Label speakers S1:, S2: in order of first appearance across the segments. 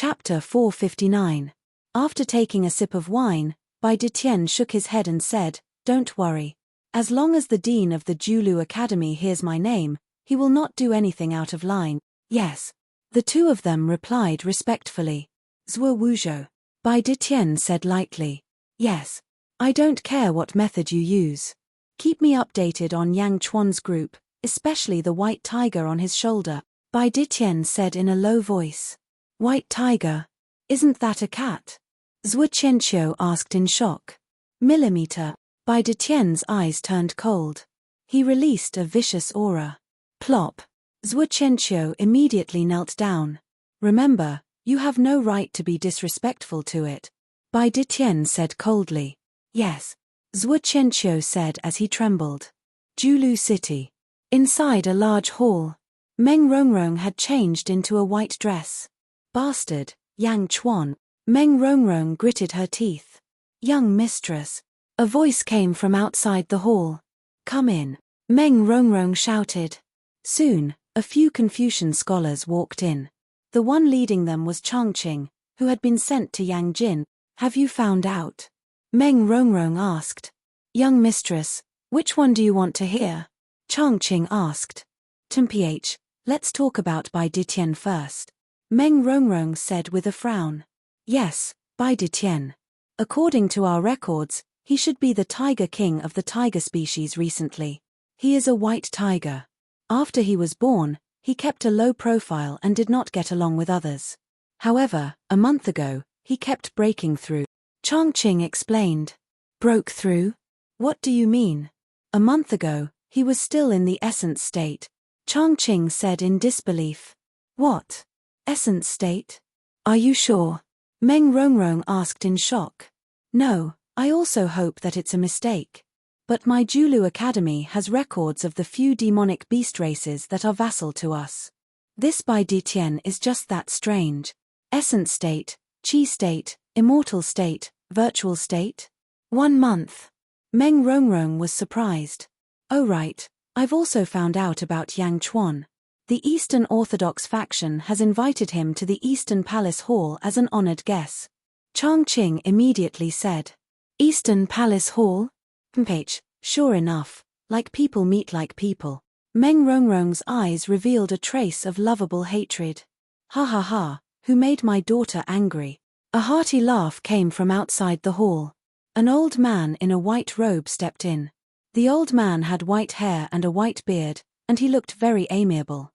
S1: Chapter 459. After taking a sip of wine, Bai Detian shook his head and said, "Don't worry. As long as the dean of the Julu Academy hears my name, he will not do anything out of line." "Yes." The two of them replied respectfully. "Zhuo Wuzhou." Bai Detian said lightly. "Yes. I don't care what method you use. Keep me updated on Yang Chuan's group, especially the white tiger on his shoulder," Bai Detian said in a low voice. "White tiger? Isn't that a cat?" Zhuo Qianqiu asked in shock. "Millimeter." Bai Detian's eyes turned cold. He released a vicious aura. Plop. Zhuo Qianqiu immediately knelt down. "Remember, you have no right to be disrespectful to it," Bai Detian said coldly. "Yes," Zhuo Qianqiu said as he trembled. Julu City. Inside a large hall, Meng Rongrong had changed into a white dress. "Bastard, Yang Chuan." Meng Rongrong gritted her teeth. "Young mistress." A voice came from outside the hall. "Come in," Meng Rongrong shouted. Soon, a few Confucian scholars walked in. The one leading them was Changqing, who had been sent to Yang Jin. "Have you found out?" Meng Rongrong asked. "Young mistress, which one do you want to hear?" Changqing asked. "Mph, let's talk about Bai Detian first," Meng Rongrong said with a frown. "Yes, Bai Detian. According to our records, he should be the tiger king of the tiger species recently. He is a white tiger. After he was born, he kept a low profile and did not get along with others. However, a month ago, he kept breaking through." Changqing explained. "Broke through? What do you mean?" "A month ago, he was still in the essence state," Changqing said in disbelief. "What? Essence state? Are you sure?" Meng Rongrong asked in shock. "No, I also hope that it's a mistake. But my Julu Academy has records of the few demonic beast races that are vassal to us. This Bai Detian is just that strange. Essence state, chi state, immortal state, virtual state? 1 month." Meng Rongrong was surprised. "Oh right, I've also found out about Yang Chuan. The Eastern Orthodox faction has invited him to the Eastern Palace Hall as an honored guest." Changqing immediately said. "Eastern Palace Hall? Mph, sure enough, like people meet like people." Meng Rongrong's eyes revealed a trace of lovable hatred. "Ha ha ha, who made my daughter angry?" A hearty laugh came from outside the hall. An old man in a white robe stepped in. The old man had white hair and a white beard, and he looked very amiable.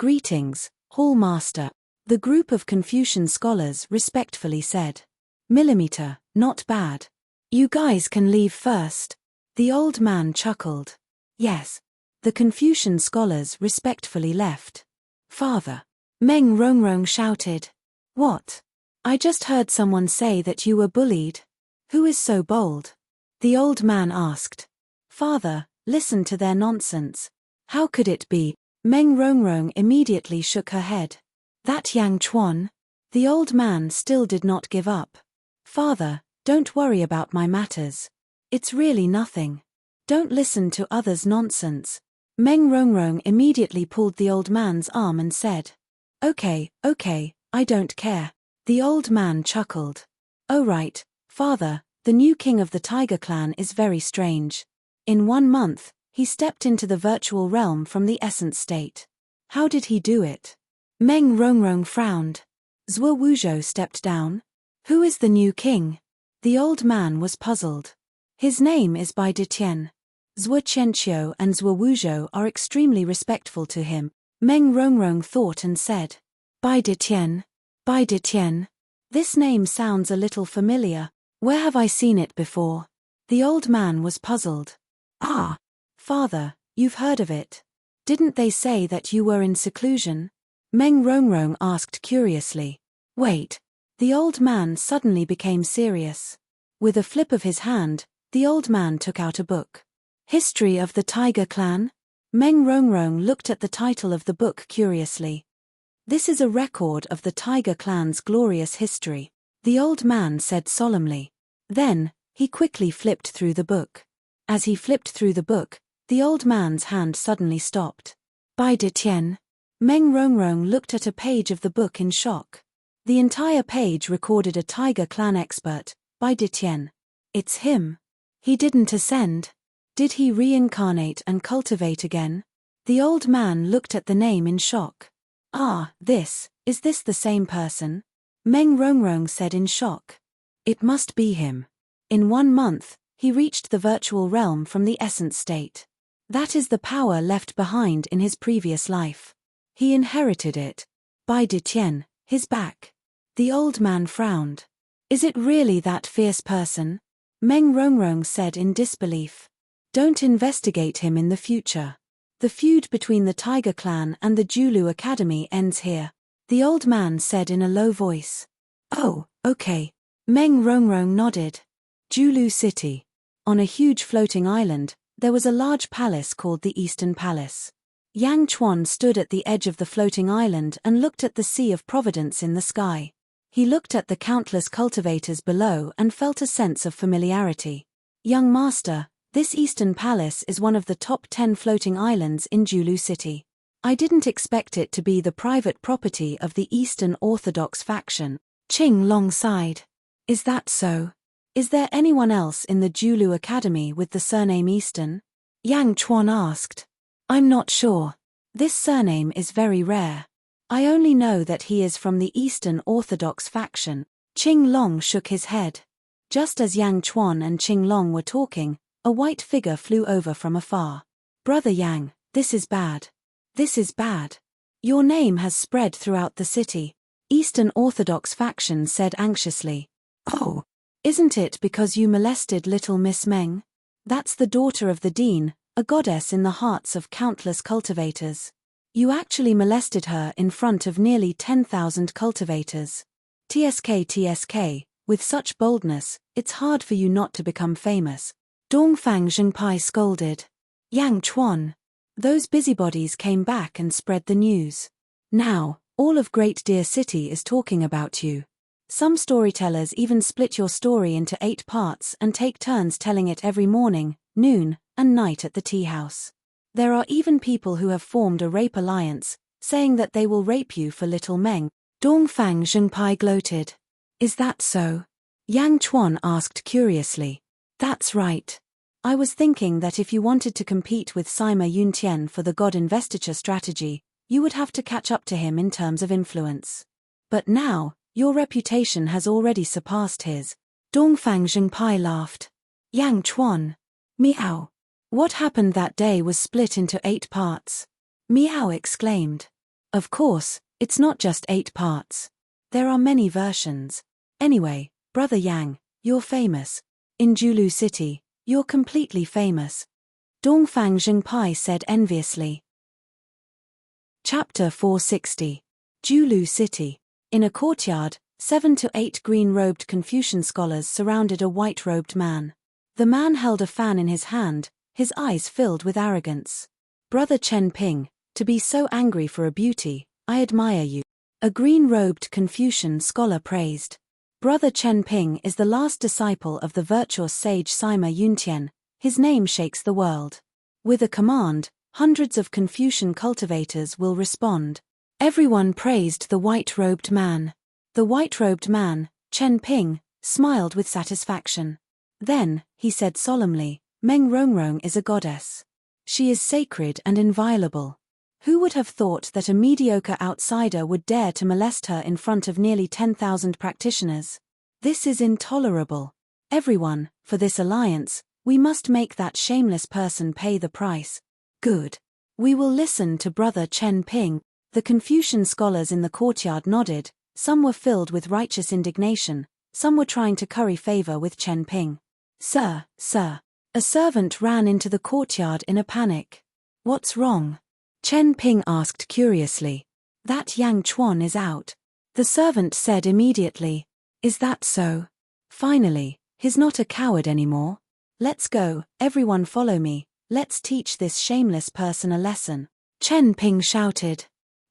S1: "Greetings, Hall Master," the group of Confucian scholars respectfully said. "Millimeter, not bad. You guys can leave first." The old man chuckled. "Yes." The Confucian scholars respectfully left. "Father," Meng Rongrong shouted. "What? I just heard someone say that you were bullied. Who is so bold?" The old man asked. "Father, listen to their nonsense. How could it be?" Meng Rongrong immediately shook her head. "That Yang Chuan?" The old man still did not give up. "Father, don't worry about my matters. It's really nothing. Don't listen to others' nonsense." Meng Rongrong immediately pulled the old man's arm and said. Okay, I don't care." The old man chuckled. "Oh right, father, the new king of the tiger clan is very strange. In 1 month, he stepped into the virtual realm from the essence state. How did he do it?" Meng Rongrong frowned. "Zhuo Wuzhou stepped down? Who is the new king?" The old man was puzzled. "His name is Bai Detian. Zhuo Qianqiu and Zhuo Wuzhou are extremely respectful to him." Meng Rongrong thought and said. Bai Detian? Bai Detian? This name sounds a little familiar. Where have I seen it before?" The old man was puzzled. "Ah, father, you've heard of it. Didn't they say that you were in seclusion?" Meng Rongrong asked curiously. "Wait." The old man suddenly became serious. With a flip of his hand, the old man took out a book. "History of the Tiger Clan?" Meng Rongrong looked at the title of the book curiously. "This is a record of the Tiger Clan's glorious history," the old man said solemnly. Then, he quickly flipped through the book. As he flipped through the book, the old man's hand suddenly stopped. "Bai Detian?" Meng Rongrong looked at a page of the book in shock. The entire page recorded a tiger clan expert, by Ditien. It's him. He didn't ascend. Did he reincarnate and cultivate again? The old man looked at the name in shock. Is this the same person? Meng Rongrong said in shock. It must be him. In 1 month, he reached the virtual realm from the essence state. That is the power left behind in his previous life. He inherited it. By Ditien, his back. The old man frowned. Is it really that fierce person? Meng Rongrong said in disbelief. Don't investigate him in the future. The feud between the Tiger Clan and the Julu Academy ends here. The old man said in a low voice. Oh, okay. Meng Rongrong nodded. Julu City. On a huge floating island, there was a large palace called the Eastern Palace. Yang Chuan stood at the edge of the floating island and looked at the sea of providence in the sky. He looked at the countless cultivators below and felt a sense of familiarity. Young master, this Eastern Palace is one of the top 10 floating islands in Julu City. I didn't expect it to be the private property of the Eastern Orthodox faction. Qing Long sighed. Is that so? Is there anyone else in the Julu Academy with the surname Eastern? Yang Chuan asked. I'm not sure. This surname is very rare. I only know that he is from the Eastern Orthodox faction. Qing Long shook his head. Just as Yang Chuan and Qing Long were talking, a white figure flew over from afar. Brother Yang, this is bad. This is bad. Your name has spread throughout the city. Eastern Orthodox faction said anxiously. Oh, isn't it because you molested little Miss Meng? That's the daughter of the dean, a goddess in the hearts of countless cultivators. You actually molested her in front of nearly 10,000 cultivators. TSK, with such boldness, it's hard for you not to become famous. Dongfang Zhengpai scolded. Yang Chuan. Those busybodies came back and spread the news. Now, all of Great Deer City is talking about you. Some storytellers even split your story into 8 parts and take turns telling it every morning, noon, and night at the tea house. There are even people who have formed a rape alliance, saying that they will rape you for little Meng. Dongfang Zhengpai gloated. Is that so? Yang Chuan asked curiously. That's right. I was thinking that if you wanted to compete with Sima Yuntian for the God Investiture strategy, you would have to catch up to him in terms of influence. But now, your reputation has already surpassed his. Dongfang Zhengpai laughed. Yang Chuan. Meow. What happened that day was split into 8 parts. Meow exclaimed. Of course, it's not just 8 parts. There are many versions. Anyway, Brother Yang, you're famous. In Julu City, you're completely famous. Dongfang Zhengpai said enviously. Chapter 460. Julu City. In a courtyard, 7 to 8 green-robed Confucian scholars surrounded a white-robed man. The man held a fan in his hand, his eyes filled with arrogance. Brother Chen Ping, to be so angry for a beauty, I admire you. A green-robed Confucian scholar praised. Brother Chen Ping is the last disciple of the virtuous sage Sima Yuntian. His name shakes the world. With a command, hundreds of Confucian cultivators will respond. Everyone praised the white-robed man. The white-robed man, Chen Ping, smiled with satisfaction. Then, he said solemnly, Meng Rongrong is a goddess. She is sacred and inviolable. Who would have thought that a mediocre outsider would dare to molest her in front of nearly 10,000 practitioners? This is intolerable. Everyone, for this alliance, we must make that shameless person pay the price. Good. We will listen to Brother Chen Ping. The Confucian scholars in the courtyard nodded, some were filled with righteous indignation, some were trying to curry favor with Chen Ping. Sir. A servant ran into the courtyard in a panic. What's wrong? Chen Ping asked curiously. That Yang Chuan is out. The servant said immediately. Is that so? Finally, he's not a coward anymore. Let's go, everyone follow me, let's teach this shameless person a lesson. Chen Ping shouted.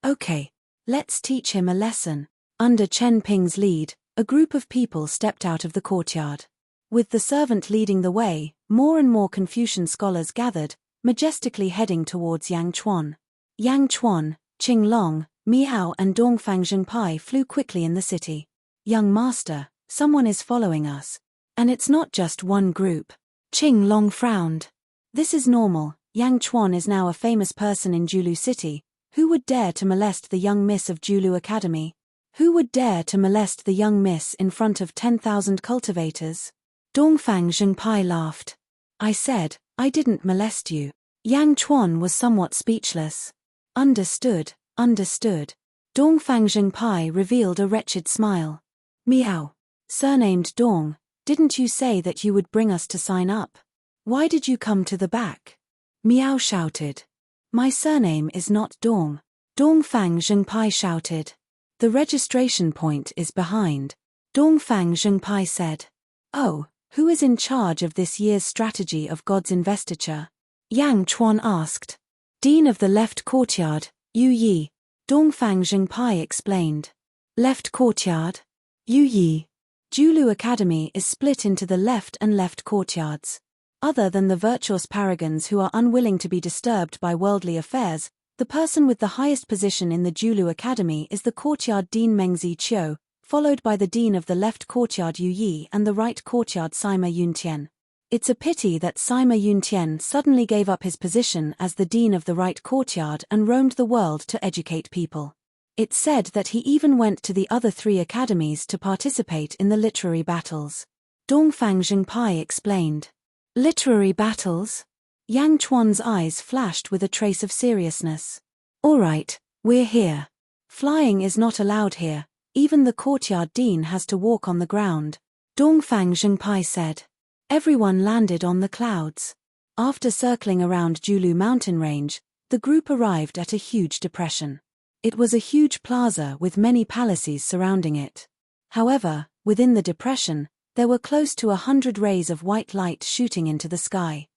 S1: Okay, let's teach him a lesson. Under Chen Ping's lead, a group of people stepped out of the courtyard. With the servant leading the way, more and more Confucian scholars gathered, majestically heading towards Yang Chuan. Yang Chuan, Qing Long, Miao and Dongfang Zhengpai flew quickly in the city. Young master, someone is following us. And it's not just one group. Qing Long frowned. This is normal. Yang Chuan is now a famous person in Julu City. Who would dare to molest the young miss of Julu Academy? Who would dare to molest the young miss in front of 10,000 cultivators? Dongfang Zhengpai laughed. I said, I didn't molest you. Yang Chuan was somewhat speechless. Understood. Dongfang Zhengpai revealed a wretched smile. Miao. Surnamed Dong, didn't you say that you would bring us to sign up? Why did you come to the back? Miao shouted. My surname is not Dong. Dongfang Zhengpai shouted. The registration point is behind. Dongfang Zhengpai said. Oh, who is in charge of this year's strategy of God's investiture? Yang Chuan asked. Dean of the left courtyard, Yu Yi. Dongfang Zhengpai explained. Left courtyard? Yu Yi. Julu Academy is split into the left and left courtyards. Other than the virtuous paragons who are unwilling to be disturbed by worldly affairs, the person with the highest position in the Julu Academy is the courtyard Dean Mengzi Qiu, followed by the dean of the left courtyard Yu Yi and the right courtyard Sima Yuntian. It's a pity that Sima Yuntian suddenly gave up his position as the dean of the right courtyard and roamed the world to educate people. It's said that he even went to the other 3 academies to participate in the literary battles. Dongfang Zhengpai explained. Literary battles? Yang Chuan's eyes flashed with a trace of seriousness. All right, we're here. Flying is not allowed here, even the courtyard dean has to walk on the ground. Dongfang Zhengpai said. Everyone landed on the clouds. After circling around Julu mountain range, the group arrived at a huge depression. It was a huge plaza with many palaces surrounding it. However, within the depression, there were close to 100 rays of white light shooting into the sky.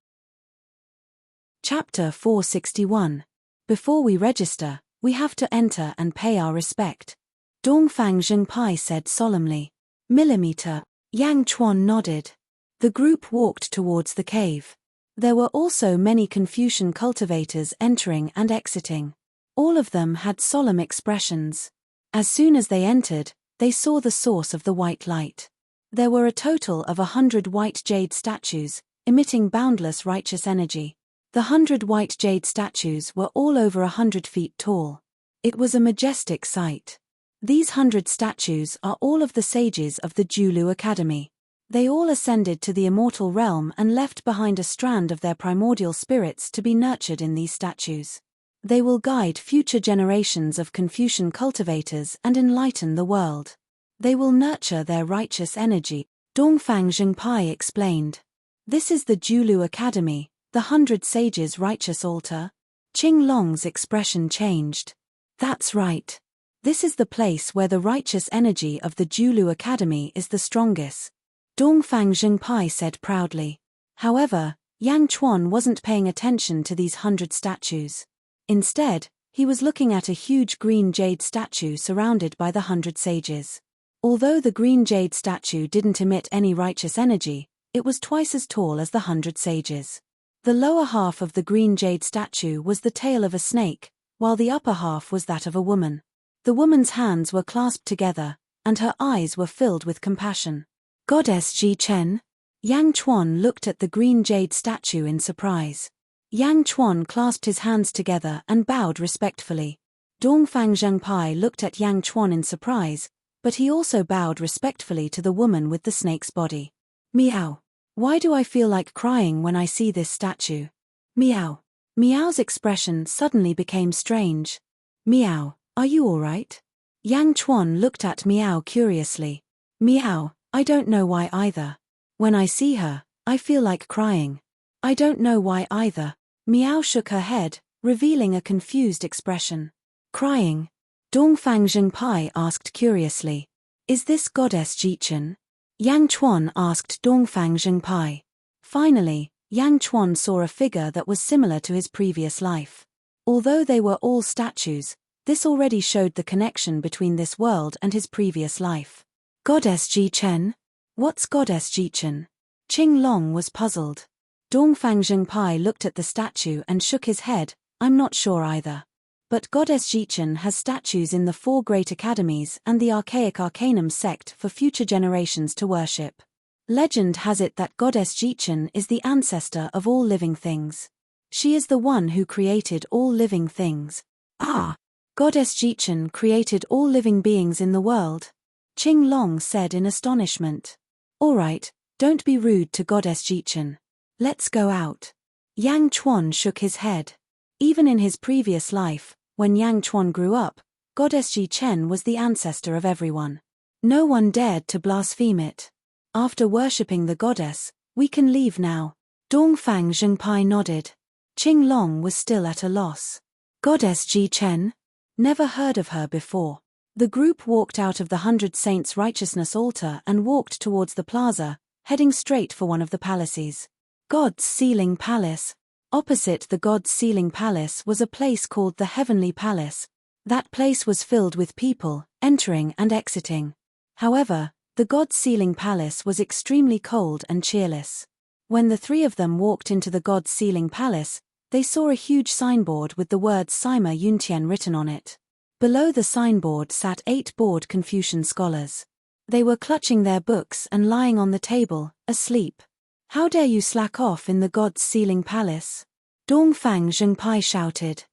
S1: Chapter 461. Before we register, we have to enter and pay our respect. Dongfang Zhengpai said solemnly. Millimeter. Yang Chuan nodded. The group walked towards the cave. There were also many Confucian cultivators entering and exiting. All of them had solemn expressions. As soon as they entered, they saw the source of the white light. There were a total of 100 white jade statues, emitting boundless righteous energy. The 100 white jade statues were all over 100 feet tall. It was a majestic sight. These 100 statues are all of the sages of the Julu Academy. They all ascended to the immortal realm and left behind a strand of their primordial spirits to be nurtured in these statues. They will guide future generations of Confucian cultivators and enlighten the world. They will nurture their righteous energy, Dongfang Zhengpai explained. This is the Julu Academy, the 100 Sages' righteous altar. Qing Long's expression changed. That's right. This is the place where the righteous energy of the Julu Academy is the strongest. Dongfang Zhengpai said proudly. However, Yang Chuan wasn't paying attention to these 100 statues. Instead, he was looking at a huge green jade statue surrounded by the 100 sages. Although the green jade statue didn't emit any righteous energy, it was twice as tall as the 100 sages. The lower half of the green jade statue was the tail of a snake, while the upper half was that of a woman. The woman's hands were clasped together, and her eyes were filled with compassion. Goddess Ji Chen? Yang Chuan looked at the green jade statue in surprise. Yang Chuan clasped his hands together and bowed respectfully. Dongfang Zhengpai looked at Yang Chuan in surprise, but he also bowed respectfully to the woman with the snake's body. Miao. Why do I feel like crying when I see this statue? Miao. Miao's expression suddenly became strange. Miao, are you all right? Yang Chuan looked at Miao curiously. Miao, I don't know why either. When I see her, I feel like crying. I don't know why either. Miao shook her head, revealing a confused expression. Crying? Dongfang Zhengpai asked curiously. Is this Goddess Jichen? Yang Chuan asked Dongfang Zhengpai. Finally, Yang Chuan saw a figure that was similar to his previous life. Although they were all statues, this already showed the connection between this world and his previous life. Goddess Jichen? What's Goddess Jichen? Qing Long was puzzled. Dongfang Zhengpai looked at the statue and shook his head. I'm not sure either. But Goddess Jichen has statues in the 4 great academies and the archaic Arcanum sect for future generations to worship. Legend has it that Goddess Jichen is the ancestor of all living things. She is the one who created all living things. Ah! Goddess Jichen created all living beings in the world. Qing Long said in astonishment. Alright, don't be rude to Goddess Jichen. Let's go out. Yang Chuan shook his head. Even in his previous life, when Yang Chuan grew up, Goddess Jichen was the ancestor of everyone. No one dared to blaspheme it. After worshipping the goddess, we can leave now. Dongfang Zhengpai nodded. Qing Long was still at a loss. Goddess Jichen? Never heard of her before. The group walked out of the 100 Saints' Righteousness altar and walked towards the plaza, heading straight for one of the palaces. God's Ceiling Palace. Opposite the God's Ceiling Palace was a place called the Heavenly Palace. That place was filled with people, entering and exiting. However, the God's Ceiling Palace was extremely cold and cheerless. When the 3 of them walked into the God's Ceiling Palace, they saw a huge signboard with the words Sima Yuntian written on it. Below the signboard sat 8 bored Confucian scholars. They were clutching their books and lying on the table, asleep. How dare you slack off in the God's Ceiling Palace? Dongfang Zhengpai shouted.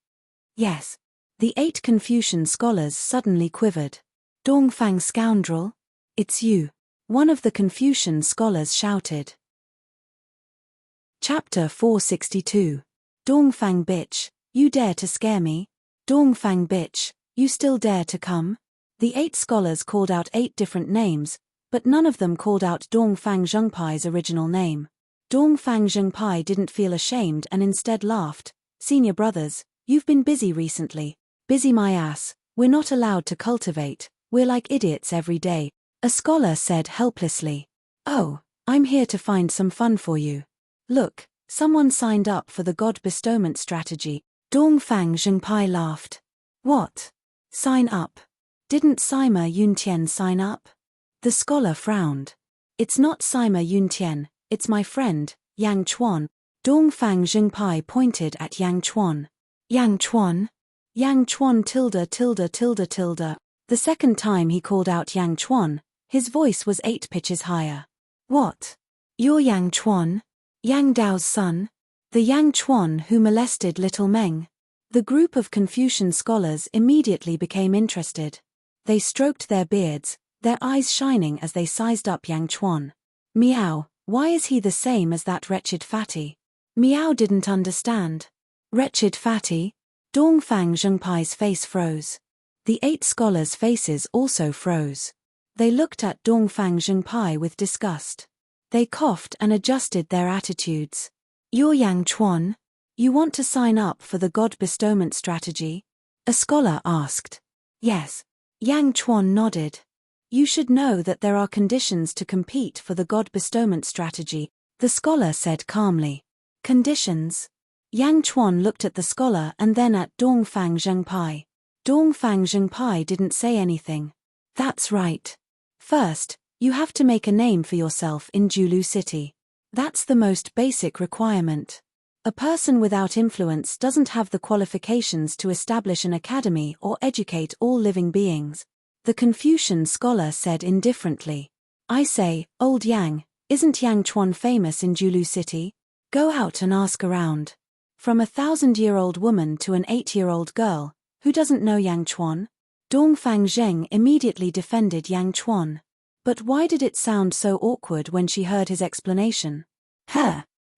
S1: Yes. The 8 Confucian scholars suddenly quivered. Dongfang scoundrel? It's you. One of the Confucian scholars shouted. Chapter 462. Dongfang bitch, you dare to scare me? Dongfang bitch, you still dare to come? The 8 scholars called out 8 different names, but none of them called out Dongfang Zhengpai's original name. Dongfang Zhengpai didn't feel ashamed and instead laughed. Senior brothers, you've been busy recently. Busy my ass, we're not allowed to cultivate, we're like idiots every day. A scholar said helplessly. Oh, I'm here to find some fun for you. Look, someone signed up for the God Bestowment strategy. Dongfang Zhengpai laughed. What? Sign up? Didn't Sima Yuntian sign up? The scholar frowned. It's not Sima Yuntian, it's my friend, Yang Chuan. Dongfang Zhengpai pointed at Yang Chuan. Yang Chuan? Yang Chuan tilde. The second time he called out Yang Chuan, his voice was 8 pitches higher. What? You're Yang Chuan? Yang Dao's son? The Yang Chuan who molested little Meng? The group of Confucian scholars immediately became interested. They stroked their beards, their eyes shining as they sized up Yang Chuan. Meow, why is he the same as that wretched fatty? Meow didn't understand. Wretched fatty? Dongfang Zhengpai's face froze. The 8 scholars' faces also froze. They looked at Dongfang Zhengpai with disgust. They coughed and adjusted their attitudes. You're Yang Chuan? You want to sign up for the God Bestowment strategy? A scholar asked. Yes. Yang Chuan nodded. You should know that there are conditions to compete for the God Bestowment strategy, the scholar said calmly. Conditions? Yang Chuan looked at the scholar and then at Dongfang Zhengpai. Dongfang Zhengpai didn't say anything. That's right. First, you have to make a name for yourself in Julu City. That's the most basic requirement. A person without influence doesn't have the qualifications to establish an academy or educate all living beings. The Confucian scholar said indifferently. I say, old Yang, isn't Yang Chuan famous in Julu City? Go out and ask around. From a 1,000-year-old woman to an 8-year-old girl, who doesn't know Yang Chuan? Dongfang Zheng immediately defended Yang Chuan. But why did it sound so awkward when she heard his explanation?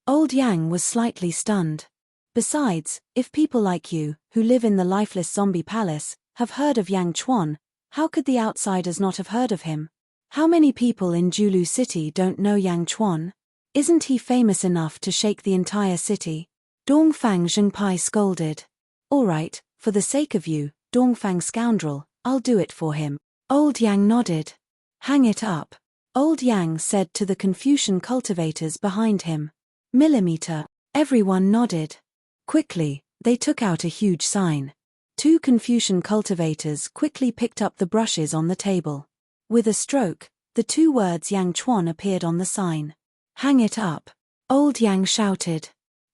S1: Old Yang was slightly stunned. Besides, if people like you, who live in the lifeless zombie palace, have heard of Yang Chuan, how could the outsiders not have heard of him? How many people in Julu City don't know Yang Chuan? Isn't he famous enough to shake the entire city? Dongfang Zhengpai scolded. All right, for the sake of you, Dongfang scoundrel, I'll do it for him. Old Yang nodded. Hang it up. Old Yang said to the Confucian cultivators behind him. Millimeter. Everyone nodded. Quickly, they took out a huge sign. 2 Confucian cultivators quickly picked up the brushes on the table. With a stroke, the 2 words Yang Chuan appeared on the sign. Hang it up. Old Yang shouted.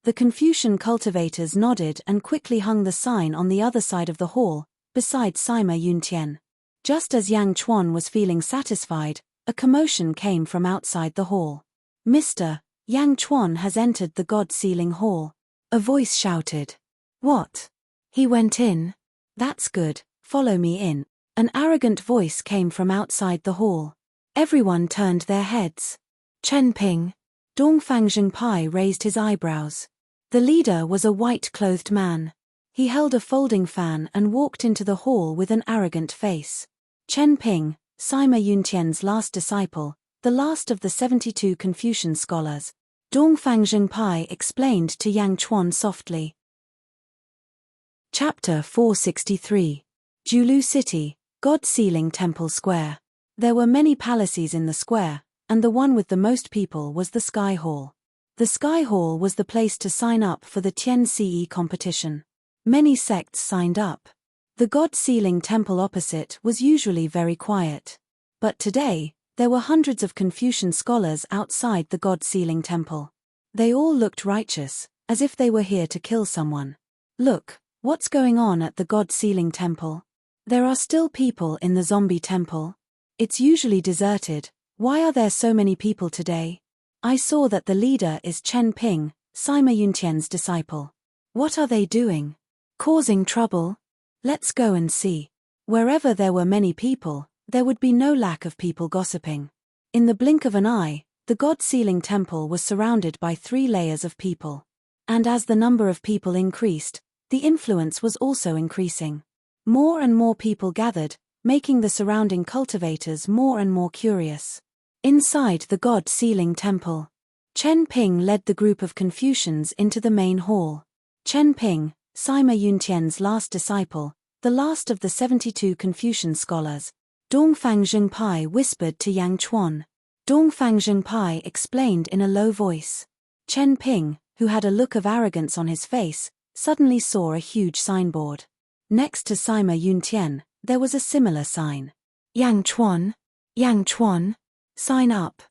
S1: The Confucian cultivators nodded and quickly hung the sign on the other side of the hall, beside Sima Yuntian. Just as Yang Chuan was feeling satisfied, a commotion came from outside the hall. "Mr. Yang Chuan has entered the God-sealing hall," a voice shouted. "What? He went in? That's good, follow me in." An arrogant voice came from outside the hall. Everyone turned their heads. "Chen Ping." Dongfang Zhengpai raised his eyebrows. The leader was a white-clothed man. He held a folding fan and walked into the hall with an arrogant face. Chen Ping, Sima Yuntian's last disciple, the last of the 72 Confucian scholars. Dongfang Zhengpai explained to Yang Chuan softly. Chapter 463. Julu City, God-Sealing Temple Square. There were many palaces in the square, and the one with the most people was the Sky Hall. The Sky Hall was the place to sign up for the Tian-Ce competition. Many sects signed up. The God-Sealing temple opposite was usually very quiet. But today, there were hundreds of Confucian scholars outside the God-Sealing temple. They all looked righteous, as if they were here to kill someone. "Look, what's going on at the God-Sealing temple? There are still people in the zombie temple. It's usually deserted. Why are there so many people today? I saw that the leader is Chen Ping, Sima Yuntian's disciple. What are they doing? Causing trouble? Let's go and see." Wherever there were many people, there would be no lack of people gossiping. In the blink of an eye, the God-Sealing temple was surrounded by 3 layers of people. And as the number of people increased, the influence was also increasing. More and more people gathered, making the surrounding cultivators more and more curious. Inside the God-Sealing temple, Chen Ping led the group of Confucians into the main hall. Chen Ping, Sima Yuntian's last disciple, the last of the 72 Confucian scholars. Dongfang Zhengpai whispered to Yang Chuan. Dongfang Zhengpai explained in a low voice. Chen Ping, who had a look of arrogance on his face, suddenly saw a huge signboard. Next to Sima Yuntian, there was a similar sign. "Yang Chuan, Yang Chuan, sign up."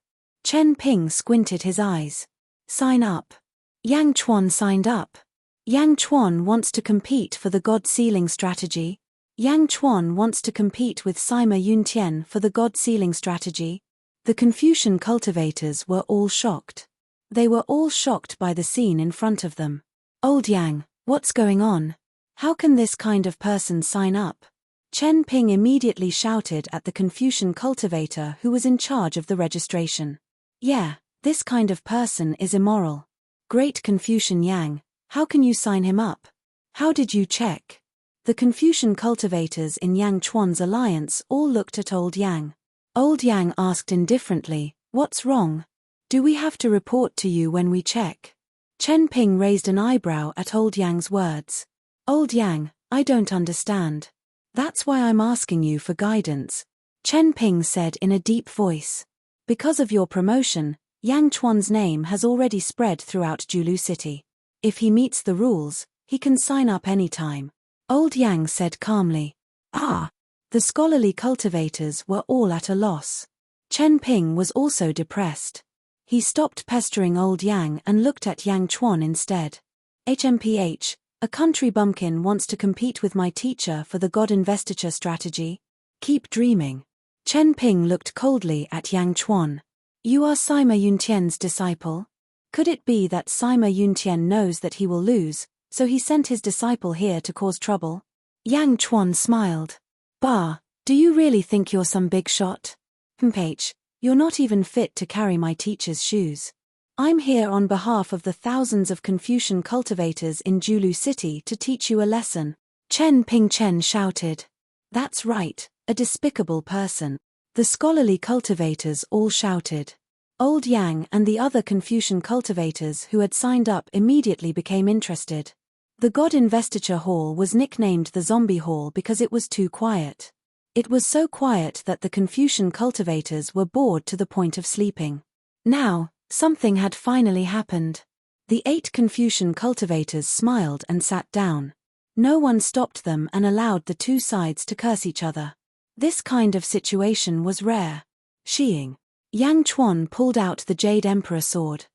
S1: Chen Ping squinted his eyes. "Sign up." Yang Chuan signed up. Yang Chuan wants to compete for the God-Sealing strategy. Yang Chuan wants to compete with Sima Yuntian for the God-Sealing strategy. The Confucian cultivators were all shocked. They were all shocked by the scene in front of them. "Old Yang, what's going on? How can this kind of person sign up?" Chen Ping immediately shouted at the Confucian cultivator who was in charge of the registration. "Yeah, this kind of person is immoral. Great Confucian Yang, how can you sign him up? How did you check?" The Confucian cultivators in Yang Chuan's alliance all looked at Old Yang. Old Yang asked indifferently, "What's wrong? Do we have to report to you when we check?" Chen Ping raised an eyebrow at Old Yang's words. "Old Yang, I don't understand. That's why I'm asking you for guidance," Chen Ping said in a deep voice. "Because of your promotion, Yang Chuan's name has already spread throughout Julu City. If he meets the rules, he can sign up anytime." Old Yang said calmly. "Ah!" The scholarly cultivators were all at a loss. Chen Ping was also depressed. He stopped pestering Old Yang and looked at Yang Chuan instead. "HMPH, a country bumpkin wants to compete with my teacher for the God investiture strategy. Keep dreaming." Chen Ping looked coldly at Yang Chuan. "You are Sima Yuntian's disciple? Could it be that Sima Yuntian knows that he will lose, so he sent his disciple here to cause trouble?" Yang Chuan smiled. "Bah, do you really think you're some big shot? HMPH, you're not even fit to carry my teacher's shoes. I'm here on behalf of the thousands of Confucian cultivators in Julu City to teach you a lesson." Chen Ping shouted. "That's right, a despicable person." The scholarly cultivators all shouted. Old Yang and the other Confucian cultivators who had signed up immediately became interested. The God Investiture Hall was nicknamed the Zombie Hall because it was too quiet. It was so quiet that the Confucian cultivators were bored to the point of sleeping. Now, something had finally happened. The 8 Confucian cultivators smiled and sat down. No one stopped them and allowed the two sides to curse each other. This kind of situation was rare. Shiying. Yang Chuan pulled out the Jade Emperor sword.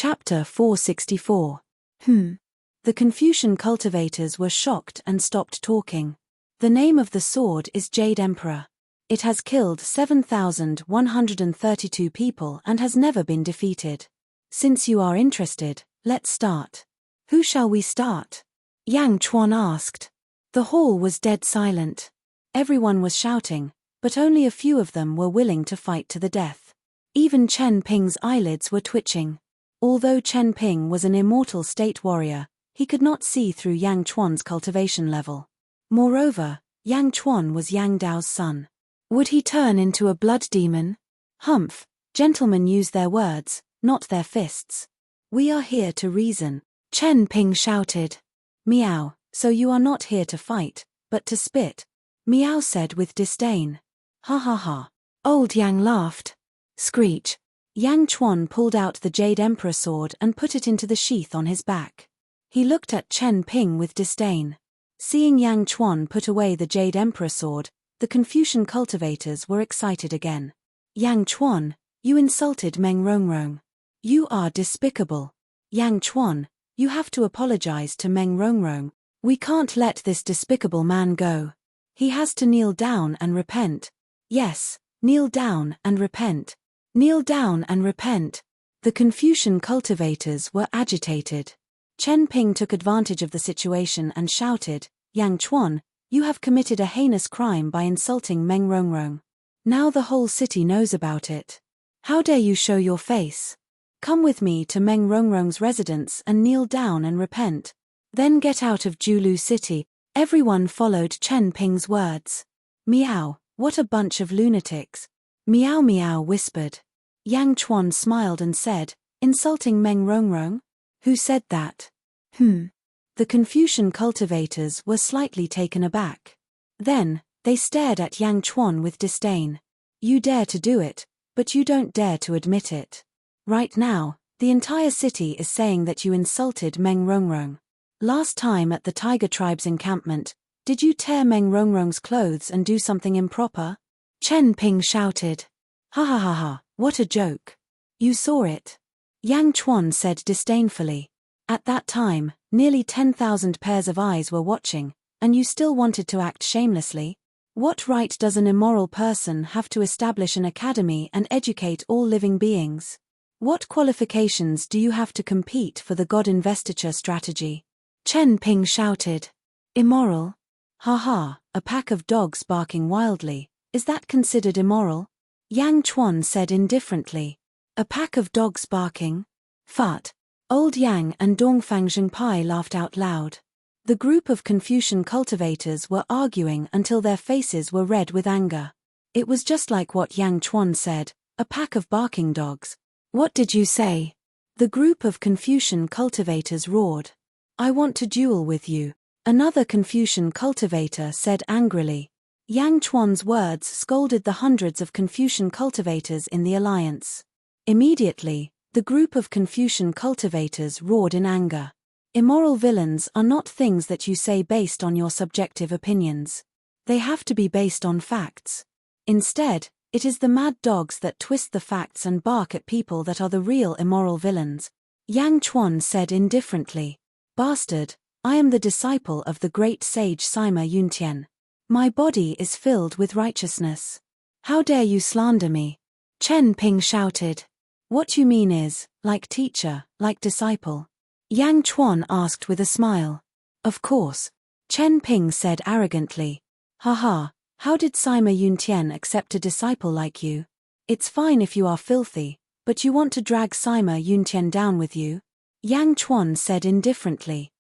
S1: Chapter 464. The Confucian cultivators were shocked and stopped talking. The name of the sword is Jade Emperor. It has killed 7,132 people and has never been defeated. Since you are interested, let's start. Who shall we start? Yang Chuan asked. The hall was dead silent. Everyone was shouting, but only a few of them were willing to fight to the death. Even Chen Ping's eyelids were twitching. Although Chen Ping was an immortal state warrior, he could not see through Yang Chuan's cultivation level. Moreover, Yang Chuan was Yang Dao's son. Would he turn into a blood demon? Humph, gentlemen use their words, not their fists. We are here to reason. Chen Ping shouted. Meow, so you are not here to fight, but to spit. Meow said with disdain. Ha ha ha. Old Yang laughed. Screech. Yang Chuan pulled out the Jade Emperor sword and put it into the sheath on his back. He looked at Chen Ping with disdain. Seeing Yang Chuan put away the Jade Emperor sword, the Confucian cultivators were excited again. Yang Chuan, you insulted Meng Rongrong. You are despicable. Yang Chuan, you have to apologize to Meng Rongrong. We can't let this despicable man go. He has to kneel down and repent. Yes, kneel down and repent. Kneel down and repent. The Confucian cultivators were agitated. Chen Ping took advantage of the situation and shouted, Yang Chuan, you have committed a heinous crime by insulting Meng Rongrong. Now the whole city knows about it. How dare you show your face? Come with me to Meng Rongrong's residence and kneel down and repent. Then get out of Julu city. Everyone followed Chen Ping's words. Meow, what a bunch of lunatics. Meow Meow whispered. Yang Chuan smiled and said, insulting Meng Rongrong? Who said that? The Confucian cultivators were slightly taken aback. Then, they stared at Yang Chuan with disdain. You dare to do it, but you don't dare to admit it. Right now, the entire city is saying that you insulted Meng Rongrong. Last time at the Tiger Tribe's encampment, did you tear Meng Rongrong's clothes and do something improper? Chen Ping shouted. Ha ha ha ha, what a joke. You saw it. Yang Chuan said disdainfully. At that time, nearly 10,000 pairs of eyes were watching, and you still wanted to act shamelessly? What right does an immoral person have to establish an academy and educate all living beings? What qualifications do you have to compete for the God investiture strategy? Chen Ping shouted. Immoral? Ha ha, a pack of dogs barking wildly. Is that considered immoral? Yang Chuan said indifferently. A pack of dogs barking? Fut. Old Yang and Dongfang Zhengpai laughed out loud. The group of Confucian cultivators were arguing until their faces were red with anger. It was just like what Yang Chuan said, a pack of barking dogs. What did you say? The group of Confucian cultivators roared. I want to duel with you. Another Confucian cultivator said angrily. Yang Chuan's words scolded the hundreds of Confucian cultivators in the alliance. Immediately, the group of Confucian cultivators roared in anger. Immoral villains are not things that you say based on your subjective opinions. They have to be based on facts. Instead, it is the mad dogs that twist the facts and bark at people that are the real immoral villains. Yang Chuan said indifferently. Bastard, I am the disciple of the great sage Sima Yuntian. My body is filled with righteousness. How dare you slander me? Chen Ping shouted. What you mean is, like teacher, like disciple. Yang Chuan asked with a smile. Of course. Chen Ping said arrogantly. Haha, how did Sima Yuntian accept a disciple like you? It's fine if you are filthy, but you want to drag Sima Yuntian down with you? Yang Chuan said indifferently.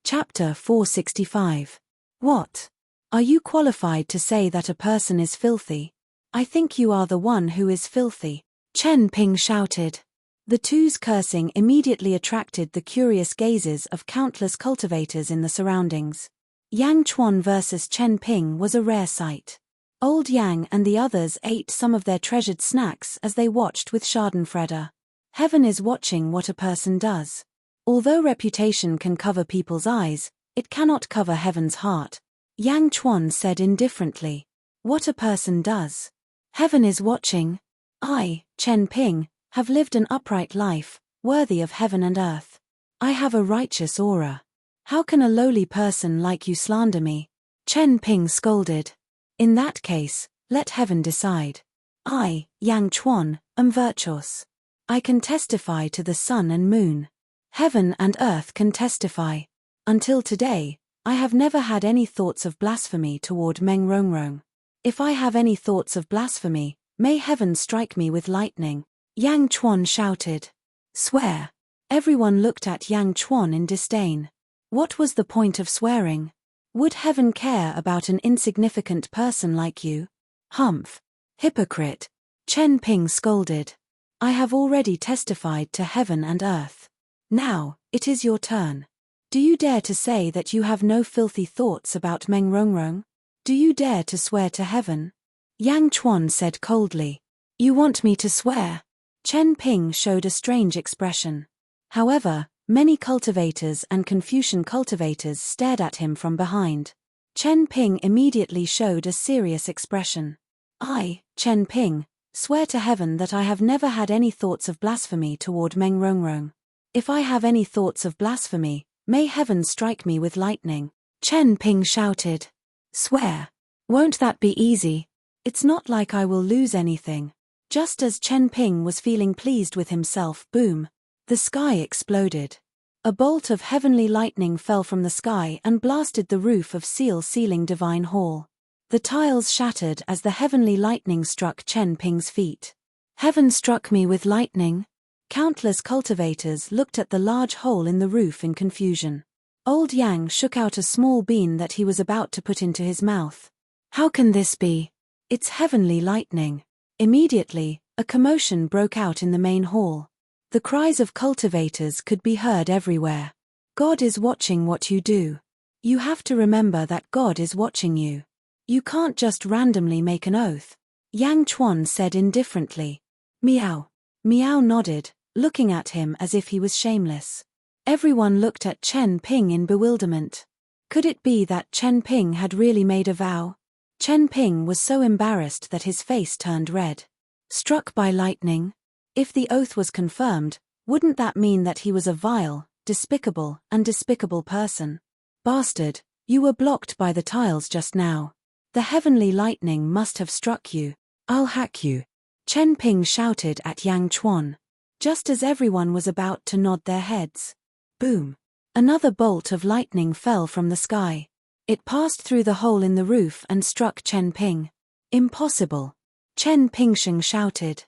S1: Chapter 465. What? Are you qualified to say that a person is filthy? I think you are the one who is filthy. Chen Ping shouted. The two's cursing immediately attracted the curious gazes of countless cultivators in the surroundings. Yang Chuan versus Chen Ping was a rare sight. Old Yang and the others ate some of their treasured snacks as they watched with schadenfreude. Heaven is watching what a person does. Although reputation can cover people's eyes, it cannot cover heaven's heart. Yang Chuan said indifferently. What a person does. Heaven is watching. I, Chen Ping, have lived an upright life, worthy of heaven and earth. I have a righteous aura. How can a lowly person like you slander me? Chen Ping scolded. In that case, let heaven decide. I, Yang Chuan, am virtuous. I can testify to the sun and moon. Heaven and earth can testify. Until today, I have never had any thoughts of blasphemy toward Meng Rongrong. If I have any thoughts of blasphemy, may heaven strike me with lightning. Yang Chuan shouted. Swear. Everyone looked at Yang Chuan in disdain. What was the point of swearing? Would heaven care about an insignificant person like you? Humph. Hypocrite. Chen Ping scolded. I have already testified to heaven and earth. Now, it is your turn. Do you dare to say that you have no filthy thoughts about Meng Rongrong? Do you dare to swear to heaven? Yang Chuan said coldly. You want me to swear? Chen Ping showed a strange expression. However, many cultivators and Confucian cultivators stared at him from behind. Chen Ping immediately showed a serious expression. I, Chen Ping, swear to heaven that I have never had any thoughts of blasphemy toward Meng Rongrong. If I have any thoughts of blasphemy, may heaven strike me with lightning. Chen Ping shouted. Swear. Won't that be easy? It's not like I will lose anything. Just as Chen Ping was feeling pleased with himself, boom. The sky exploded. A bolt of heavenly lightning fell from the sky and blasted the roof of Seal Ceiling Divine Hall. The tiles shattered as the heavenly lightning struck Chen Ping's feet. Heaven struck me with lightning? Countless cultivators looked at the large hole in the roof in confusion. Old Yang shook out a small bean that he was about to put into his mouth. How can this be? It's heavenly lightning. Immediately, a commotion broke out in the main hall. The cries of cultivators could be heard everywhere. God is watching what you do. You have to remember that God is watching you. You can't just randomly make an oath. Yang Chuan said indifferently. Meow. Meow nodded, looking at him as if he was shameless. Everyone looked at Chen Ping in bewilderment. Could it be that Chen Ping had really made a vow? Chen Ping was so embarrassed that his face turned red. Struck by lightning? If the oath was confirmed, wouldn't that mean that he was a vile, despicable person? Bastard, you were blocked by the tiles just now. The heavenly lightning must have struck you. I'll hack you. Chen Ping shouted at Yang Chuan. Just as everyone was about to nod their heads. Boom. Another bolt of lightning fell from the sky. It passed through the hole in the roof and struck Chen Ping. Impossible. Chen Pingsheng shouted.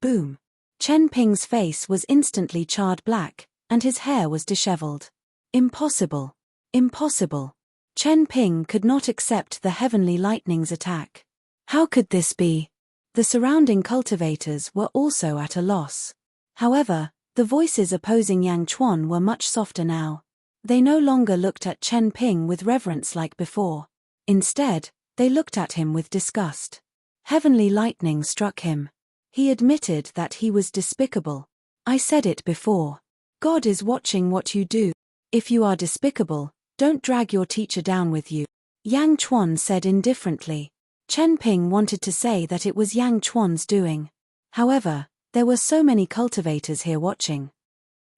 S1: Boom. Chen Ping's face was instantly charred black, and his hair was disheveled. Impossible. Impossible. Chen Ping could not accept the heavenly lightning's attack. How could this be? The surrounding cultivators were also at a loss. However, the voices opposing Yang Chuan were much softer now. They no longer looked at Chen Ping with reverence like before. Instead, they looked at him with disgust. Heavenly lightning struck him. He admitted that he was despicable. I said it before. God is watching what you do. If you are despicable, don't drag your teacher down with you. Yang Chuan said indifferently. Chen Ping wanted to say that it was Yang Chuan's doing. However, there were so many cultivators here watching.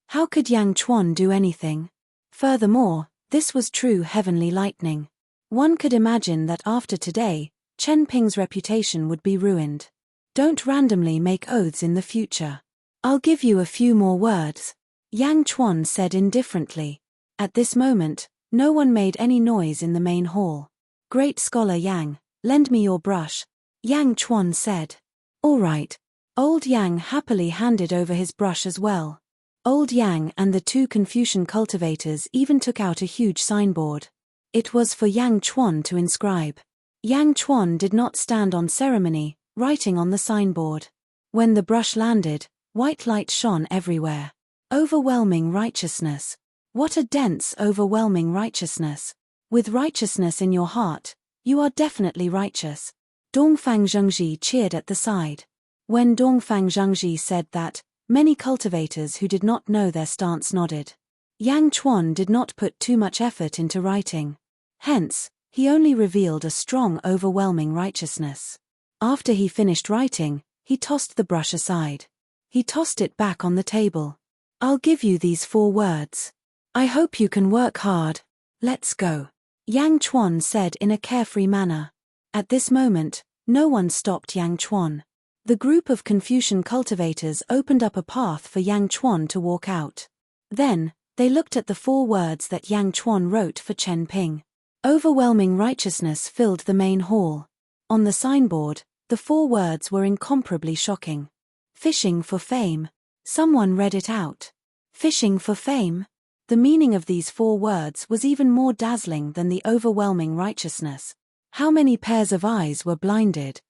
S1: How could Yang Chuan do anything? Furthermore, this was true heavenly lightning. One could imagine that after today, Chen Ping's reputation would be ruined. Don't randomly make oaths in the future. I'll give you a few more words. Yang Chuan said indifferently. At this moment, no one made any noise in the main hall. Great Scholar Yang, lend me your brush. Yang Chuan said. All right. Old Yang happily handed over his brush as well. Old Yang and the two Confucian cultivators even took out a huge signboard. It was for Yang Chuan to inscribe. Yang Chuan did not stand on ceremony, writing on the signboard. When the brush landed, white light shone everywhere. Overwhelming righteousness. What a dense, overwhelming righteousness. With righteousness in your heart, you are definitely righteous. Dongfang Zhengji cheered at the side. When Dongfang Zhengji said that, many cultivators who did not know their stance nodded. Yang Chuan did not put too much effort into writing. Hence, he only revealed a strong, overwhelming righteousness. After he finished writing, he tossed the brush aside. He tossed it back on the table. I'll give you these 4 words. I hope you can work hard. Let's go. Yang Chuan said in a carefree manner. At this moment, no one stopped Yang Chuan. The group of Confucian cultivators opened up a path for Yang Chuan to walk out. Then, they looked at the 4 words that Yang Chuan wrote for Chen Ping. Overwhelming righteousness filled the main hall. On the signboard, the 4 words were incomparably shocking. Fishing for fame. Someone read it out. Fishing for fame? The meaning of these 4 words was even more dazzling than the overwhelming righteousness. How many pairs of eyes were blinded?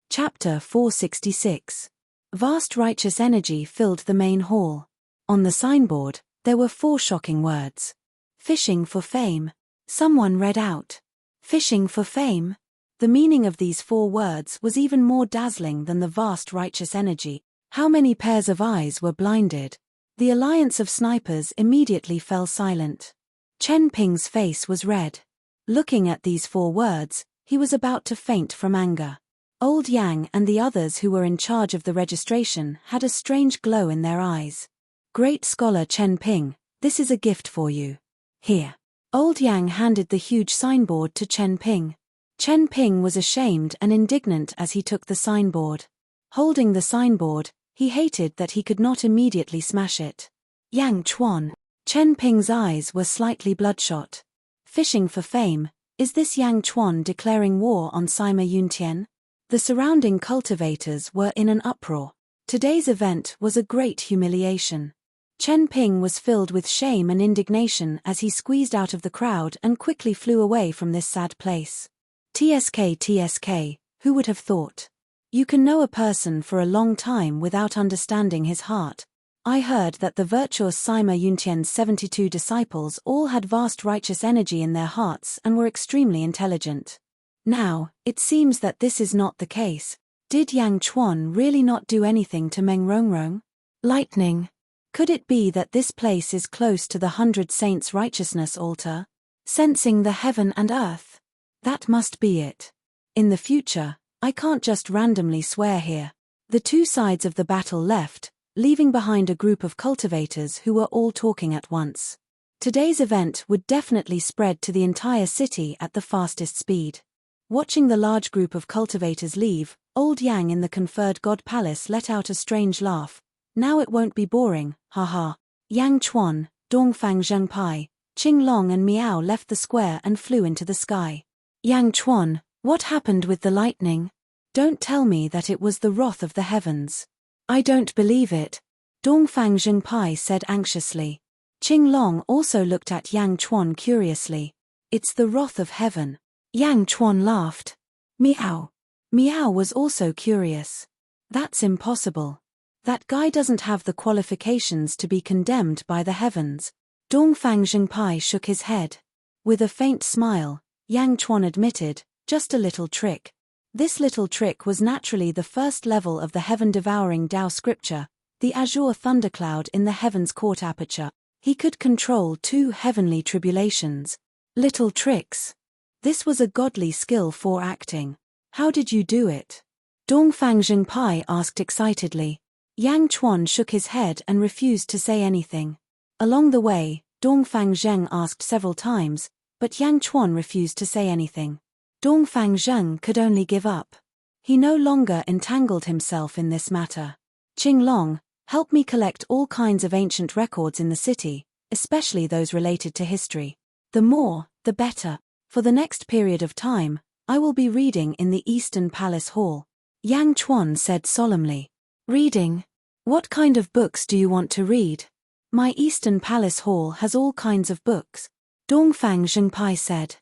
S1: Chapter 466. Vast righteous energy filled the main hall. On the signboard, there were 4 shocking words. Fishing for fame. Someone read out. Fishing for fame? The meaning of these 4 words was even more dazzling than the vast righteous energy. How many pairs of eyes were blinded? The alliance of snipers immediately fell silent. Chen Ping's face was red. Looking at these 4 words, he was about to faint from anger. Old Yang and the others who were in charge of the registration had a strange glow in their eyes. Great scholar Chen Ping, this is a gift for you. Here. Old Yang handed the huge signboard to Chen Ping. Chen Ping was ashamed and indignant as he took the signboard. Holding the signboard, he hated that he could not immediately smash it. Yang Chuan. Chen Ping's eyes were slightly bloodshot. Fishing for fame, is this Yang Chuan declaring war on Sima Yuntian? The surrounding cultivators were in an uproar. Today's event was a great humiliation. Chen Ping was filled with shame and indignation as he squeezed out of the crowd and quickly flew away from this sad place. TSK, who would have thought? You can know a person for a long time without understanding his heart. I heard that the virtuous Sima Yuntian's 72 disciples all had vast righteous energy in their hearts and were extremely intelligent. Now, it seems that this is not the case. Did Yang Chuan really not do anything to Meng Rongrong? Lightning. Could it be that this place is close to the 100 Saints' righteousness altar? Sensing the heaven and earth? That must be it. In the future, I can't just randomly swear here. The 2 sides of the battle left, leaving behind a group of cultivators who were all talking at once. Today's event would definitely spread to the entire city at the fastest speed. Watching the large group of cultivators leave, old Yang in the conferred God Palace let out a strange laugh. Now it won't be boring, haha. Yang Chuan, Dongfang Zhengpai, Qing Long and Miao left the square and flew into the sky. Yang Chuan, what happened with the lightning? Don't tell me that it was the wrath of the heavens. I don't believe it. Dongfang Zhengpai said anxiously. Qing Long also looked at Yang Chuan curiously. It's the wrath of heaven. Yang Chuan laughed. Miao. Miao was also curious. That's impossible. That guy doesn't have the qualifications to be condemned by the heavens. Dongfang Zhengpai shook his head. With a faint smile, Yang Chuan admitted, just a little trick. This little trick was naturally the first level of the heaven-devouring Dao scripture, the azure thundercloud in the heaven's court aperture. He could control 2 heavenly tribulations. Little tricks. This was a godly skill for acting. How did you do it? Dongfang Zhengpai asked excitedly. Yang Chuan shook his head and refused to say anything. Along the way, Dongfang Zheng asked several times, but Yang Chuan refused to say anything. Dongfang Zheng could only give up. He no longer entangled himself in this matter. Qing Long, help me collect all kinds of ancient records in the city, especially those related to history. The more, the better. For the next period of time, I will be reading in the Eastern Palace Hall. Yang Chuan said solemnly. Reading? What kind of books do you want to read? My Eastern Palace Hall has all kinds of books. Dongfang Zhengpai said.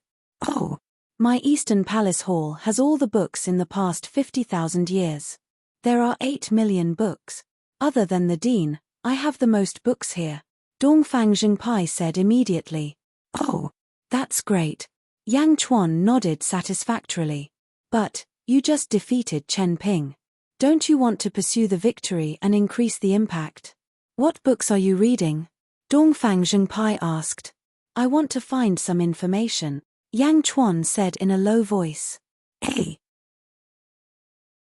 S1: Oh. My Eastern Palace Hall has all the books in the past 50,000 years. There are 8 million books. Other than the Dean, I have the most books here. Dongfang Zhengpai said immediately. Oh. That's great. Yang Chuan nodded satisfactorily. But, you just defeated Chen Ping. Don't you want to pursue the victory and increase the impact? What books are you reading? Dongfang Zhengpai asked. I want to find some information. Yang Chuan said in a low voice. Hey.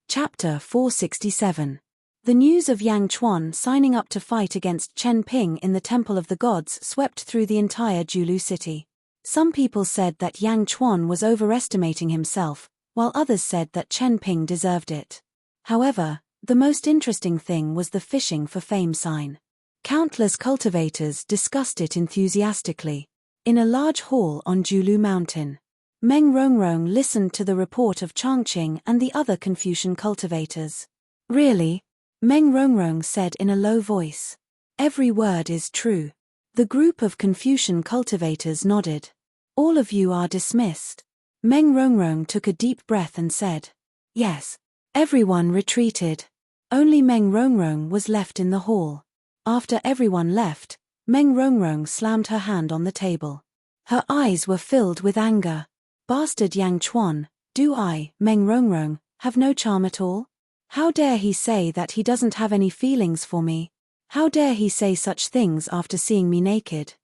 S1: Chapter 467. The news of Yang Chuan signing up to fight against Chen Ping in the Temple of the Gods swept through the entire Julu city. Some people said that Yang Chuan was overestimating himself, while others said that Chen Ping deserved it. However, the most interesting thing was the fishing for fame sign. Countless cultivators discussed it enthusiastically. In a large hall on Julu Mountain, Meng Rongrong listened to the report of Changqing and the other Confucian cultivators. Really? Meng Rongrong said in a low voice. Every word is true. The group of Confucian cultivators nodded. All of you are dismissed. Meng Rongrong took a deep breath and said, yes. Everyone retreated. Only Meng Rongrong was left in the hall. After everyone left, Meng Rongrong slammed her hand on the table. Her eyes were filled with anger. Bastard Yang Chuan, do I, Meng Rongrong, have no charm at all? How dare he say that he doesn't have any feelings for me? How dare he say such things after seeing me naked?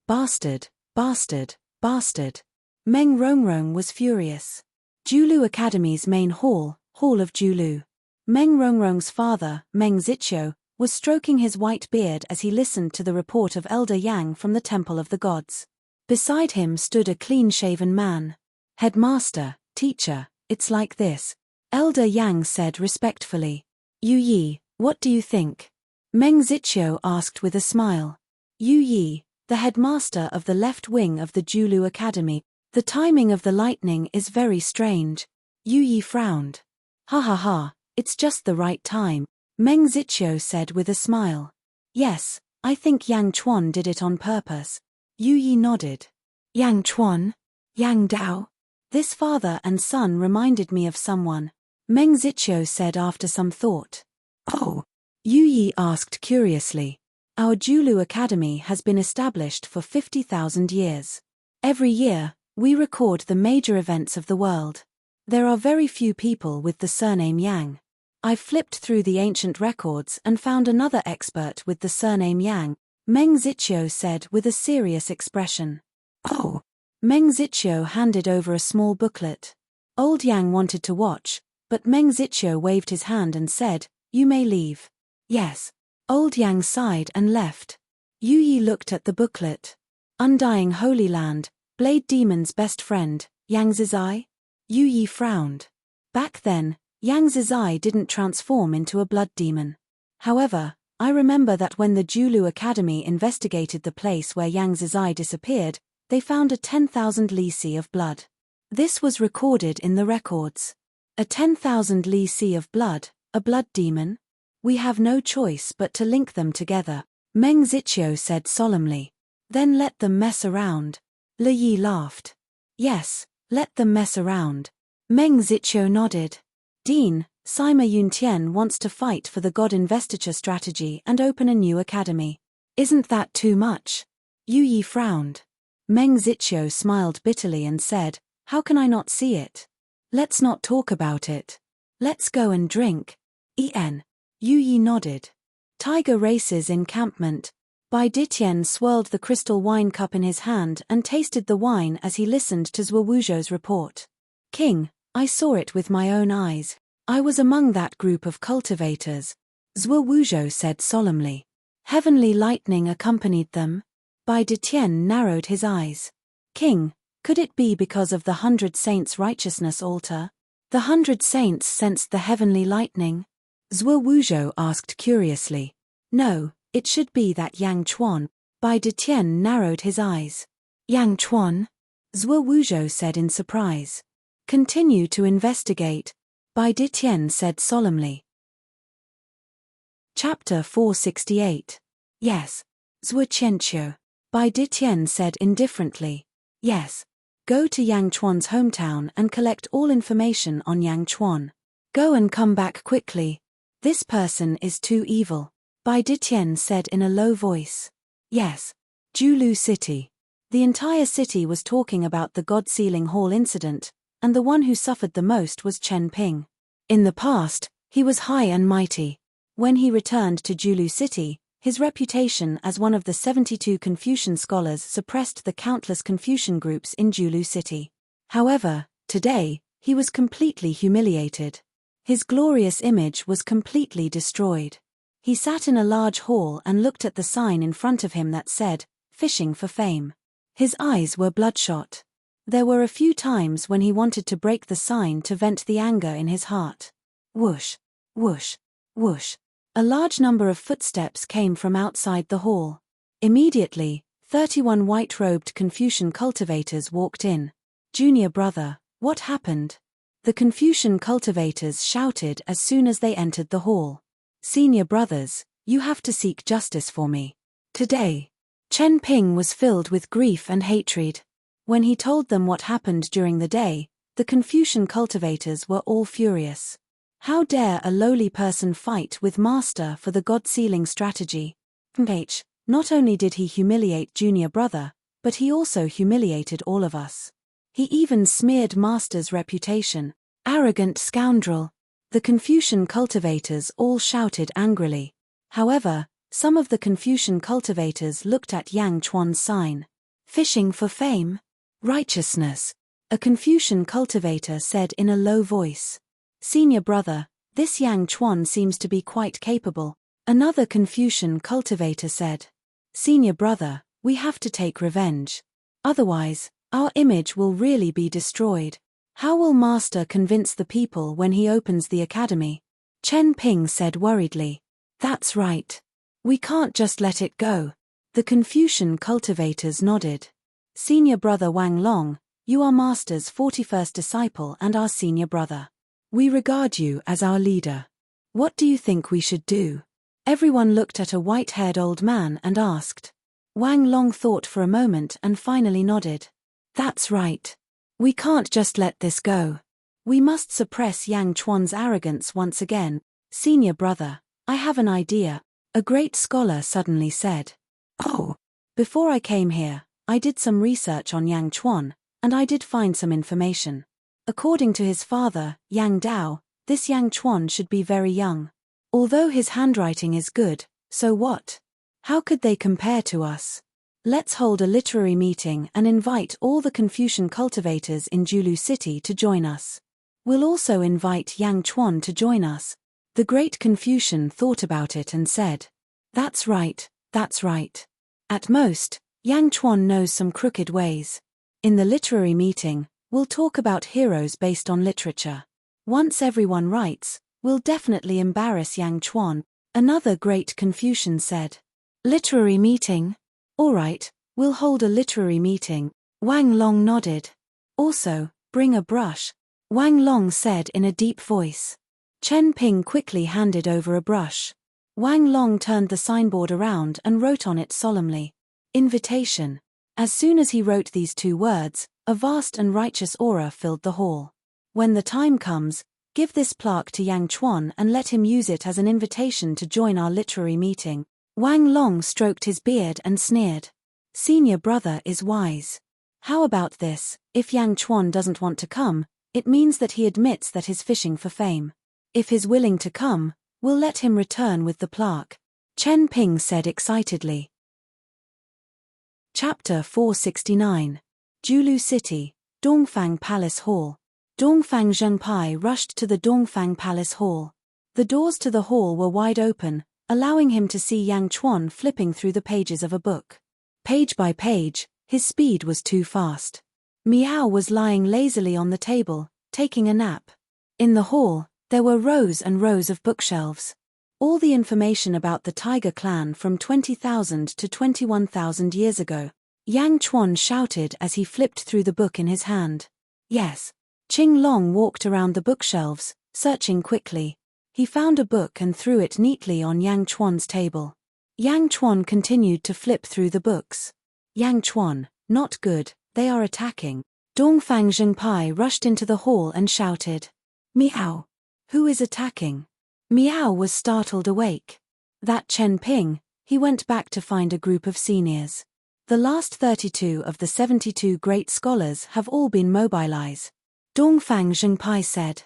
S1: Bastard, bastard, bastard. Meng Rongrong was furious. Julu Academy's main hall, Hall of Julu. Meng Rongrong's father, Meng Ziqiu, was stroking his white beard as he listened to the report of Elder Yang from the Temple of the Gods. Beside him stood a clean-shaven man. Headmaster, teacher, it's like this. Elder Yang said respectfully. Yu Yi, what do you think? Meng Ziqiu asked with a smile. Yu Yi, the headmaster of the left wing of the Julu Academy, the timing of the lightning is very strange. Yu Yi frowned. Ha ha ha, it's just the right time, Meng Ziqiu said with a smile. Yes, I think Yang Chuan did it on purpose. Yu Yi nodded. Yang Chuan? Yang Dao? This father and son reminded me of someone, Meng Ziqiu said after some thought. Oh? Yu Yi asked curiously. Our Julu Academy has been established for 50,000 years. Every year, we record the major events of the world. There are very few people with the surname Yang. I flipped through the ancient records and found another expert with the surname Yang, Meng Ziqiu said with a serious expression. Oh. Meng Ziqiu handed over a small booklet. Old Yang wanted to watch, but Meng Ziqiu waved his hand and said, you may leave. Yes. Old Yang sighed and left. Yu Yi looked at the booklet. Undying Holy Land, Blade Demon's best friend, Yang Zizai? Yu Yi frowned. Back then, Yang Zizai didn't transform into a blood demon. However, I remember that when the Julu Academy investigated the place where Yang Zizai disappeared, they found a 10,000 li sea of blood. This was recorded in the records. A 10,000 li sea of blood, a blood demon? We have no choice but to link them together, Meng Ziqiu said solemnly. Then let them mess around. Li Yi laughed. Yes, let them mess around. Meng Ziqiu nodded. Dean, Sima Yuntian wants to fight for the God Investiture strategy and open a new academy. Isn't that too much? Yu Yi frowned. Meng Ziqiu smiled bitterly and said, how can I not see it? Let's not talk about it. Let's go and drink. En. Yu Yi nodded. Tiger Races Encampment. Bai Ditian swirled the crystal wine cup in his hand and tasted the wine as he listened to Zhuo Wuzhou's report. King, I saw it with my own eyes. I was among that group of cultivators. Zhuo Wuzhou said solemnly. Heavenly lightning accompanied them. Bai Ditian narrowed his eyes. King, could it be because of the 100 Saints' righteousness altar? The 100 Saints sensed the heavenly lightning? Zhuo Wuzhou asked curiously. No, it should be that Yang Chuan. Bai Ditian narrowed his eyes. Yang Chuan? Zhuo Wuzhou said in surprise. Continue to investigate, Bai Ditian said solemnly. Chapter 468. Yes. Zhuo Qianqiu. Bai Ditian said indifferently. Yes. Go to Yang Chuan's hometown and collect all information on Yang Chuan. Go and come back quickly. This person is too evil, Bai Ditian said in a low voice. Yes. Julu City. The entire city was talking about the God Sealing Hall incident, and the one who suffered the most was Chen Ping. In the past, he was high and mighty. When he returned to Julu City, his reputation as one of the 72 Confucian scholars suppressed the countless Confucian groups in Julu City. However, today, he was completely humiliated. His glorious image was completely destroyed. He sat in a large hall and looked at the sign in front of him that said, "Fishing for Fame." His eyes were bloodshot. There were a few times when he wanted to break the sign to vent the anger in his heart. Whoosh, whoosh, whoosh. A large number of footsteps came from outside the hall. Immediately, 31 white-robed Confucian cultivators walked in. "Junior brother, what happened?" The Confucian cultivators shouted as soon as they entered the hall. "Senior brothers, you have to seek justice for me. Today." Chen Ping was filled with grief and hatred. When he told them what happened during the day, the Confucian cultivators were all furious. How dare a lowly person fight with Master for the God-sealing strategy? Not only did he humiliate Junior brother, but he also humiliated all of us. He even smeared Master's reputation. Arrogant scoundrel! The Confucian cultivators all shouted angrily. However, some of the Confucian cultivators looked at Yang Chuan's sign. "Fishing for fame? Righteousness," a Confucian cultivator said in a low voice. "Senior brother, this Yang Chuan seems to be quite capable," another Confucian cultivator said. "Senior brother, we have to take revenge. Otherwise, our image will really be destroyed. How will Master convince the people when he opens the academy?" Chen Ping said worriedly. "That's right. We can't just let it go." The Confucian cultivators nodded. "Senior brother Wang Long, you are Master's 41st disciple and our senior brother. We regard you as our leader. What do you think we should do?" Everyone looked at a white-haired old man and asked. Wang Long thought for a moment and finally nodded. "That's right. We can't just let this go. We must suppress Yang Chuan's arrogance once again." "Senior brother, I have an idea," a great scholar suddenly said. "Oh, before I came here, I did some research on Yang Chuan, and I did find some information. According to his father, Yang Dao, this Yang Chuan should be very young. Although his handwriting is good, so what? How could they compare to us? Let's hold a literary meeting and invite all the Confucian cultivators in Julu City to join us. We'll also invite Yang Chuan to join us." The great Confucian thought about it and said, "That's right, that's right. At most, Yang Chuan knows some crooked ways. In the literary meeting, we'll talk about heroes based on literature. Once everyone writes, we'll definitely embarrass Yang Chuan," another great Confucian said. "Literary meeting? All right, we'll hold a literary meeting." Wang Long nodded. "Also, bring a brush," Wang Long said in a deep voice. Chen Ping quickly handed over a brush. Wang Long turned the signboard around and wrote on it solemnly, "Invitation." As soon as he wrote these two words, a vast and righteous aura filled the hall. "When the time comes, give this plaque to Yang Chuan and let him use it as an invitation to join our literary meeting." Wang Long stroked his beard and sneered. "Senior brother is wise. How about this? If Yang Chuan doesn't want to come, it means that he admits that he's fishing for fame. If he's willing to come, we'll let him return with the plaque," Chen Ping said excitedly. Chapter 469. Julu City, Dongfang Palace Hall. Dongfang Zhengpai rushed to the Dongfang Palace Hall. The doors to the hall were wide open, allowing him to see Yang Chuan flipping through the pages of a book. Page by page, his speed was too fast. Miao was lying lazily on the table, taking a nap. In the hall, there were rows and rows of bookshelves. All the information about the Tiger clan from 20,000 to 21,000 years ago. Yang Chuan shouted as he flipped through the book in his hand. "Yes." Qing Long walked around the bookshelves, searching quickly. He found a book and threw it neatly on Yang Chuan's table. Yang Chuan continued to flip through the books. "Yang Chuan, not good, they are attacking." Dongfang Zhengpai rushed into the hall and shouted, "Miao! Who is attacking?" Miao was startled awake. "That Chen Ping." He went back to find a group of seniors. The last 32 of the 72 great scholars have all been mobilized. Dongfang Zhengpai said.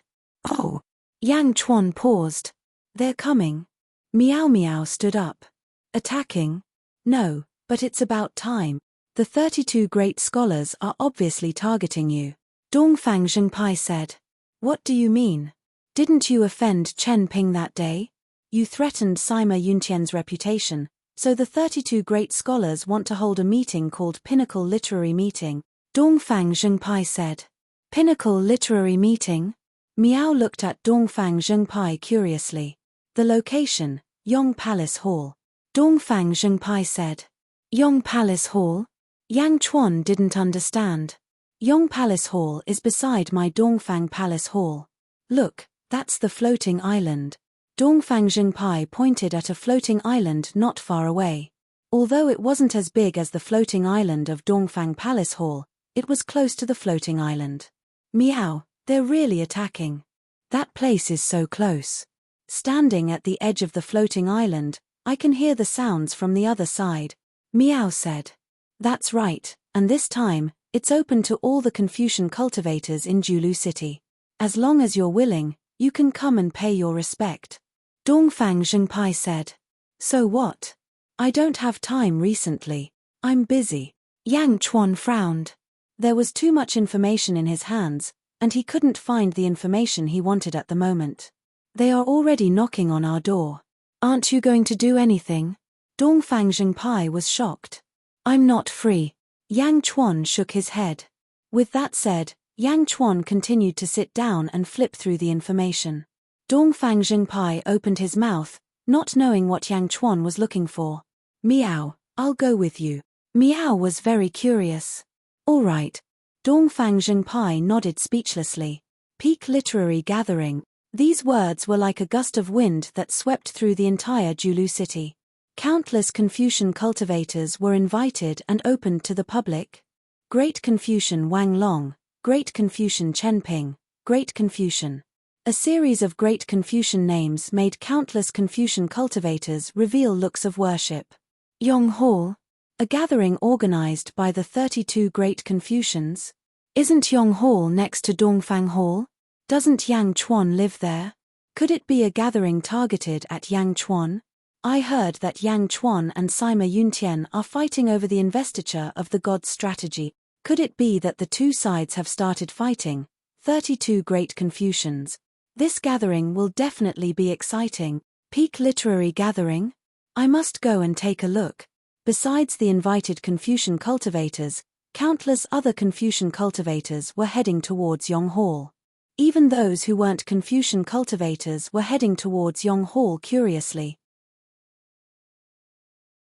S1: "Oh." Yang Chuan paused. "They're coming." Miao Miao stood up. "Attacking? No, but it's about time. The 32 great scholars are obviously targeting you." Dongfang Zhengpai said. "What do you mean?" Didn't you offend Chen Ping that day? You threatened Sima Yuntian's reputation, so the 32 great scholars want to hold a meeting called Pinnacle Literary Meeting, Dongfang Zhengpai said. Pinnacle Literary Meeting? Miao looked at Dongfang Zhengpai curiously. The location, Yong Palace Hall. Dongfang Zhengpai said. Yong Palace Hall? Yang Chuan didn't understand. Yong Palace Hall is beside my Dongfang Palace Hall. Look, that's the floating island. Dongfang Zhengpai pointed at a floating island not far away. Although it wasn't as big as the floating island of Dongfang Palace Hall, it was close to the floating island. Meow, they're really attacking. That place is so close. Standing at the edge of the floating island, I can hear the sounds from the other side. Meow said. That's right, and this time, it's open to all the Confucian cultivators in Julu City. As long as you're willing, you can come and pay your respect. Dongfang Zhengpai said. So what? I don't have time recently. I'm busy. Yang Chuan frowned. There was too much information in his hands, and he couldn't find the information he wanted at the moment. They are already knocking on our door. Aren't you going to do anything? Dongfang Zhengpai was shocked. I'm not free. Yang Chuan shook his head. With that said, Yang Chuan continued to sit down and flip through the information. Dongfang Zhengpai opened his mouth, not knowing what Yang Chuan was looking for. Meow, I'll go with you. Meow was very curious. All right. Dongfang Zhengpai nodded speechlessly. Peak Literary Gathering. These words were like a gust of wind that swept through the entire Julu city. Countless Confucian cultivators were invited and opened to the public. Great Confucian Wang Long, Great Confucian Chen Ping, Great Confucian. A series of Great Confucian names made countless Confucian cultivators reveal looks of worship. Yong Hall? A gathering organized by the 32 Great Confucians? Isn't Yong Hall next to Dongfang Hall? Doesn't Yang Chuan live there? Could it be a gathering targeted at Yang Chuan? I heard that Yang Chuan and Sima Yuntian are fighting over the investiture of the god's strategy. Could it be that the two sides have started fighting? 32 Great Confucians. This gathering will definitely be exciting. Peak Literary Gathering? I must go and take a look. Besides the invited Confucian cultivators, countless other Confucian cultivators were heading towards Yong Hall. Even those who weren't Confucian cultivators were heading towards Yong Hall curiously.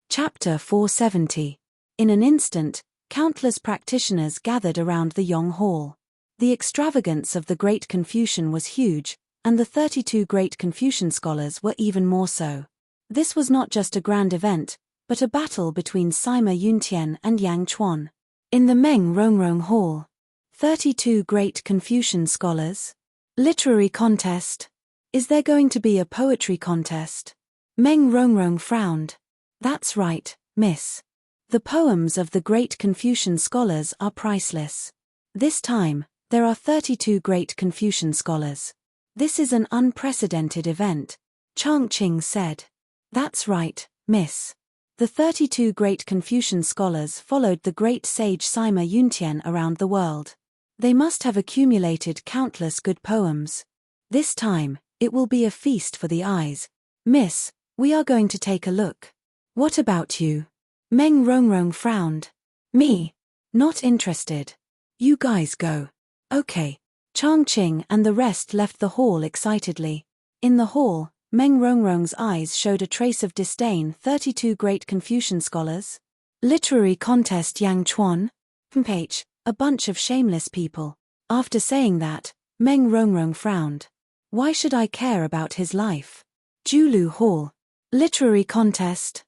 S1: Chapter 470. In an instant, countless practitioners gathered around the Yong Hall. The extravagance of the Great Confucian was huge, and the 32 Great Confucian scholars were even more so. This was not just a grand event, but a battle between Sima Yuntian and Yang Chuan. In the Meng Rongrong Hall. 32 Great Confucian scholars. Literary contest. Is there going to be a poetry contest? Meng Rongrong frowned. That's right, miss. The poems of the Great Confucian scholars are priceless. This time, there are 32 Great Confucian scholars. This is an unprecedented event, Changqing said. That's right, miss. The 32 Great Confucian scholars followed the great sage Sima Yuntian around the world. They must have accumulated countless good poems. This time, it will be a feast for the eyes. Miss, we are going to take a look. What about you? Meng Rongrong frowned. Me? Not interested. You guys go. Okay. Changqing and the rest left the hall excitedly. In the hall, Meng Rongrong's eyes showed a trace of disdain. 32 Great Confucian scholars? Literary contest Yang Chuan? Ph, a bunch of shameless people. After saying that, Meng Rongrong frowned. Why should I care about his life? Julu Hall. Literary contest?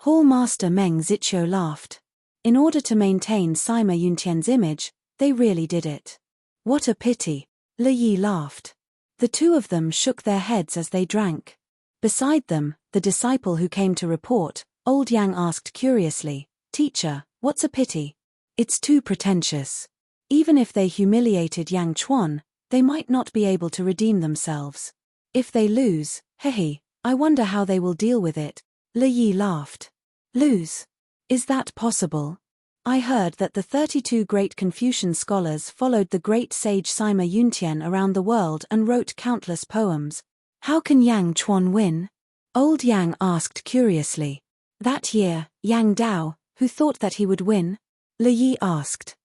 S1: Hall Master Meng Ziqiu laughed. In order to maintain Sima Yuntian's image, they really did it. What a pity. Li Yi laughed. The two of them shook their heads as they drank. Beside them, the disciple who came to report, old Yang asked curiously, Teacher, what's a pity? It's too pretentious. Even if they humiliated Yang Chuan, they might not be able to redeem themselves. If they lose, hehe, I wonder how they will deal with it. Li Yi laughed. Lose? Is that possible? I heard that the 32 great Confucian scholars followed the great sage Sima Yuntian around the world and wrote countless poems. How can Yang Chuan win? Old Yang asked curiously. That year, Yang Dao, who thought that he would win? Li Yi asked.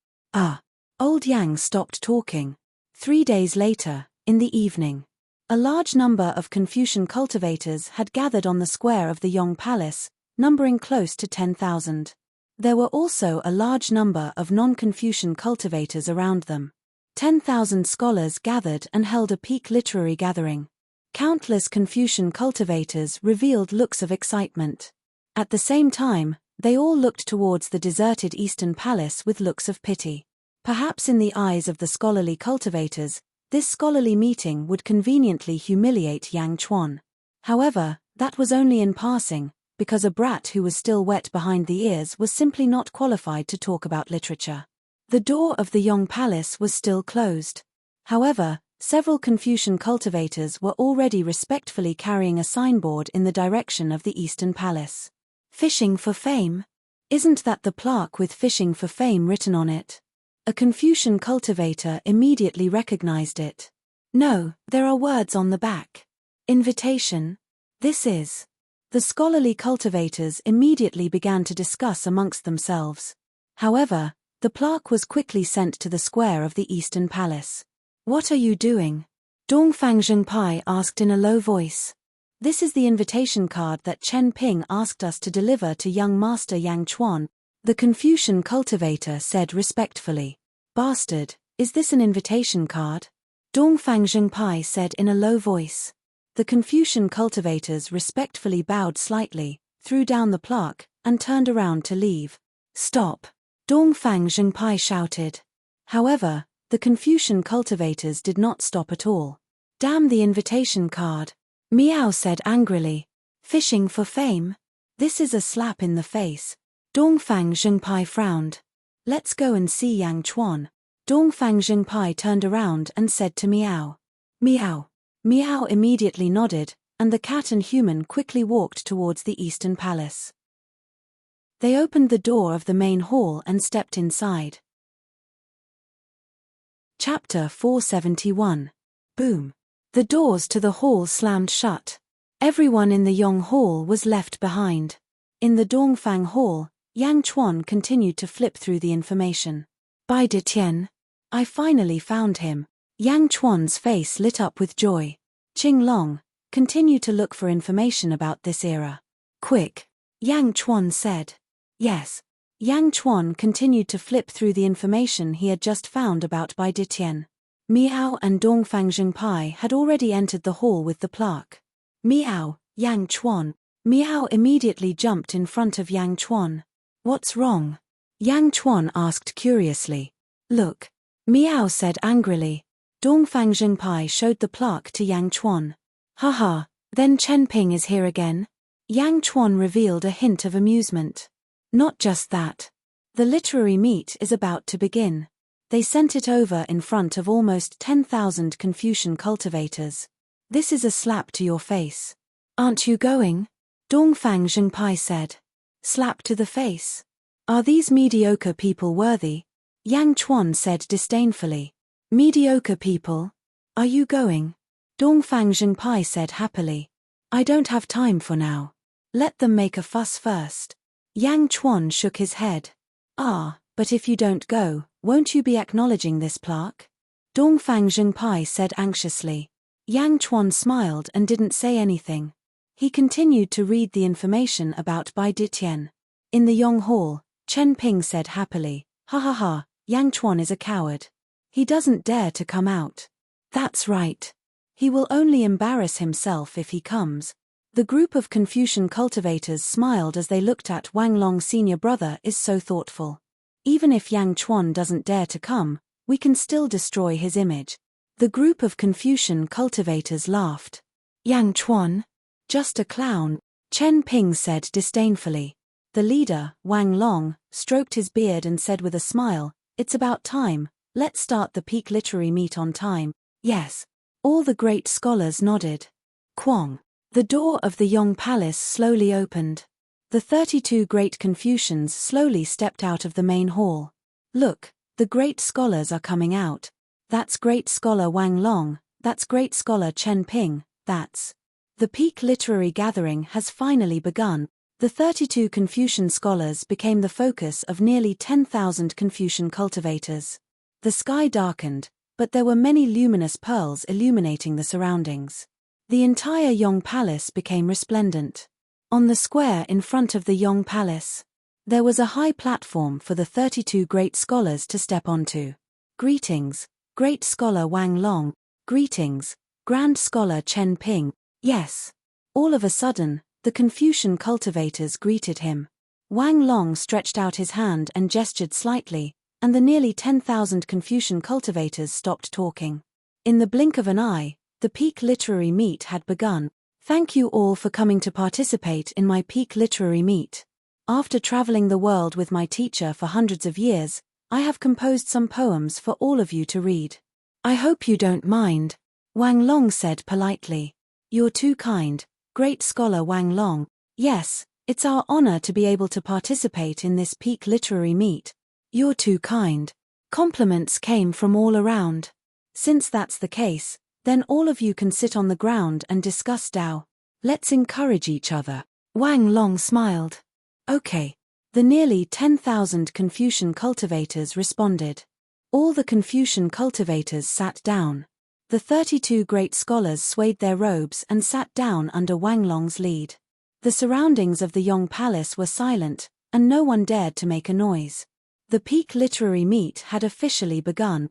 S1: Old Yang stopped talking. 3 days later, in the evening, a large number of Confucian cultivators had gathered on the square of the Yong Palace, numbering close to 10,000. There were also a large number of non-Confucian cultivators around them. 10,000 scholars gathered and held a peak literary gathering. Countless Confucian cultivators revealed looks of excitement. At the same time, they all looked towards the deserted Eastern Palace with looks of pity. Perhaps in the eyes of the scholarly cultivators, this scholarly meeting would conveniently humiliate Yang Chuan. However, that was only in passing, because a brat who was still wet behind the ears was simply not qualified to talk about literature. The door of the Yong Palace was still closed. However, several Confucian cultivators were already respectfully carrying a signboard in the direction of the Eastern Palace. Fishing for fame? Isn't that the plaque with fishing for fame written on it? A Confucian cultivator immediately recognized it. No, there are words on the back. Invitation? This is. The scholarly cultivators immediately began to discuss amongst themselves. However, the plaque was quickly sent to the square of the Eastern Palace. What are you doing? Dongfang Zhengpai asked in a low voice. This is the invitation card that Chen Ping asked us to deliver to young master Yang Chuan, the Confucian cultivator said respectfully. Bastard, is this an invitation card? Dongfang Zhengpai said in a low voice. The Confucian cultivators respectfully bowed slightly, threw down the plaque, and turned around to leave. Stop! Dongfang Zhengpai shouted. However, the Confucian cultivators did not stop at all. Damn the invitation card! Miao said angrily. Fishing for fame? This is a slap in the face. Dongfang Zhengpai frowned. Let's go and see Yang Chuan. Dongfang Zhengpai turned around and said to Miao. Miao. Miao immediately nodded, and the cat and human quickly walked towards the Eastern Palace. They opened the door of the main hall and stepped inside. Chapter 471. Boom. The doors to the hall slammed shut. Everyone in the Yong Hall was left behind. In the Dongfang Hall, Yang Chuan continued to flip through the information. Bai Detian. I finally found him. Yang Chuan's face lit up with joy. Qing Long, continue to look for information about this era. Quick. Yang Chuan said. Yes. Yang Chuan continued to flip through the information he had just found about Bai Detian. Miao and Dongfang Zhengpai had already entered the hall with the plaque. Miao, Yang Chuan. Miao immediately jumped in front of Yang Chuan. What's wrong? Yang Chuan asked curiously. Look. Miao said angrily. Dongfang Zhengpai showed the plaque to Yang Chuan. Haha, then Chen Ping is here again? Yang Chuan revealed a hint of amusement. Not just that. The literary meet is about to begin. They sent it over in front of almost 10,000 Confucian cultivators. This is a slap to your face. Aren't you going? Dongfang Zhengpai said. Slap to the face? Are these mediocre people worthy? Yang Chuan said disdainfully. Mediocre people? Are you going? Dongfang Zhengpai said happily. I don't have time for now. Let them make a fuss first. Yang Chuan shook his head. But if you don't go, won't you be acknowledging this plaque? Dongfang Zhengpai said anxiously. Yang Chuan smiled and didn't say anything. He continued to read the information about Bai Detian. In the Yong Hall, Chen Ping said happily, Ha ha ha, Yang Chuan is a coward. He doesn't dare to come out. That's right. He will only embarrass himself if he comes. The group of Confucian cultivators smiled as they looked at Wang Long's senior brother is so thoughtful. Even if Yang Chuan doesn't dare to come, we can still destroy his image. The group of Confucian cultivators laughed. Yang Chuan? Just a clown, Chen Ping said disdainfully. The leader, Wang Long, stroked his beard and said with a smile, It's about time, let's start the peak literary meet on time. Yes. All the great scholars nodded. Kwong. The door of the Yong Palace slowly opened. The 32 great Confucians slowly stepped out of the main hall. Look, the great scholars are coming out. That's great scholar Wang Long, that's great scholar Chen Ping, that's. The peak literary gathering has finally begun. The 32 Confucian scholars became the focus of nearly 10,000 Confucian cultivators. The sky darkened, but there were many luminous pearls illuminating the surroundings. The entire Yong Palace became resplendent. On the square in front of the Yong Palace, there was a high platform for the 32 great scholars to step onto. Greetings, great scholar Wang Long. Greetings, grand scholar Chen Ping. Yes. All of a sudden, the Confucian cultivators greeted him. Wang Long stretched out his hand and gestured slightly, and the nearly 10,000 Confucian cultivators stopped talking. In the blink of an eye, the peak literary meet had begun. Thank you all for coming to participate in my peak literary meet. After traveling the world with my teacher for hundreds of years, I have composed some poems for all of you to read. I hope you don't mind, Wang Long said politely. You're too kind, great scholar Wang Long. Yes, it's our honor to be able to participate in this peak literary meet. You're too kind. Compliments came from all around. Since that's the case, then all of you can sit on the ground and discuss Tao. Let's encourage each other. Wang Long smiled. Okay. The nearly 10,000 Confucian cultivators responded. All the Confucian cultivators sat down. The 32 great scholars swayed their robes and sat down under Wang Long's lead. The surroundings of the Yong Palace were silent, and no one dared to make a noise. The peak literary meet had officially begun.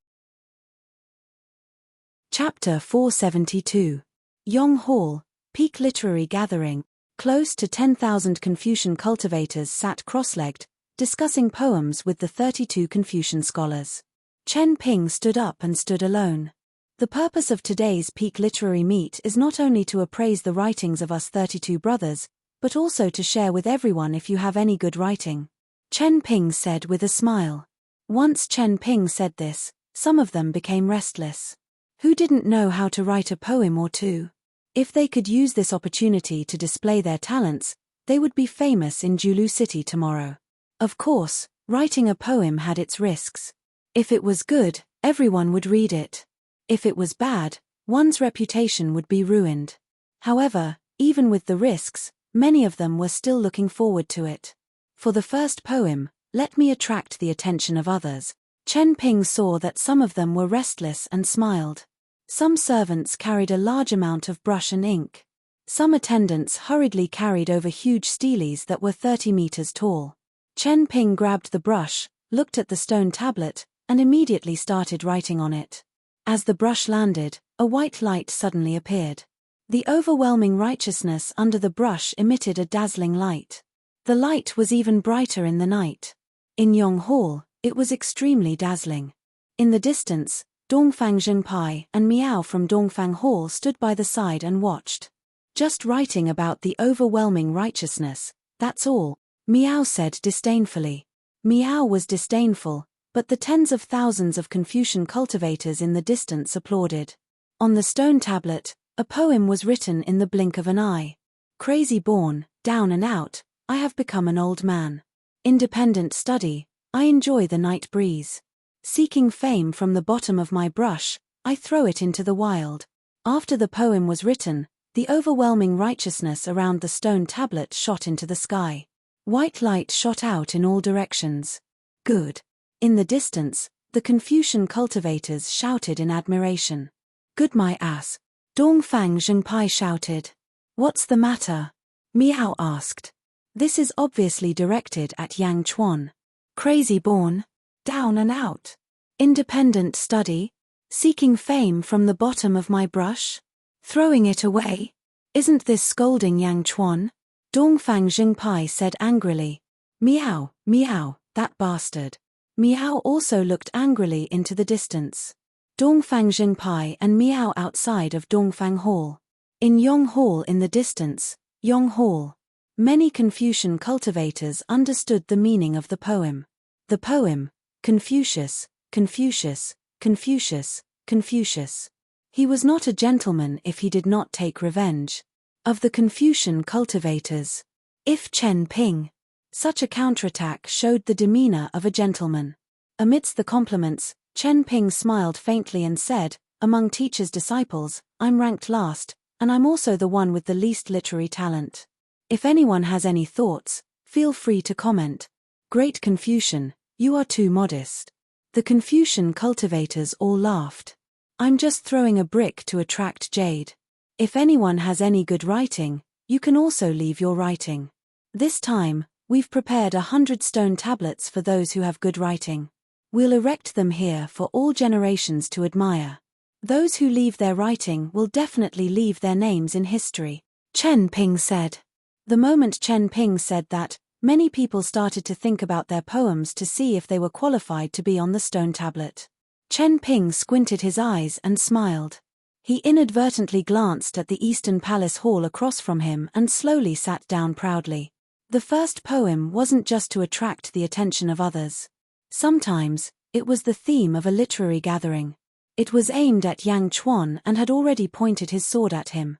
S1: Chapter 472. Yong Hall, Peak Literary Gathering. Close to 10,000 Confucian cultivators sat cross-legged, discussing poems with the 32 Confucian scholars. Chen Ping stood up and stood alone. The purpose of today's peak literary meet is not only to appraise the writings of us 32 brothers, but also to share with everyone if you have any good writing. Chen Ping said with a smile. Once Chen Ping said this, some of them became restless. Who didn't know how to write a poem or two? If they could use this opportunity to display their talents, they would be famous in Julu City tomorrow. Of course, writing a poem had its risks. If it was good, everyone would read it. If it was bad, one's reputation would be ruined. However, even with the risks, many of them were still looking forward to it. For the first poem, let me attract the attention of others. Chen Ping saw that some of them were restless and smiled. Some servants carried a large amount of brush and ink. Some attendants hurriedly carried over huge steles that were 30 meters tall. Chen Ping grabbed the brush, looked at the stone tablet, and immediately started writing on it. As the brush landed, a white light suddenly appeared. The overwhelming righteousness under the brush emitted a dazzling light. The light was even brighter in the night. In Yong Hall, it was extremely dazzling. In the distance, Dongfang Zhengpai and Miao from Dongfang Hall stood by the side and watched. Just writing about the overwhelming righteousness, that's all, Miao said disdainfully. Miao was disdainful, but the tens of thousands of Confucian cultivators in the distance applauded. On the stone tablet, a poem was written in the blink of an eye. Crazy born, down and out, I have become an old man. Independent study, I enjoy the night breeze. Seeking fame from the bottom of my brush, I throw it into the wild. After the poem was written, the overwhelming righteousness around the stone tablet shot into the sky. White light shot out in all directions. Good. In the distance, the Confucian cultivators shouted in admiration. Good my ass. Dongfang Zhengpai shouted. What's the matter? Miao asked. This is obviously directed at Yang Chuan. Crazy born. Down and out. Independent study. Seeking fame from the bottom of my brush. Throwing it away. Isn't this scolding Yang Chuan? Dongfang Zhengpai said angrily. Miao, Miao, that bastard. Miao also looked angrily into the distance. Dongfang Zhengpai and Miao outside of Dongfang Hall. In Yong Hall in the distance, Yong Hall. Many Confucian cultivators understood the meaning of the poem. The poem, Confucius, Confucius, Confucius, Confucius. He was not a gentleman if he did not take revenge. Of the Confucian cultivators. If Chen Ping. Such a counterattack showed the demeanor of a gentleman. Amidst the compliments, Chen Ping smiled faintly and said, among teacher's disciples, I'm ranked last, and I'm also the one with the least literary talent. If anyone has any thoughts, feel free to comment. Great Confucian, you are too modest. The Confucian cultivators all laughed. I'm just throwing a brick to attract jade. If anyone has any good writing, you can also leave your writing. This time, we've prepared 100 stone tablets for those who have good writing. We'll erect them here for all generations to admire. Those who leave their writing will definitely leave their names in history, Chen Ping said. The moment Chen Ping said that, many people started to think about their poems to see if they were qualified to be on the stone tablet. Chen Ping squinted his eyes and smiled. He inadvertently glanced at the Eastern Palace Hall across from him and slowly sat down proudly. The first poem wasn't just to attract the attention of others. Sometimes, it was the theme of a literary gathering. It was aimed at Yang Chuan and had already pointed his sword at him.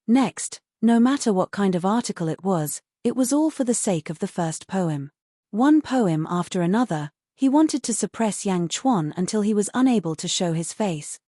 S1: Next, no matter what kind of article it was all for the sake of the first poem. One poem after another, he wanted to suppress Yang Chuan until he was unable to show his face.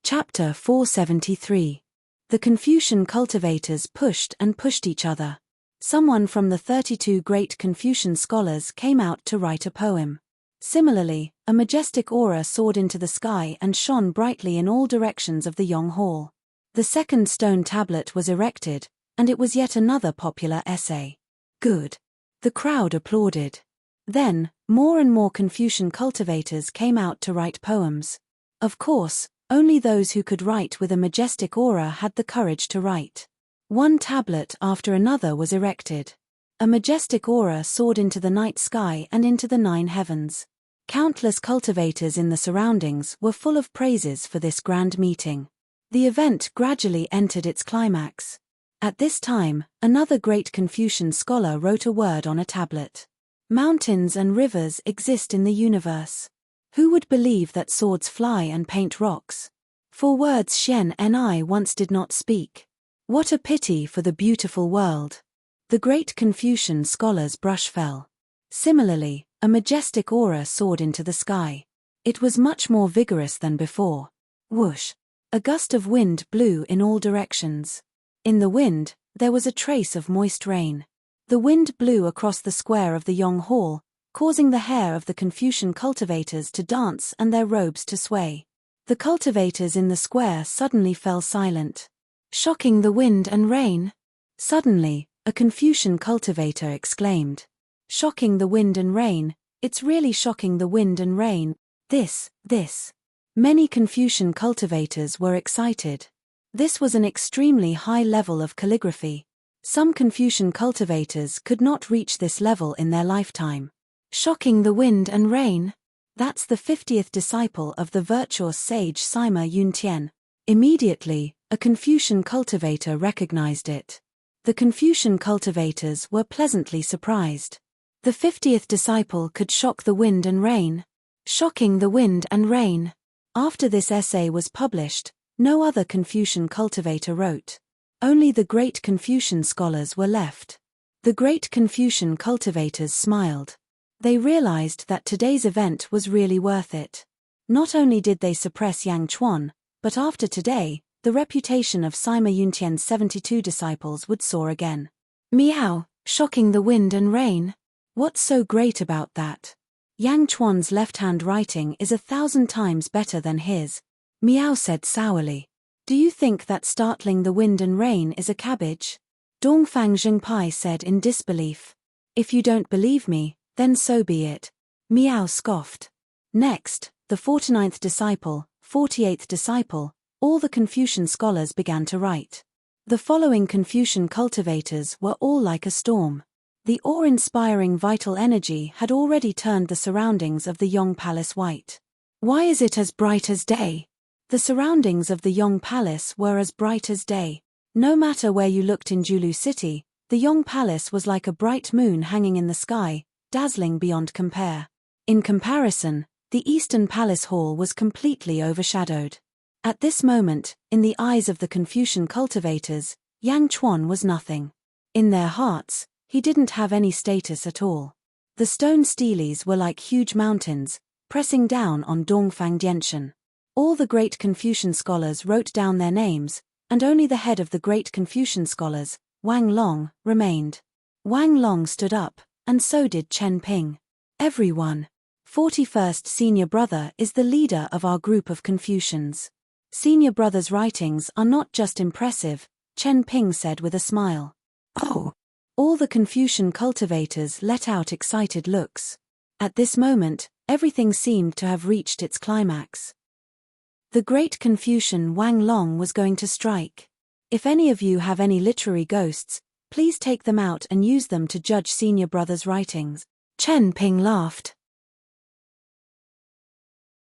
S1: Chapter 473. The Confucian cultivators pushed and pushed each other. Someone from the 32 great Confucian scholars came out to write a poem. Similarly, a majestic aura soared into the sky and shone brightly in all directions of the Yong Hall. The second stone tablet was erected, and it was yet another popular essay. Good. The crowd applauded. Then, more and more Confucian cultivators came out to write poems. Of course, only those who could write with a majestic aura had the courage to write. One tablet after another was erected. A majestic aura soared into the night sky and into the 9 heavens. Countless cultivators in the surroundings were full of praises for this grand meeting. The event gradually entered its climax. At this time, another great Confucian scholar wrote a word on a tablet. Mountains and rivers exist in the universe. Who would believe that swords fly and paint rocks? For words Xian Ni once did not speak. What a pity for the beautiful world. The great Confucian scholar's brush fell. Similarly, a majestic aura soared into the sky. It was much more vigorous than before. Whoosh! A gust of wind blew in all directions. In the wind, there was a trace of moist rain. The wind blew across the square of the Yong Hall, causing the hair of the Confucian cultivators to dance and their robes to sway. The cultivators in the square suddenly fell silent. Shocking the wind and rain? Suddenly, a Confucian cultivator exclaimed. Shocking the wind and rain, it's really shocking the wind and rain. This. Many Confucian cultivators were excited. This was an extremely high level of calligraphy. Some Confucian cultivators could not reach this level in their lifetime. Shocking the wind and rain? That's the 50th disciple of the virtuous sage Sima Yuntian. Immediately, a Confucian cultivator recognized it. The Confucian cultivators were pleasantly surprised. The 50th disciple could shock the wind and rain. Shocking the wind and rain. After this essay was published, no other Confucian cultivator wrote. Only the great Confucian scholars were left. The great Confucian cultivators smiled. They realized that today's event was really worth it. Not only did they suppress Yang Chuan, but after today, the reputation of Sima Yuntian's 72 disciples would soar again. Meow, shocking the wind and rain? What's so great about that? Yang Chuan's left-hand writing is 1,000 times better than his. Meow said sourly. Do you think that startling the wind and rain is a cabbage? Dongfang Zhengpai said in disbelief. If you don't believe me, then so be it. Meow scoffed. Next, the 49th disciple, 48th disciple, all the Confucian scholars began to write. The following Confucian cultivators were all like a storm. The awe-inspiring vital energy had already turned the surroundings of the Yong Palace white. Why is it as bright as day? The surroundings of the Yong Palace were as bright as day. No matter where you looked in Julu City, the Yong Palace was like a bright moon hanging in the sky, dazzling beyond compare. In comparison, the Eastern Palace Hall was completely overshadowed. At this moment, in the eyes of the Confucian cultivators, Yang Chuan was nothing. In their hearts, he didn't have any status at all. The stone steles were like huge mountains, pressing down on Dongfang Dianshan. All the great Confucian scholars wrote down their names, and only the head of the great Confucian scholars, Wang Long, remained. Wang Long stood up, and so did Chen Ping. Everyone. 41st Senior Brother is the leader of our group of Confucians. Senior Brother's writings are not just impressive, Chen Ping said with a smile. Oh! All the Confucian cultivators let out excited looks. At this moment, everything seemed to have reached its climax. The great Confucian Wang Long was going to strike. If any of you have any literary ghosts, please take them out and use them to judge Senior Brother's writings. Chen Ping laughed.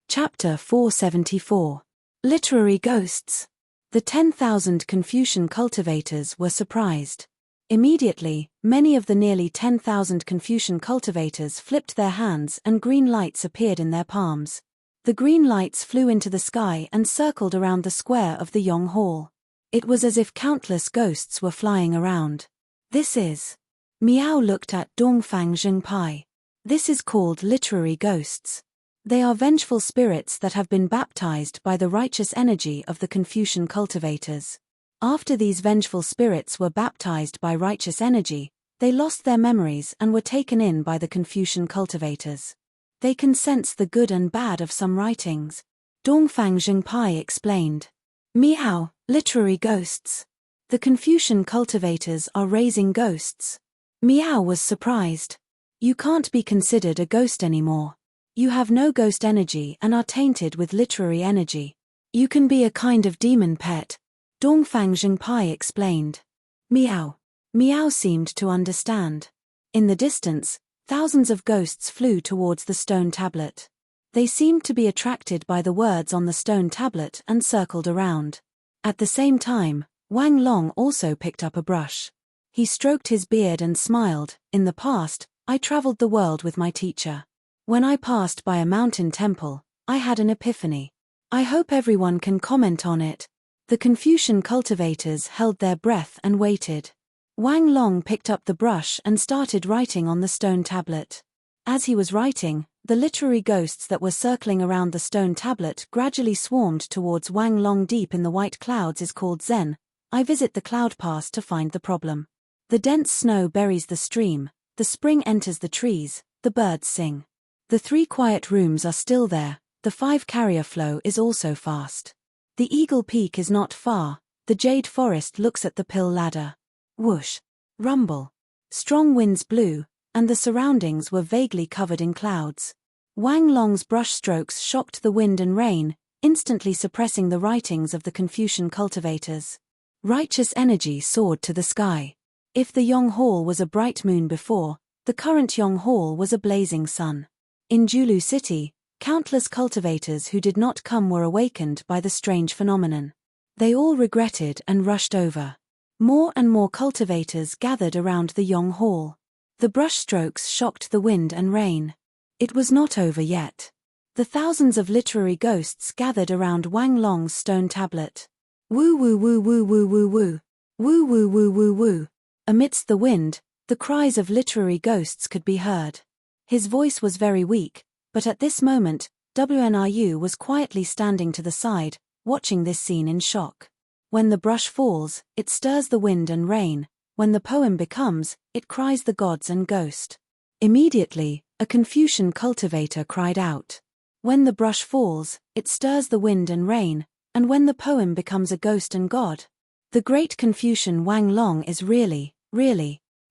S1: Chapter 474. Literary Ghosts. The 10,000 Confucian cultivators were surprised. Immediately, many of the nearly 10,000 Confucian cultivators flipped their hands and green lights appeared in their palms. The green lights flew into the sky and circled around the square of the Yong Hall. It was as if countless ghosts were flying around. This is. Miao looked at Dongfang Zhengpai. This is called literary ghosts. They are vengeful spirits that have been baptized by the righteous energy of the Confucian cultivators. After these vengeful spirits were baptized by righteous energy, they lost their memories and were taken in by the Confucian cultivators. They can sense the good and bad of some writings. Dongfang Zhengpai explained. Miao, literary ghosts. The Confucian cultivators are raising ghosts. Miao was surprised. You can't be considered a ghost anymore. You have no ghost energy and are tainted with literary energy. You can be a kind of demon pet. Dongfang Zhengpai explained. Miao. Miao seemed to understand. In the distance, thousands of ghosts flew towards the stone tablet. They seemed to be attracted by the words on the stone tablet and circled around. At the same time, Wang Long also picked up a brush. He stroked his beard and smiled. In the past, I traveled the world with my teacher. When I passed by a mountain temple, I had an epiphany. I hope everyone can comment on it. The Confucian cultivators held their breath and waited. Wang Long picked up the brush and started writing on the stone tablet. As he was writing, the literary ghosts that were circling around the stone tablet gradually swarmed towards Wang Long. Deep in the white clouds is called Zen. I visit the cloud pass to find the problem. The dense snow buries the stream, the spring enters the trees, the birds sing. The 3 quiet rooms are still there, the 5 carrier flow is also fast. The Eagle Peak is not far, the jade forest looks at the pill ladder. Whoosh. Rumble. Strong winds blew, and the surroundings were vaguely covered in clouds. Wang Long's brushstrokes shocked the wind and rain, instantly suppressing the writings of the Confucian cultivators. Righteous energy soared to the sky. If the Yong Hall was a bright moon before, the current Yong Hall was a blazing sun. In Julu City, countless cultivators who did not come were awakened by the strange phenomenon. They all regretted and rushed over. More and more cultivators gathered around the Yong Hall. The brushstrokes shocked the wind and rain. It was not over yet. The thousands of literary ghosts gathered around Wang Long's stone tablet. Woo woo woo woo woo woo woo. Woo woo woo woo woo. Amidst the wind, the cries of literary ghosts could be heard. His voice was very weak, but at this moment, WNRU was quietly standing to the side, watching this scene in shock. When the brush falls, it stirs the wind and rain. When the poem becomes, it cries the gods and ghost. Immediately, a Confucian cultivator cried out. When the brush falls, it stirs the wind and rain, and when the poem becomes a ghost and god. The great Confucian Wang Long is really.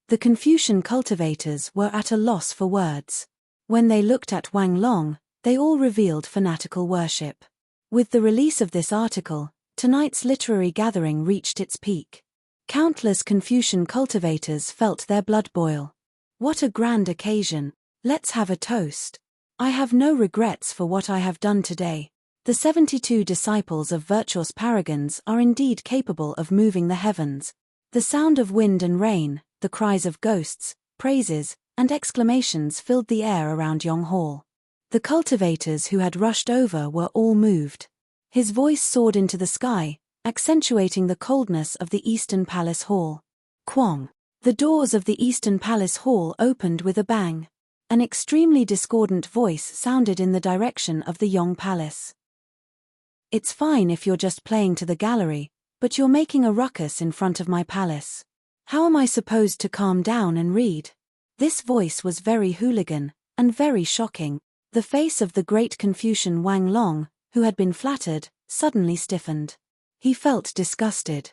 S1: The Confucian cultivators were at a loss for words. When they looked at Wang Long, they all revealed fanatical worship. With the release of this article, tonight's literary gathering reached its peak. Countless Confucian cultivators felt their blood boil. What a grand occasion! Let's have a toast. I have no regrets for what I have done today. The 72 disciples of virtuous paragons are indeed capable of moving the heavens. The sound of wind and rain, the cries of ghosts, praises, and exclamations filled the air around Yong Hall. The cultivators who had rushed over were all moved. His voice soared into the sky, accentuating the coldness of the Eastern Palace Hall. Kwong. The doors of the Eastern Palace Hall opened with a bang. An extremely discordant voice sounded in the direction of the Yong Palace. It's fine if you're just playing to the gallery, but you're making a ruckus in front of my palace. How am I supposed to calm down and read? This voice was very hooligan, and very shocking. The face of the great Confucian Wang Long, who had been flattered, suddenly stiffened. He felt disgusted.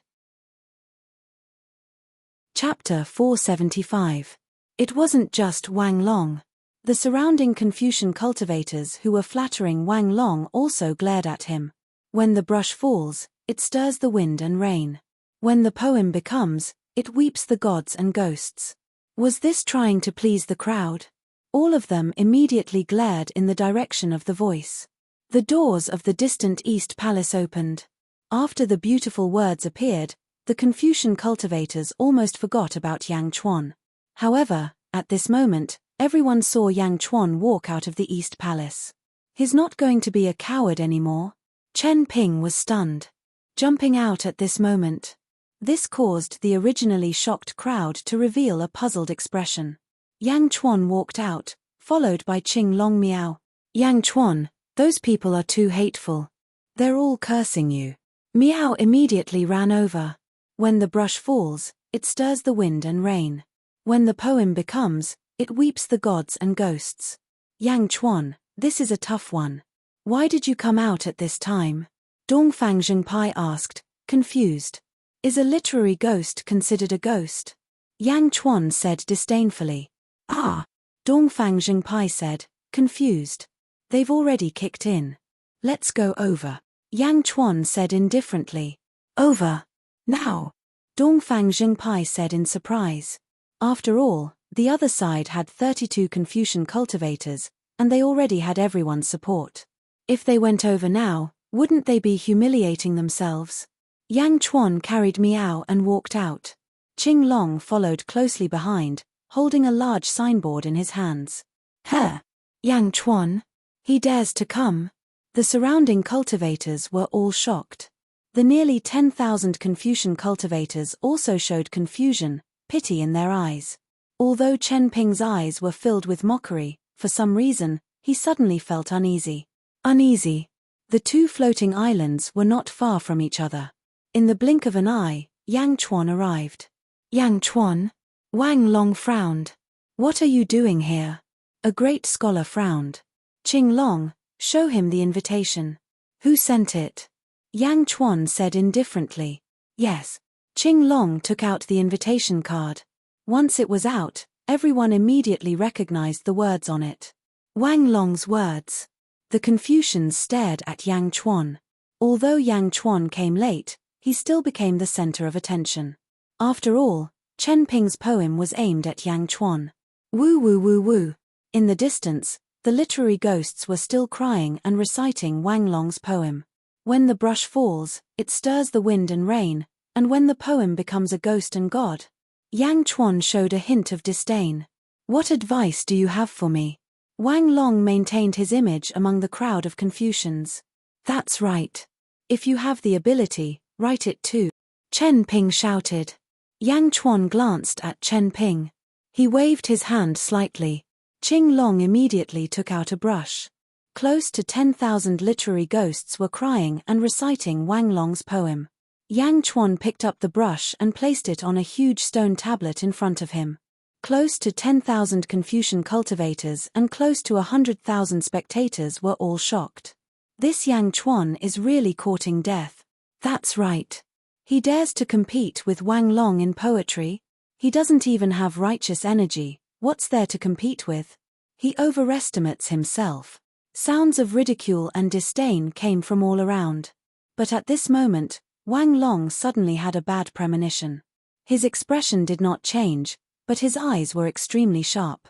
S1: Chapter 475. It wasn't just Wang Long. The surrounding Confucian cultivators who were flattering Wang Long also glared at him. When the brush falls, it stirs the wind and rain. When the poem becomes, it weeps the gods and ghosts. Was this trying to please the crowd? All of them immediately glared in the direction of the voice. The doors of the distant East Palace opened. After the beautiful words appeared, the Confucian cultivators almost forgot about Yang Chuan. However, at this moment, everyone saw Yang Chuan walk out of the East Palace. He's not going to be a coward anymore. Chen Ping was stunned. Jumping out at this moment. This caused the originally shocked crowd to reveal a puzzled expression. Yang Chuan walked out, followed by Qing Long Miao. Yang Chuan, those people are too hateful. They're all cursing you. Miao immediately ran over. When the brush falls, it stirs the wind and rain. When the poem becomes, it weeps the gods and ghosts. Yang Chuan, this is a tough one. Why did you come out at this time? Dongfang Zhengpai asked, confused. Is a literary ghost considered a ghost? Yang Chuan said disdainfully. Ah, Dongfang Zhengpai said, confused. They've already kicked in. Let's go over. Yang Chuan said indifferently. Over. Now. Dongfang Zhengpai said in surprise. After all, the other side had 32 Confucian cultivators, and they already had everyone's support. If they went over now, wouldn't they be humiliating themselves? Yang Chuan carried Miao and walked out. Qing Long followed closely behind, holding a large signboard in his hands. Huh! Yang Chuan? He dares to come? The surrounding cultivators were all shocked. The nearly 10,000 Confucian cultivators also showed confusion, pity in their eyes. Although Chen Ping's eyes were filled with mockery, for some reason, he suddenly felt uneasy. Uneasy. The two floating islands were not far from each other. In the blink of an eye, Yang Chuan arrived. Yang Chuan? Wang Long frowned. What are you doing here? A great scholar frowned. Qing Long, show him the invitation. Who sent it? Yang Chuan said indifferently. Yes. Qing Long took out the invitation card. Once it was out, everyone immediately recognized the words on it. Wang Long's words. The Confucians stared at Yang Chuan. Although Yang Chuan came late, he still became the center of attention. After all, Chen Ping's poem was aimed at Yang Chuan. Woo woo woo woo. In the distance, the literary ghosts were still crying and reciting Wang Long's poem. When the brush falls, it stirs the wind and rain, and when the poem becomes a ghost and god. Yang Chuan showed a hint of disdain. What advice do you have for me? Wang Long maintained his image among the crowd of Confucians. That's right. If you have the ability, write it too. Chen Ping shouted. Yang Chuan glanced at Chen Ping. He waved his hand slightly. Qing Long immediately took out a brush. Close to 10,000 literary ghosts were crying and reciting Wang Long's poem. Yang Chuan picked up the brush and placed it on a huge stone tablet in front of him. Close to 10,000 Confucian cultivators and close to 100,000 spectators were all shocked. This Yang Chuan is really courting death. That's right. He dares to compete with Wang Long in poetry? He doesn't even have righteous energy, what's there to compete with? He overestimates himself. Sounds of ridicule and disdain came from all around. But at this moment, Wang Long suddenly had a bad premonition. His expression did not change, but his eyes were extremely sharp.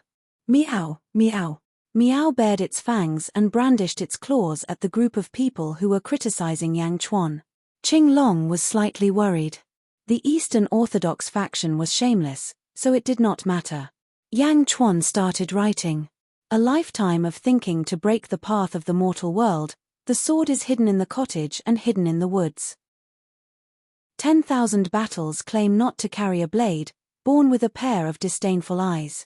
S1: Meow, meow. Meow bared its fangs and brandished its claws at the group of people who were criticizing Yang Chuan. Qing Long was slightly worried. The Eastern Orthodox faction was shameless, so it did not matter. Yang Chuan started writing. A lifetime of thinking to break the path of the mortal world, the sword is hidden in the cottage and hidden in the woods. 10,000 battles claim not to carry a blade, born with a pair of disdainful eyes.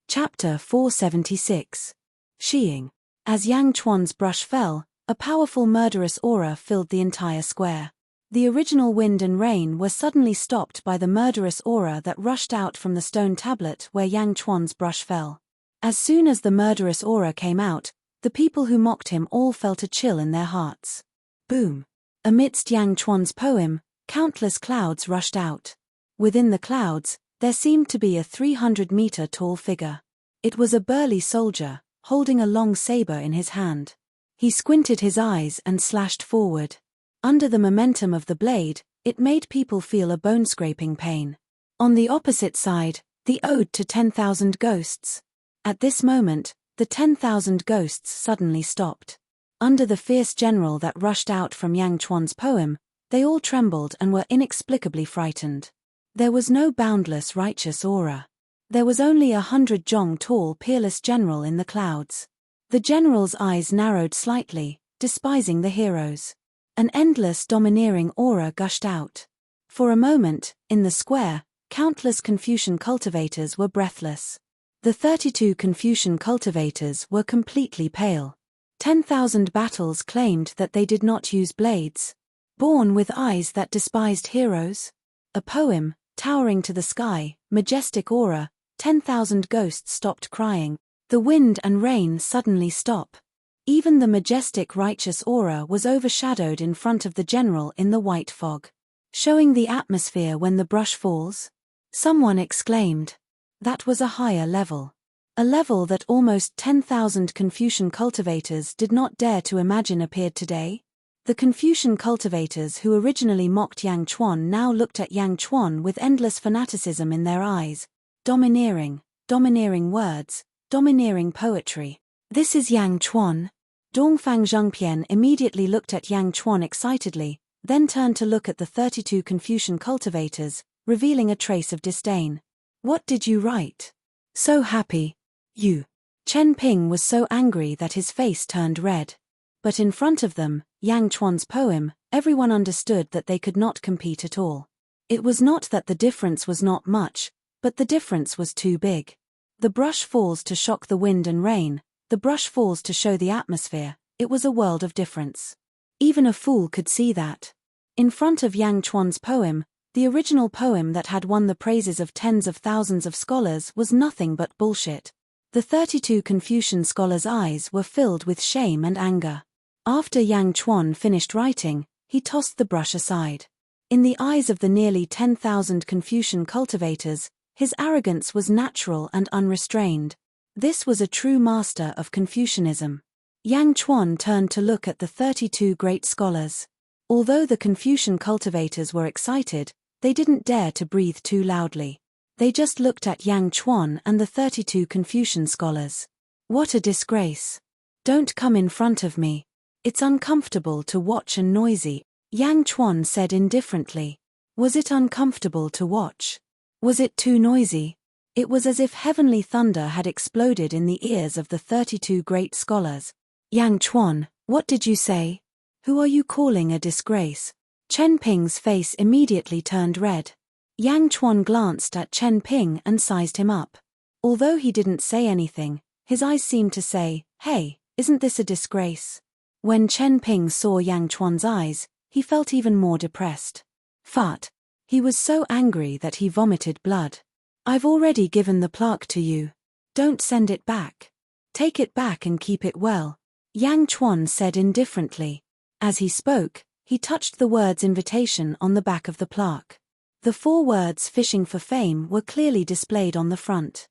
S1: Chapter 476. Sheeing. As Yang Chuan's brush fell, a powerful murderous aura filled the entire square. The original wind and rain were suddenly stopped by the murderous aura that rushed out from the stone tablet where Yang Chuan's brush fell. As soon as the murderous aura came out, the people who mocked him all felt a chill in their hearts. Boom! Amidst Yang Chuan's poem, countless clouds rushed out. Within the clouds, there seemed to be a 300-meter tall figure. It was a burly soldier, holding a long saber in his hand. He squinted his eyes and slashed forward. Under the momentum of the blade, it made people feel a bone-scraping pain. On the opposite side, the ode to 10,000 ghosts. At this moment, the 10,000 ghosts suddenly stopped. Under the fierce general that rushed out from Yang Chuan's poem, they all trembled and were inexplicably frightened. There was no boundless righteous aura. There was only 100 jong tall peerless general in the clouds. The general's eyes narrowed slightly, despising the heroes. An endless domineering aura gushed out. For a moment, in the square, countless Confucian cultivators were breathless. The 32 Confucian cultivators were completely pale. 10,000 battles claimed that they did not use blades. Born with eyes that despised heroes? A poem, towering to the sky, majestic aura, 10,000 ghosts stopped crying. The wind and rain suddenly stop. Even the majestic righteous aura was overshadowed in front of the general in the white fog. Showing the atmosphere when the brush falls? Someone exclaimed. That was a higher level. A level that almost 10,000 Confucian cultivators did not dare to imagine appeared today. The Confucian cultivators who originally mocked Yang Chuan now looked at Yang Chuan with endless fanaticism in their eyes. Domineering words, domineering poetry. This is Yang Chuan. Dongfang Zhengpian immediately looked at Yang Chuan excitedly, then turned to look at the 32 Confucian cultivators, revealing a trace of disdain. What did you write? So happy. You. Chen Ping was so angry that his face turned red. But in front of them, Yang Chuan's poem, everyone understood that they could not compete at all. It was not that the difference was not much, but the difference was too big. The brush falls to shock the wind and rain, the brush falls to show the atmosphere. It was a world of difference. Even a fool could see that. In front of Yang Chuan's poem, the original poem that had won the praises of tens of thousands of scholars was nothing but bullshit. The 32 Confucian scholars' eyes were filled with shame and anger. After Yang Chuan finished writing, he tossed the brush aside. In the eyes of the nearly 10,000 Confucian cultivators, his arrogance was natural and unrestrained. This was a true master of Confucianism. Yang Chuan turned to look at the 32 great scholars. Although the Confucian cultivators were excited, they didn't dare to breathe too loudly. They just looked at Yang Chuan and the 32 Confucian scholars. What a disgrace. Don't come in front of me. It's uncomfortable to watch and noisy, Yang Chuan said indifferently. Was it uncomfortable to watch? Was it too noisy? It was as if heavenly thunder had exploded in the ears of the 32 great scholars. Yang Chuan, what did you say? Who are you calling a disgrace? Chen Ping's face immediately turned red. Yang Chuan glanced at Chen Ping and sized him up. Although he didn't say anything, his eyes seemed to say, "Hey, isn't this a disgrace?" When Chen Ping saw Yang Chuan's eyes, he felt even more depressed. Fart. He was so angry that he vomited blood. I've already given the plaque to you. Don't send it back. Take it back and keep it well, Yang Chuan said indifferently. As he spoke, he touched the words invitation on the back of the plaque. The 4 words fishing for fame were clearly displayed on the front.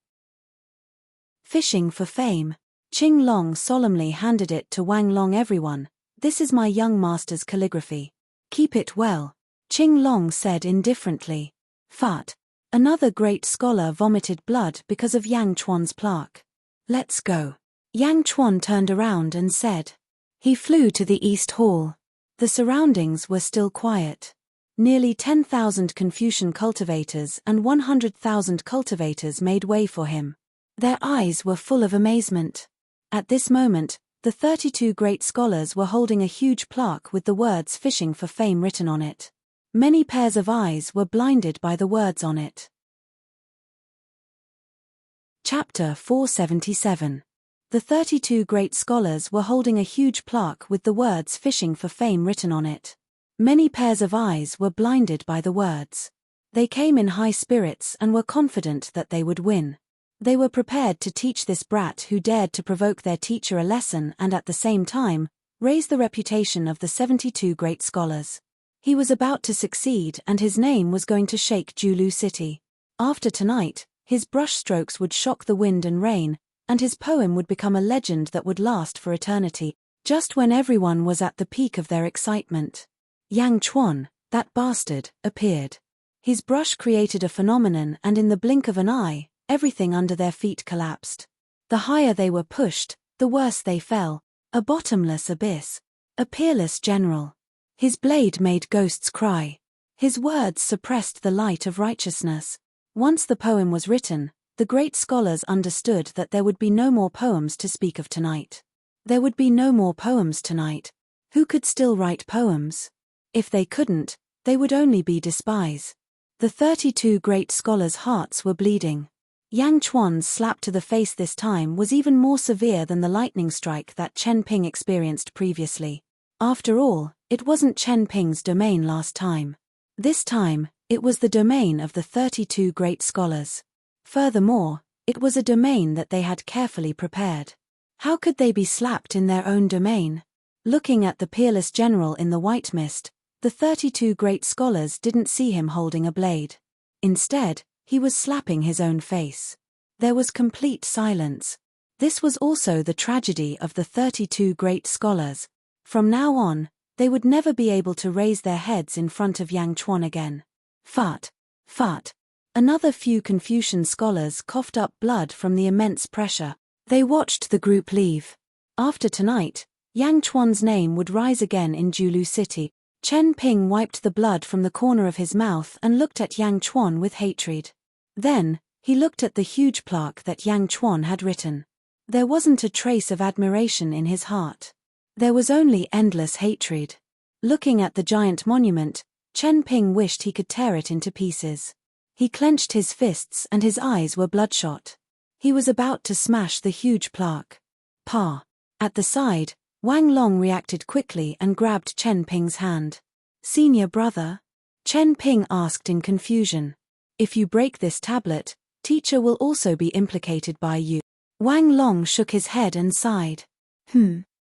S1: Fishing for fame. Qing Long solemnly handed it to Wang Long. Everyone, this is my young master's calligraphy. Keep it well, Qing Long said indifferently. Fart. Another great scholar vomited blood because of Yang Chuan's plaque. Let's go. Yang Chuan turned around and said. He flew to the East Hall. The surroundings were still quiet. Nearly 10,000 Confucian cultivators and 100,000 cultivators made way for him. Their eyes were full of amazement. At this moment, The 32 great scholars were holding a huge plaque with the words "Fishing for Fame" written on it. Many pairs of eyes were blinded by the words on it. Chapter 477. The 32 great scholars were holding a huge plaque with the words "Fishing for Fame" written on it. Many pairs of eyes were blinded by the words. They came in high spirits and were confident that they would win. They were prepared to teach this brat who dared to provoke their teacher a lesson and at the same time, raise the reputation of the 72 great scholars. He was about to succeed and his name was going to shake Julu City. After tonight, his brushstrokes would shock the wind and rain, and his poem would become a legend that would last for eternity, just when everyone was at the peak of their excitement. Yang Chuan, that bastard, appeared. His brush created a phenomenon and in the blink of an eye, everything under their feet collapsed. The higher they were pushed, the worse they fell. A bottomless abyss. A peerless general. His blade made ghosts cry. His words suppressed the light of righteousness. Once the poem was written, the great scholars understood that there would be no more poems to speak of tonight. There would be no more poems tonight. Who could still write poems? If they couldn't, they would only be despised. The 32 great scholars' hearts were bleeding. Yang Chuan's slap to the face this time was even more severe than the lightning strike that Chen Ping experienced previously. After all, it wasn't Chen Ping's domain last time. This time, it was the domain of the 32 great scholars. Furthermore, it was a domain that they had carefully prepared. How could they be slapped in their own domain? Looking at the peerless general in the white mist, the 32 great scholars didn't see him holding a blade. Instead, he was slapping his own face. There was complete silence. This was also the tragedy of the 32 great scholars. From now on, they would never be able to raise their heads in front of Yang Chuan again. Fart. Fart. Another few Confucian scholars coughed up blood from the immense pressure. They watched the group leave. After tonight, Yang Chuan's name would rise again in Julu City. Chen Ping wiped the blood from the corner of his mouth and looked at Yang Chuan with hatred. Then, he looked at the huge plaque that Yang Chuan had written. There wasn't a trace of admiration in his heart. There was only endless hatred. Looking at the giant monument, Chen Ping wished he could tear it into pieces. He clenched his fists and his eyes were bloodshot. He was about to smash the huge plaque. Pa. At the side, Wang Long reacted quickly and grabbed Chen Ping's hand. Senior brother? Chen Ping asked in confusion. If you break this tablet, teacher will also be implicated by you. Wang Long shook his head and sighed.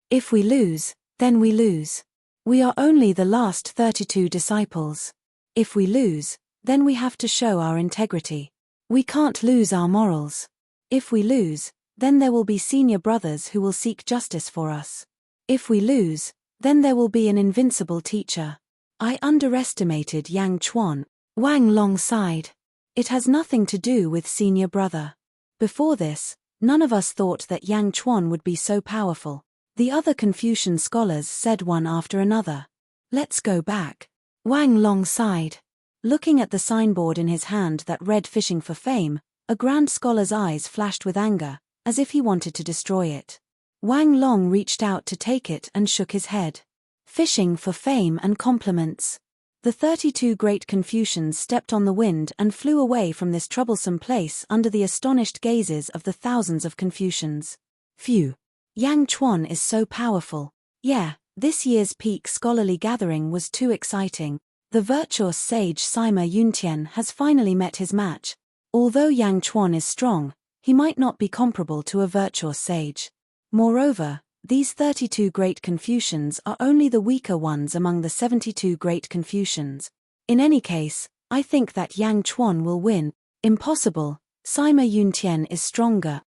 S1: If we lose, then we lose. We are only the last 32 disciples. If we lose, then we have to show our integrity. We can't lose our morals. If we lose, then there will be senior brothers who will seek justice for us. If we lose, then there will be an invincible teacher. I underestimated Yang Chuan. Wang Long sighed. It has nothing to do with senior brother. Before this, none of us thought that Yang Chuan would be so powerful. The other Confucian scholars said one after another. Let's go back. Wang Long sighed. Looking at the signboard in his hand that read "Fishing for Fame," a grand scholar's eyes flashed with anger, as if he wanted to destroy it. Wang Long reached out to take it and shook his head. Fishing for fame and compliments. The 32 great Confucians stepped on the wind and flew away from this troublesome place under the astonished gazes of the thousands of Confucians. Phew. Yang Chuan is so powerful. Yeah, this year's peak scholarly gathering was too exciting. The virtuous sage Sima Yuntian has finally met his match. Although Yang Chuan is strong, he might not be comparable to a virtuous sage. Moreover, these 32 great Confucians are only the weaker ones among the 72 great Confucians. In any case, I think that Yang Chuan will win. Impossible, Sima Yuntian is stronger.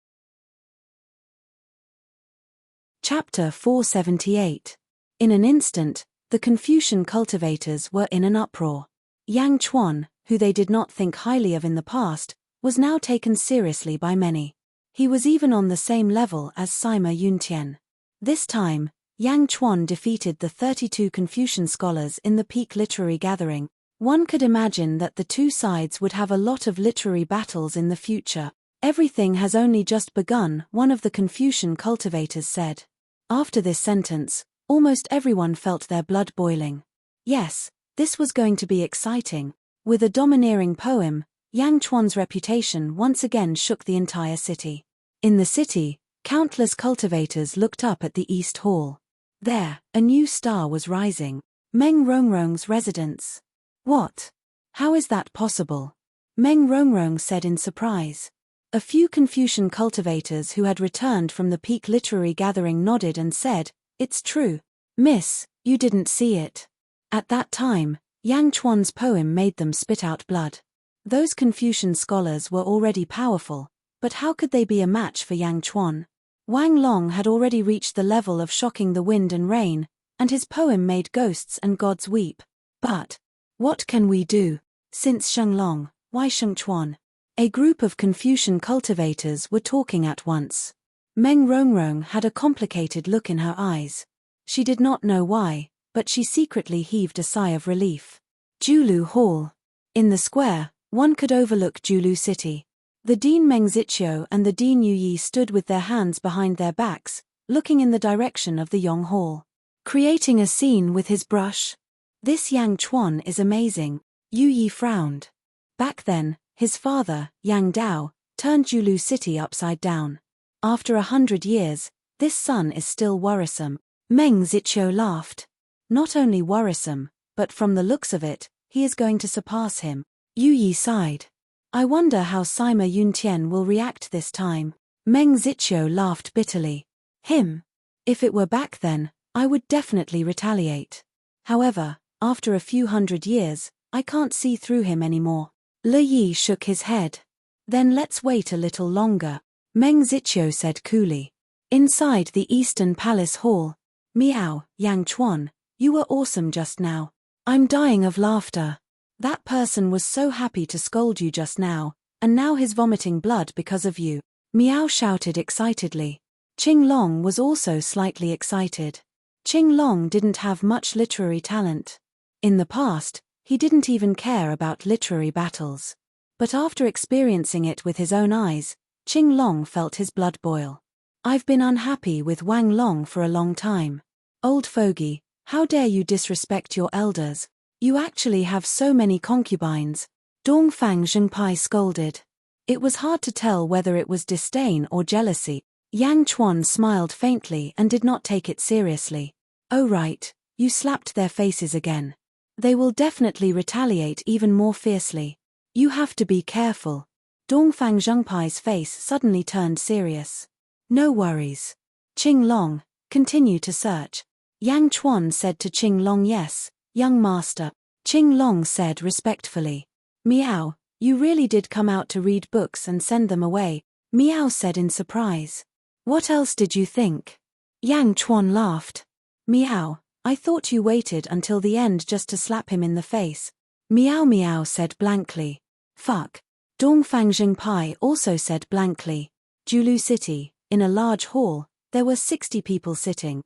S1: Chapter 478. In an instant, the Confucian cultivators were in an uproar. Yang Chuan, who they did not think highly of in the past, was now taken seriously by many. He was even on the same level as Sima Yuntian. This time, Yang Chuan defeated the 32 Confucian scholars in the peak literary gathering. One could imagine that the two sides would have a lot of literary battles in the future. Everything has only just begun, one of the Confucian cultivators said. After this sentence, almost everyone felt their blood boiling. Yes, this was going to be exciting. With a domineering poem, Yang Chuan's reputation once again shook the entire city. In the city, countless cultivators looked up at the East Hall. There, a new star was rising. Meng Rongrong's residence. What? How is that possible? Meng Rongrong said in surprise. A few Confucian cultivators who had returned from the peak literary gathering nodded and said, "It's true. Miss, you didn't see it." At that time, Yang Chuan's poem made them spit out blood. Those Confucian scholars were already powerful, but how could they be a match for Yang Chuan? Wang Long had already reached the level of shocking the wind and rain, and his poem made ghosts and gods weep. But what can we do? Since Sheng Long, why Sheng Chuan? A group of Confucian cultivators were talking at once. Meng Rongrong had a complicated look in her eyes. She did not know why, but she secretly heaved a sigh of relief. Julu Hall. In the square, one could overlook Julu City. The Dean Meng Ziqiu and the Dean Yu Yi stood with their hands behind their backs, looking in the direction of the Yong Hall. Creating a scene with his brush? This Yang Chuan is amazing. Yu Yi frowned. Back then, his father, Yang Dao, turned Julu City upside down. After 100 years, this son is still worrisome. Meng Ziqiu laughed. Not only worrisome, but from the looks of it, he is going to surpass him. Yu Yi sighed. I wonder how Sima Yuntian will react this time. Meng Ziqiu laughed bitterly. Him? If it were back then, I would definitely retaliate. However, after a few hundred years, I can't see through him anymore. Le Yi shook his head. Then let's wait a little longer, Meng Ziqiu said coolly. Inside the Eastern Palace Hall. Meow, Yang Chuan, you were awesome just now. I'm dying of laughter. That person was so happy to scold you just now, and now he's vomiting blood because of you. Meow shouted excitedly. Qing Long was also slightly excited. Qing Long didn't have much literary talent. In the past, he didn't even care about literary battles. But after experiencing it with his own eyes, Qing Long felt his blood boil. I've been unhappy with Wang Long for a long time. Old fogey, how dare you disrespect your elders? You actually have so many concubines. Dongfang Zhengpai scolded. It was hard to tell whether it was disdain or jealousy. Yang Chuan smiled faintly and did not take it seriously. Oh right, you slapped their faces again. They will definitely retaliate even more fiercely. You have to be careful. Dongfang Zhengpai's face suddenly turned serious. No worries. Qing Long, continue to search. Yang Chuan said to Qing Long. Yes, young master. Qing Long said respectfully. Meow, you really did come out to read books and send them away, Meow said in surprise. What else did you think? Yang Chuan laughed. Meow, I thought you waited until the end just to slap him in the face. Meow said blankly. Fuck. Dongfang Zhengpai also said blankly. Julu City, in a large hall, there were 60 people sitting.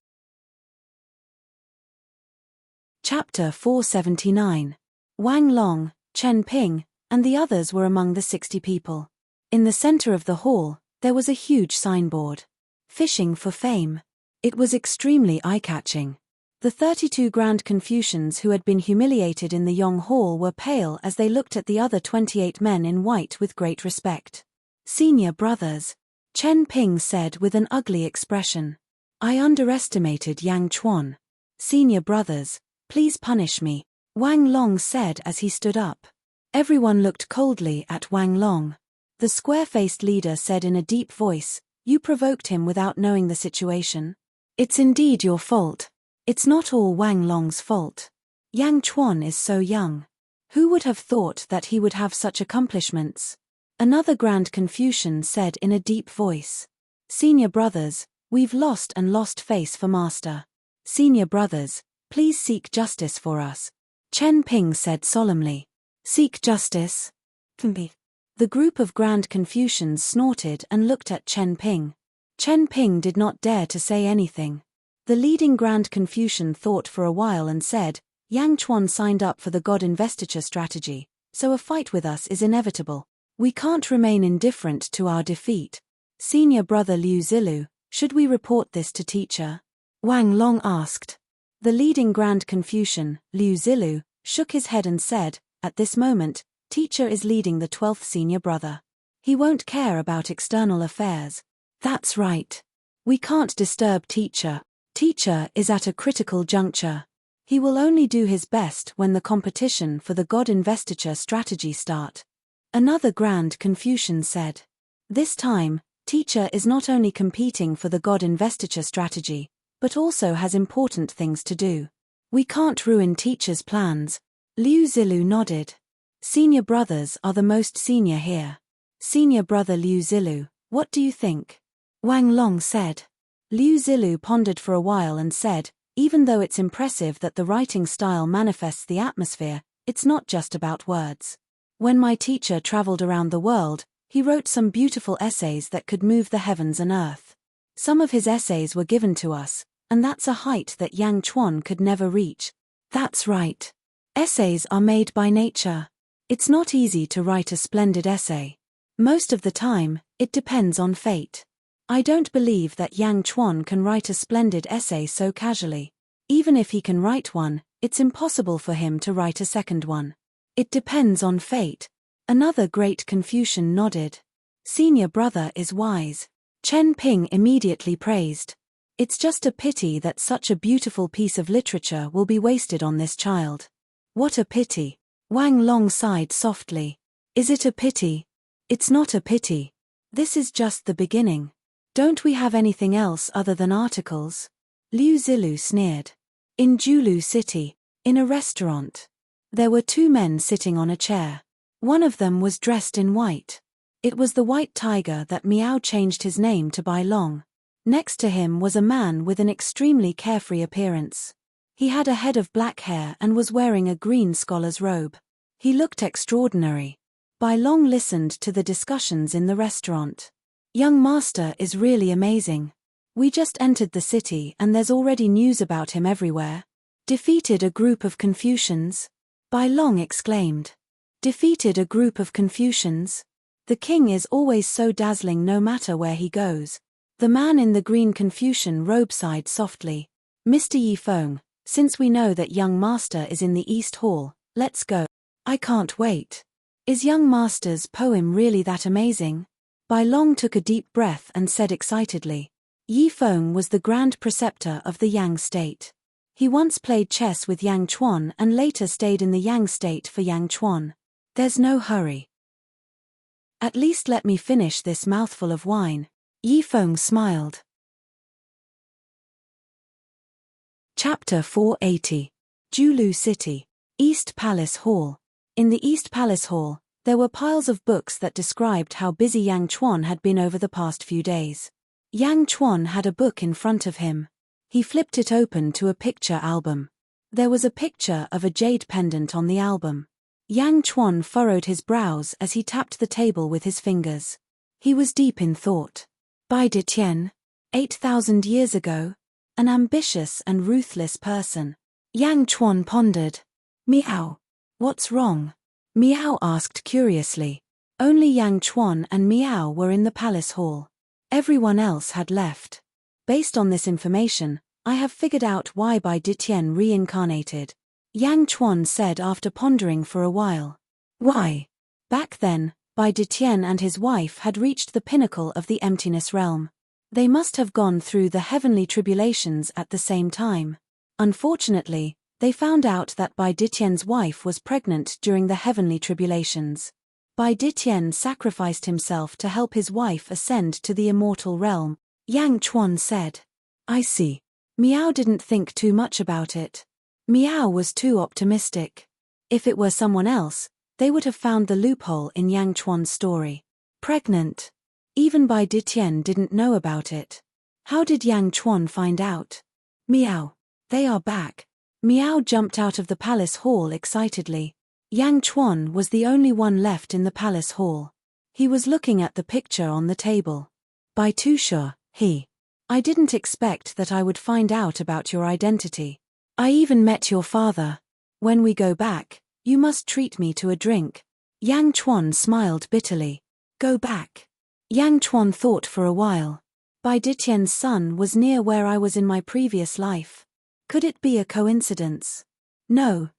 S1: Chapter 479. Wang Long, Chen Ping, and the others were among the 60 people. In the center of the hall, there was a huge signboard. Fishing for fame. It was extremely eye-catching. The 32 Grand Confucians who had been humiliated in the Yong Hall were pale as they looked at the other 28 men in white with great respect. Senior brothers, Chen Ping said with an ugly expression. I underestimated Yang Chuan. Senior brothers, please punish me, Wang Long said as he stood up. Everyone looked coldly at Wang Long. The square-faced leader said in a deep voice, you provoked him without knowing the situation. It's indeed your fault. It's not all Wang Long's fault. Yang Chuan is so young. Who would have thought that he would have such accomplishments? Another Grand Confucian said in a deep voice. Senior brothers, we've lost face for master. Senior brothers, please seek justice for us. Chen Ping said solemnly. Seek justice? The group of Grand Confucians snorted and looked at Chen Ping. Chen Ping did not dare to say anything. The leading Grand Confucian thought for a while and said, Yang Chuan signed up for the God investiture strategy, so a fight with us is inevitable. We can't remain indifferent to our defeat. Senior brother Liu Zilu, should we report this to teacher? Wang Long asked. The leading Grand Confucian, Liu Zilu, shook his head and said, at this moment, teacher is leading the 12th senior brother. He won't care about external affairs. That's right. We can't disturb teacher. Teacher is at a critical juncture. He will only do his best when the competition for the God investiture strategy start. Another Grand Confucian said. This time, teacher is not only competing for the God investiture strategy, but also has important things to do. We can't ruin teacher's plans. Liu Zilu nodded. Senior brothers are the most senior here. Senior brother Liu Zilu, what do you think? Wang Long said. Liu Zilu pondered for a while and said, even though it's impressive that the writing style manifests the atmosphere, it's not just about words. When my teacher traveled around the world, he wrote some beautiful essays that could move the heavens and earth. Some of his essays were given to us, and that's a height that Yang Chuan could never reach. That's right. Essays are made by nature. It's not easy to write a splendid essay. Most of the time, it depends on fate. I don't believe that Yang Chuan can write a splendid essay so casually. Even if he can write one, it's impossible for him to write a second one. It depends on fate. Another great Confucian nodded. Senior brother is wise. Chen Ping immediately praised. It's just a pity that such a beautiful piece of literature will be wasted on this child. What a pity. Wang Long sighed softly. Is it a pity? It's not a pity. This is just the beginning. Don't we have anything else other than articles? Liu Zilu sneered. In Julu City, in a restaurant, there were two men sitting on a chair. One of them was dressed in white. It was the white tiger that Miao changed his name to Bai Long. Next to him was a man with an extremely carefree appearance. He had a head of black hair and was wearing a green scholar's robe. He looked extraordinary. Bai Long listened to the discussions in the restaurant. Young master is really amazing. We just entered the city and there's already news about him everywhere. Defeated a group of Confucians? Bai Long exclaimed. Defeated a group of Confucians? The king is always so dazzling no matter where he goes. The man in the green Confucian robe sighed softly. Mr. Yi Feng, since we know that young master is in the East Hall, let's go. I can't wait. Is young master's poem really that amazing? Bai Long took a deep breath and said excitedly. Yi Feng was the grand preceptor of the Yang state. He once played chess with Yang Chuan and later stayed in the Yang state for Yang Chuan. There's no hurry. At least let me finish this mouthful of wine. Yi Feng smiled. Chapter 480. Julu City. East Palace Hall. In the East Palace Hall, there were piles of books that described how busy Yang Chuan had been over the past few days. Yang Chuan had a book in front of him. He flipped it open to a picture album. There was a picture of a jade pendant on the album. Yang Chuan furrowed his brows as he tapped the table with his fingers. He was deep in thought. Bai Detian, 8,000 years ago, an ambitious and ruthless person. Yang Chuan pondered. Miao. What's wrong? Miao asked curiously. Only Yang Chuan and Miao were in the palace hall. Everyone else had left. Based on this information, I have figured out why Bai Detian reincarnated. Yang Chuan said after pondering for a while. Why? Back then, Bai Detian and his wife had reached the pinnacle of the emptiness realm. They must have gone through the heavenly tribulations at the same time. Unfortunately, they found out that Bai Detian's wife was pregnant during the heavenly tribulations. Bai Detian sacrificed himself to help his wife ascend to the immortal realm. Yang Chuan said. I see. Miao didn't think too much about it. Miao was too optimistic. If it were someone else, they would have found the loophole in Yang Chuan's story. Pregnant. Even Bai Detian didn't know about it. How did Yang Chuan find out? Miao. They are back. Miao jumped out of the palace hall excitedly. Yang Chuan was the only one left in the palace hall. He was looking at the picture on the table. Bai Tusha, I didn't expect that I would find out about your identity. I even met your father. When we go back, you must treat me to a drink. Yang Chuan smiled bitterly. Go back. Yang Chuan thought for a while. Bai Ditian's son was near where I was in my previous life. Could it be a coincidence? No,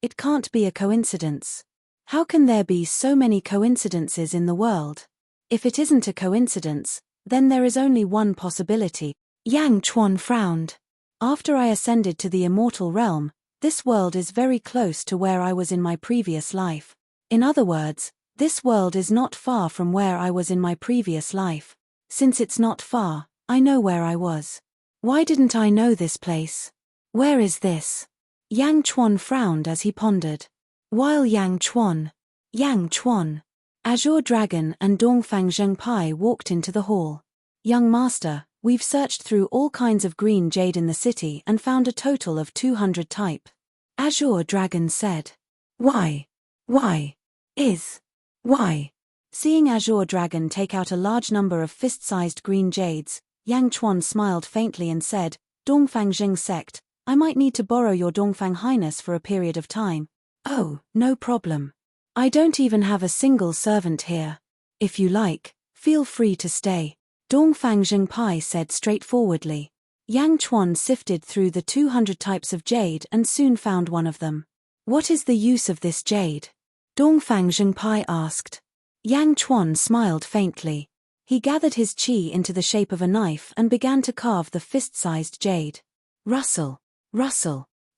S1: it can't be a coincidence. How can there be so many coincidences in the world? If it isn't a coincidence, then there is only one possibility. Yang Chuan frowned. After I ascended to the immortal realm, this world is very close to where I was in my previous life. In other words, this world is not far from where I was in my previous life. Since it's not far, I know where I was. Why didn't I know this place? Where is this? Yang Chuan frowned as he pondered. While Yang Chuan, Azure Dragon and Dongfang Zhengpai walked into the hall. Young master, we've searched through all kinds of green jade in the city and found a total of 200 type. Azure Dragon said. Why? Seeing Azure Dragon take out a large number of fist-sized green jades, Yang Chuan smiled faintly and said, Dongfang Jing sect, I might need to borrow your Dongfang Highness for a period of time. Oh, no problem. I don't even have a single servant here. If you like, feel free to stay. Dongfang Zhengpai said straightforwardly. Yang Chuan sifted through the 200 types of jade and soon found one of them. What is the use of this jade? Dongfang Zhengpai asked. Yang Chuan smiled faintly. He gathered his qi into the shape of a knife and began to carve the fist-sized jade. Rustle.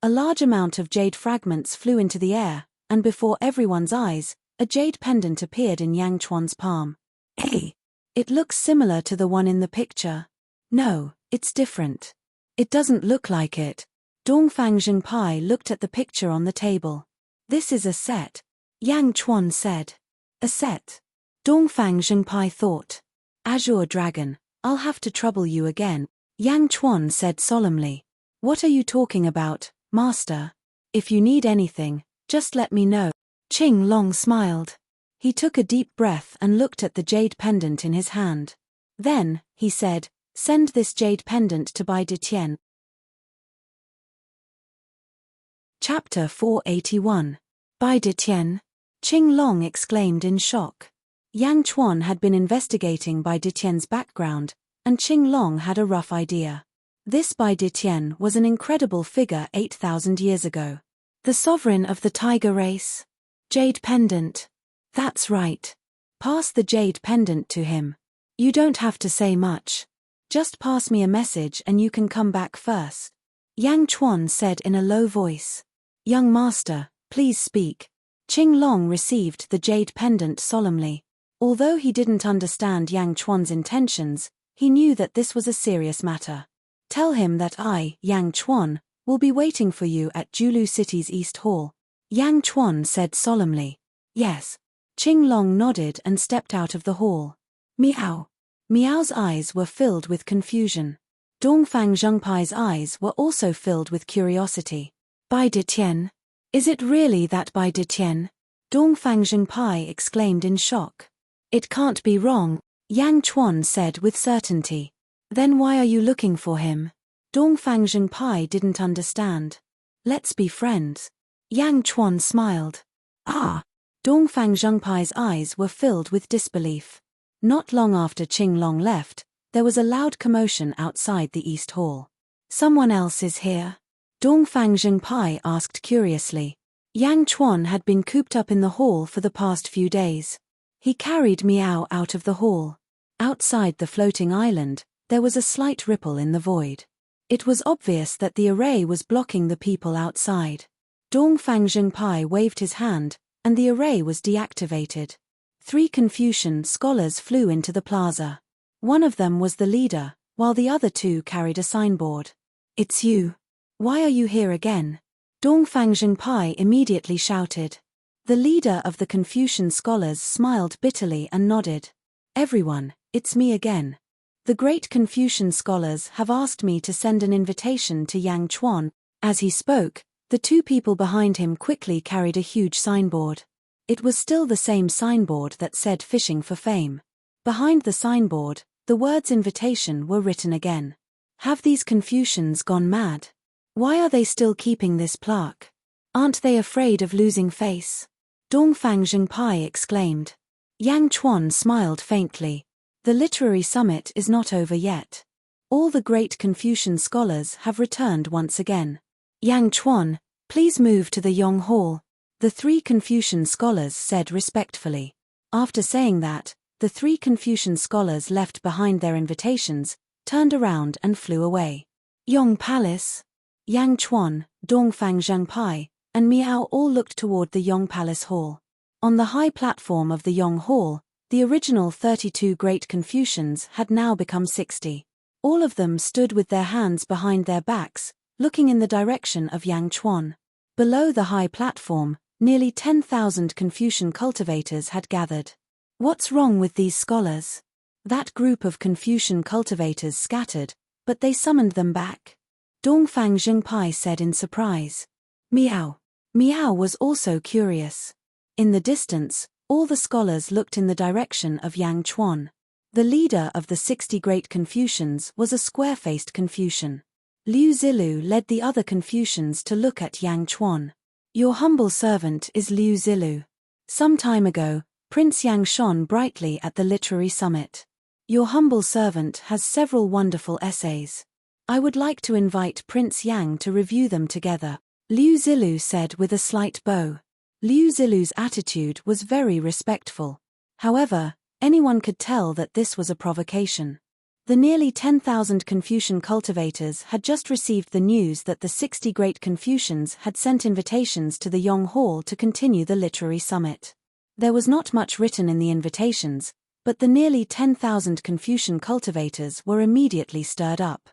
S1: A large amount of jade fragments flew into the air, and before everyone's eyes, a jade pendant appeared in Yang Chuan's palm. Hey! It looks similar to the one in the picture. No, it's different. It doesn't look like it. Dongfang Zhengpai looked at the picture on the table. This is a set. Yang Chuan said. A set. Dongfang Zhengpai thought. Azure Dragon, I'll have to trouble you again. Yang Chuan said solemnly. What are you talking about, master? If you need anything, just let me know. Qing Long smiled. He took a deep breath and looked at the jade pendant in his hand. Then, he said, send this jade pendant to Bai Ditian. Chapter 481. Bai Ditian. Qing Long exclaimed in shock. Yang Chuan had been investigating Bai Ditian's background, and Qing Long had a rough idea. This Bai Ditian was an incredible figure 8,000 years ago. The sovereign of the tiger race. Jade pendant. That's right. Pass the jade pendant to him. You don't have to say much. Just pass me a message and you can come back first. Yang Chuan said in a low voice. Young master, please speak. Qing Long received the jade pendant solemnly. Although he didn't understand Yang Chuan's intentions, he knew that this was a serious matter. Tell him that I, Yang Chuan, will be waiting for you at Julu City's East Hall. Yang Chuan said solemnly. Yes. Qing Long nodded and stepped out of the hall. Meow. Meow's eyes were filled with confusion. Dongfang Zhengpai's eyes were also filled with curiosity. Bai Ditian? Is it really that Bai Ditian? Dongfang Zhengpai exclaimed in shock. It can't be wrong, Yang Chuan said with certainty. Then why are you looking for him? Dongfang Zhengpai didn't understand. Let's be friends. Yang Chuan smiled. Ah! Dongfang Zhengpai's eyes were filled with disbelief. Not long after Qing Long left, there was a loud commotion outside the East Hall. Someone else is here? Dongfang Zhengpai asked curiously. Yang Chuan had been cooped up in the hall for the past few days. He carried Miao out of the hall. Outside the floating island, there was a slight ripple in the void. It was obvious that the array was blocking the people outside. Dongfang Zhengpai waved his hand, and the array was deactivated. 3 Confucian scholars flew into the plaza. One of them was the leader, while the other 2 carried a signboard. It's you. Why are you here again? Dongfang Zhengpai immediately shouted. The leader of the Confucian scholars smiled bitterly and nodded. Everyone, it's me again. The great Confucian scholars have asked me to send an invitation to Yang Chuan. As he spoke, the 2 people behind him quickly carried a huge signboard. It was still the same signboard that said fishing for fame. Behind the signboard, the words invitation were written again. Have these Confucians gone mad? Why are they still keeping this plaque? Aren't they afraid of losing face? Dongfang Zhengpai exclaimed. Yang Chuan smiled faintly. The literary summit is not over yet. All the great Confucian scholars have returned once again. Yang Chuan, please move to the Yong Hall, the 3 Confucian scholars said respectfully. After saying that, the 3 Confucian scholars left behind their invitations, turned around and flew away. Yong Palace. Yang Chuan, Dongfang Zhengpai, and Miao all looked toward the Yong Palace Hall. On the high platform of the Yong Hall, the original 32 great Confucians had now become 60. All of them stood with their hands behind their backs, looking in the direction of Yang Chuan. Below the high platform, nearly 10,000 Confucian cultivators had gathered. What's wrong with these scholars? That group of Confucian cultivators scattered, but they summoned them back. Dongfang Zhengpai said in surprise. Miao. Miao was also curious. In the distance, all the scholars looked in the direction of Yang Chuan. The leader of the 60 great Confucians was a square-faced Confucian. Liu Zilu led the other Confucians to look at Yang Chuan. Your humble servant is Liu Zilu. Some time ago, Prince Yang shone brightly at the literary summit. Your humble servant has several wonderful essays. I would like to invite Prince Yang to review them together, Liu Zilu said with a slight bow. Liu Zilu's attitude was very respectful. However, anyone could tell that this was a provocation. The nearly 10,000 Confucian cultivators had just received the news that the 60 great Confucians had sent invitations to the Yong Hall to continue the literary summit. There was not much written in the invitations, but the nearly 10,000 Confucian cultivators were immediately stirred up.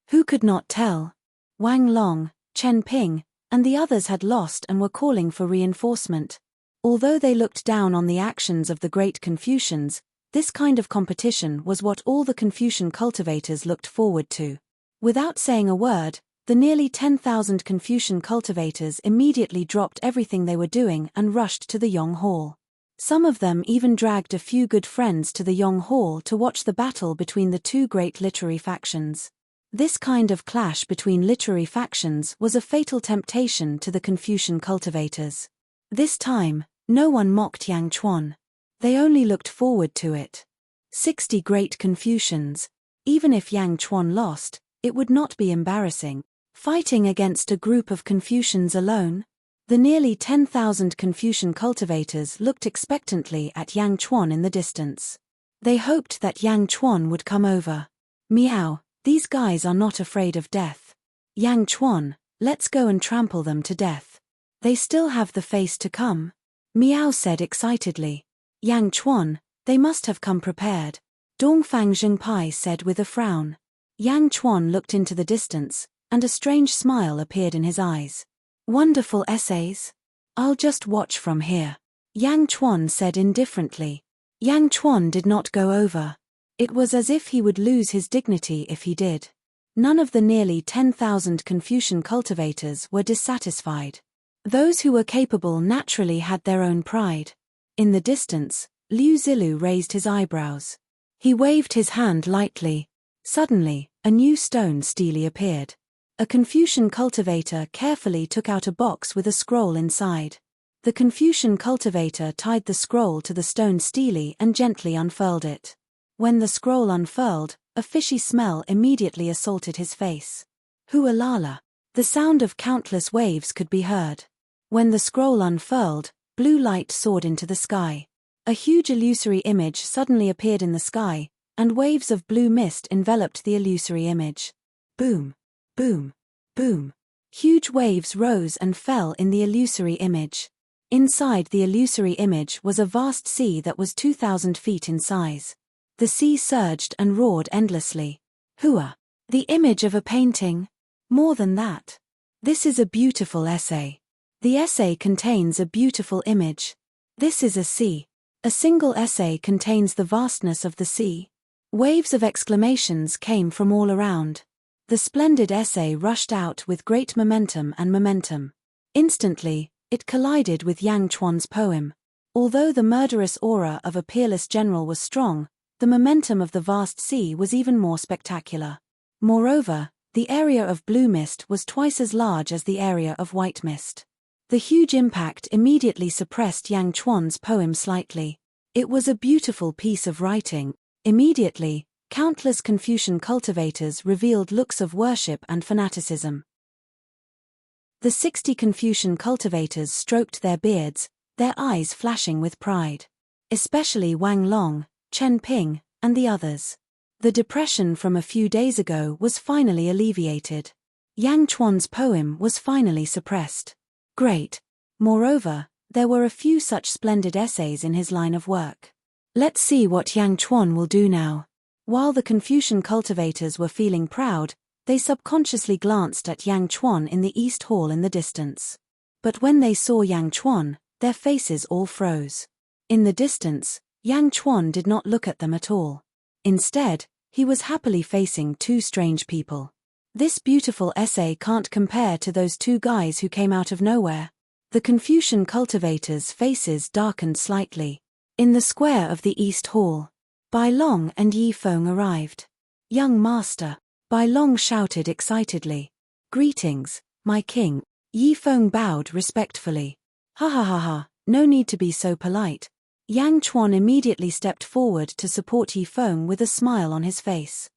S1: Who could not tell? Wang Long, Chen Ping, and the others had lost and were calling for reinforcement. Although they looked down on the actions of the great Confucians, this kind of competition was what all the Confucian cultivators looked forward to. Without saying a word, the nearly 10,000 Confucian cultivators immediately dropped everything they were doing and rushed to the Yong Hall. Some of them even dragged a few good friends to the Yong Hall to watch the battle between the 2 great literary factions. This kind of clash between literary factions was a fatal temptation to the Confucian cultivators. This time, no one mocked Yang Chuan. They only looked forward to it. 60 great Confucians. Even if Yang Chuan lost, it would not be embarrassing. Fighting against a group of Confucians alone? The nearly 10,000 Confucian cultivators looked expectantly at Yang Chuan in the distance. They hoped that Yang Chuan would come over. Miao. These guys are not afraid of death. Yang Chuan, let's go and trample them to death. They still have the face to come. Miao said excitedly. Yang Chuan, they must have come prepared. Dongfang Zhengpai said with a frown. Yang Chuan looked into the distance, and a strange smile appeared in his eyes. Wonderful essays. I'll just watch from here. Yang Chuan said indifferently. Yang Chuan did not go over. It was as if he would lose his dignity if he did. None of the nearly 10,000 Confucian cultivators were dissatisfied. Those who were capable naturally had their own pride. In the distance, Liu Zilu raised his eyebrows. He waved his hand lightly. Suddenly, a new stone stele appeared. A Confucian cultivator carefully took out a box with a scroll inside. The Confucian cultivator tied the scroll to the stone stele and gently unfurled it. When the scroll unfurled, a fishy smell immediately assaulted his face. Hualala. The sound of countless waves could be heard. When the scroll unfurled, blue light soared into the sky. A huge illusory image suddenly appeared in the sky, and waves of blue mist enveloped the illusory image. Boom. Boom. Boom. Huge waves rose and fell in the illusory image. Inside the illusory image was a vast sea that was 2,000 feet in size. The sea surged and roared endlessly. Hua! The image of a painting? More than that. This is a beautiful essay. The essay contains a beautiful image. This is a sea. A single essay contains the vastness of the sea. Waves of exclamations came from all around. The splendid essay rushed out with great momentum and momentum. Instantly, it collided with Yang Chuan's poem. Although the murderous aura of a peerless general was strong, the momentum of the vast sea was even more spectacular. Moreover, the area of blue mist was twice as large as the area of white mist. The huge impact immediately suppressed Yang Chuan's poem slightly. It was a beautiful piece of writing. Immediately, countless Confucian cultivators revealed looks of worship and fanaticism. The 60 Confucian cultivators stroked their beards, their eyes flashing with pride. Especially Wang Long, Chen Ping, and the others. The depression from a few days ago was finally alleviated. Yang Chuan's poem was finally suppressed. Great. Moreover, there were a few such splendid essays in his line of work. Let's see what Yang Chuan will do now. While the Confucian cultivators were feeling proud, they subconsciously glanced at Yang Chuan in the East Hall in the distance. But when they saw Yang Chuan, their faces all froze. In the distance, Yang Chuan did not look at them at all. Instead, he was happily facing two strange people. This beautiful essay can't compare to those two guys who came out of nowhere. The Confucian cultivators' faces darkened slightly. In the square of the East Hall, Bai Long and Yi Feng arrived. Young master, Bai Long shouted excitedly. Greetings, my king. Yi Feng bowed respectfully. Ha ha ha ha, no need to be so polite. Yang Chuan immediately stepped forward to support Yi Feng with a smile on his face.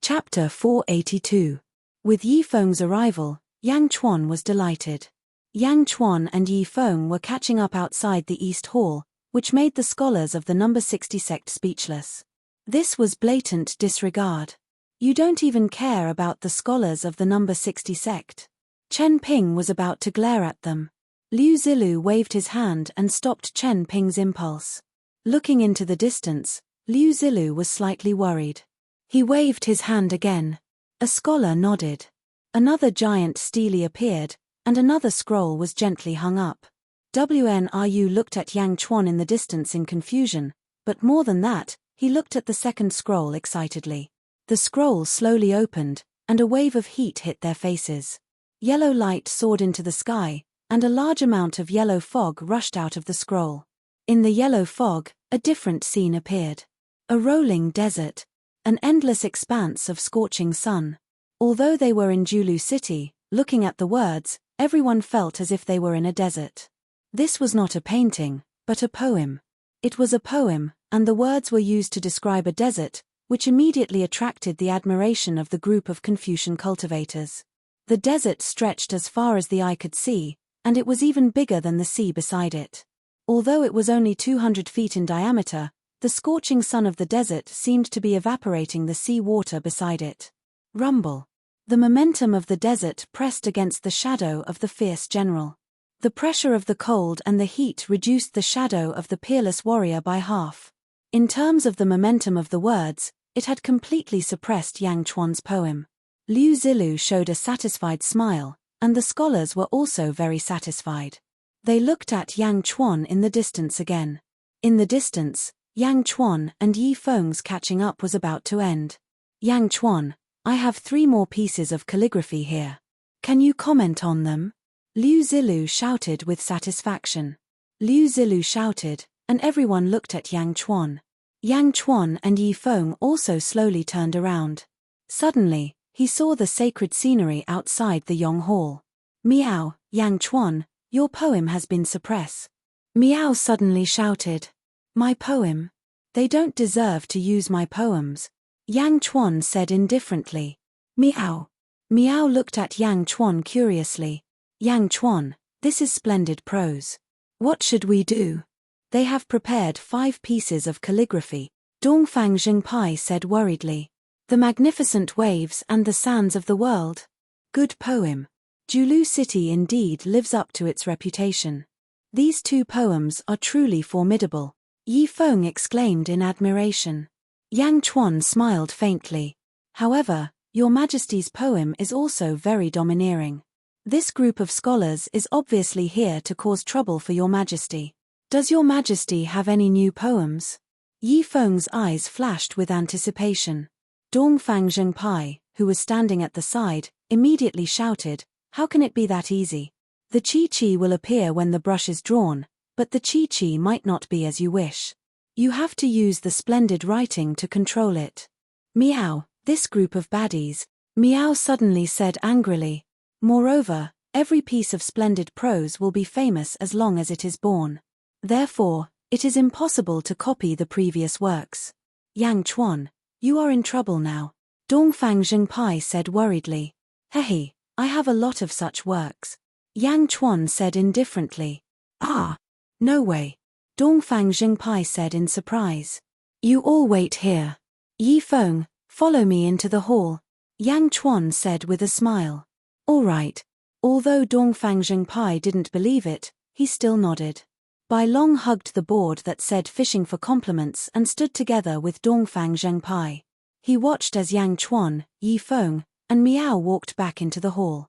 S1: Chapter 482. With Yi Feng's arrival, Yang Chuan was delighted. Yang Chuan and Yi Feng were catching up outside the East Hall, which made the scholars of the number 60 sect speechless. This was blatant disregard. You don't even care about the scholars of the number 60 sect. Chen Ping was about to glare at them. Liu Zilu waved his hand and stopped Chen Ping's impulse. Looking into the distance, Liu Zilu was slightly worried. He waved his hand again. A scholar nodded. Another giant stele appeared, and another scroll was gently hung up. WNRU looked at Yang Chuan in the distance in confusion, but more than that, he looked at the second scroll excitedly. The scroll slowly opened, and a wave of heat hit their faces. Yellow light soared into the sky, and a large amount of yellow fog rushed out of the scroll. In the yellow fog, a different scene appeared. A rolling desert. An endless expanse of scorching sun. Although they were in Julu City, looking at the words, everyone felt as if they were in a desert. This was not a painting, but a poem. It was a poem, and the words were used to describe a desert, which immediately attracted the admiration of the group of Confucian cultivators. The desert stretched as far as the eye could see, and it was even bigger than the sea beside it. Although it was only 200 feet in diameter, the scorching sun of the desert seemed to be evaporating the sea water beside it. Rumble. The momentum of the desert pressed against the shadow of the fierce general. The pressure of the cold and the heat reduced the shadow of the peerless warrior by half. In terms of the momentum of the words, it had completely suppressed Yang Chuan's poem. Liu Zilu showed a satisfied smile, and the scholars were also very satisfied. They looked at Yang Chuan in the distance again. In the distance, Yang Chuan and Yi Feng's catching up was about to end. Yang Chuan, I have 3 more pieces of calligraphy here. Can you comment on them? Liu Zilu shouted with satisfaction. Liu Zilu shouted, and everyone looked at Yang Chuan. Yang Chuan and Yi Feng also slowly turned around. Suddenly, he saw the sacred scenery outside the Yong Hall. Meow, Yang Chuan, your poem has been suppressed. Meow suddenly shouted. My poem? They don't deserve to use my poems. Yang Chuan said indifferently. Meow. Meow looked at Yang Chuan curiously. Yang Chuan, this is splendid prose. What should we do? They have prepared 5 pieces of calligraphy, Dongfang Zhengpai said worriedly. The magnificent waves and the sands of the world. Good poem. Julu City indeed lives up to its reputation. These 2 poems are truly formidable. Yi Feng exclaimed in admiration. Yang Chuan smiled faintly. However, Your Majesty's poem is also very domineering. This group of scholars is obviously here to cause trouble for Your Majesty. Does Your Majesty have any new poems? Yi Feng's eyes flashed with anticipation. Dongfang Zhengpai, who was standing at the side, immediately shouted, How can it be that easy? The chi-chi will appear when the brush is drawn, but the chi-chi might not be as you wish. You have to use the splendid writing to control it. Meow, this group of baddies, Meow suddenly said angrily. Moreover, Every piece of splendid prose will be famous as long as it is born. Therefore, it is impossible to copy the previous works. Yang Chuan, you are in trouble now, Dongfang Zhengpai said worriedly. Hehe, I have a lot of such works. Yang Chuan said indifferently. Ah, no way. Dongfang Zhengpai said in surprise. You all wait here. Yi Feng, follow me into the hall, Yang Chuan said with a smile. All right. Although Dongfang Zhengpai didn't believe it, he still nodded. Bai Long hugged the board that said fishing for compliments and stood together with Dongfang Zhengpai. He watched as Yang Chuan, Yi Feng, and Miao walked back into the hall.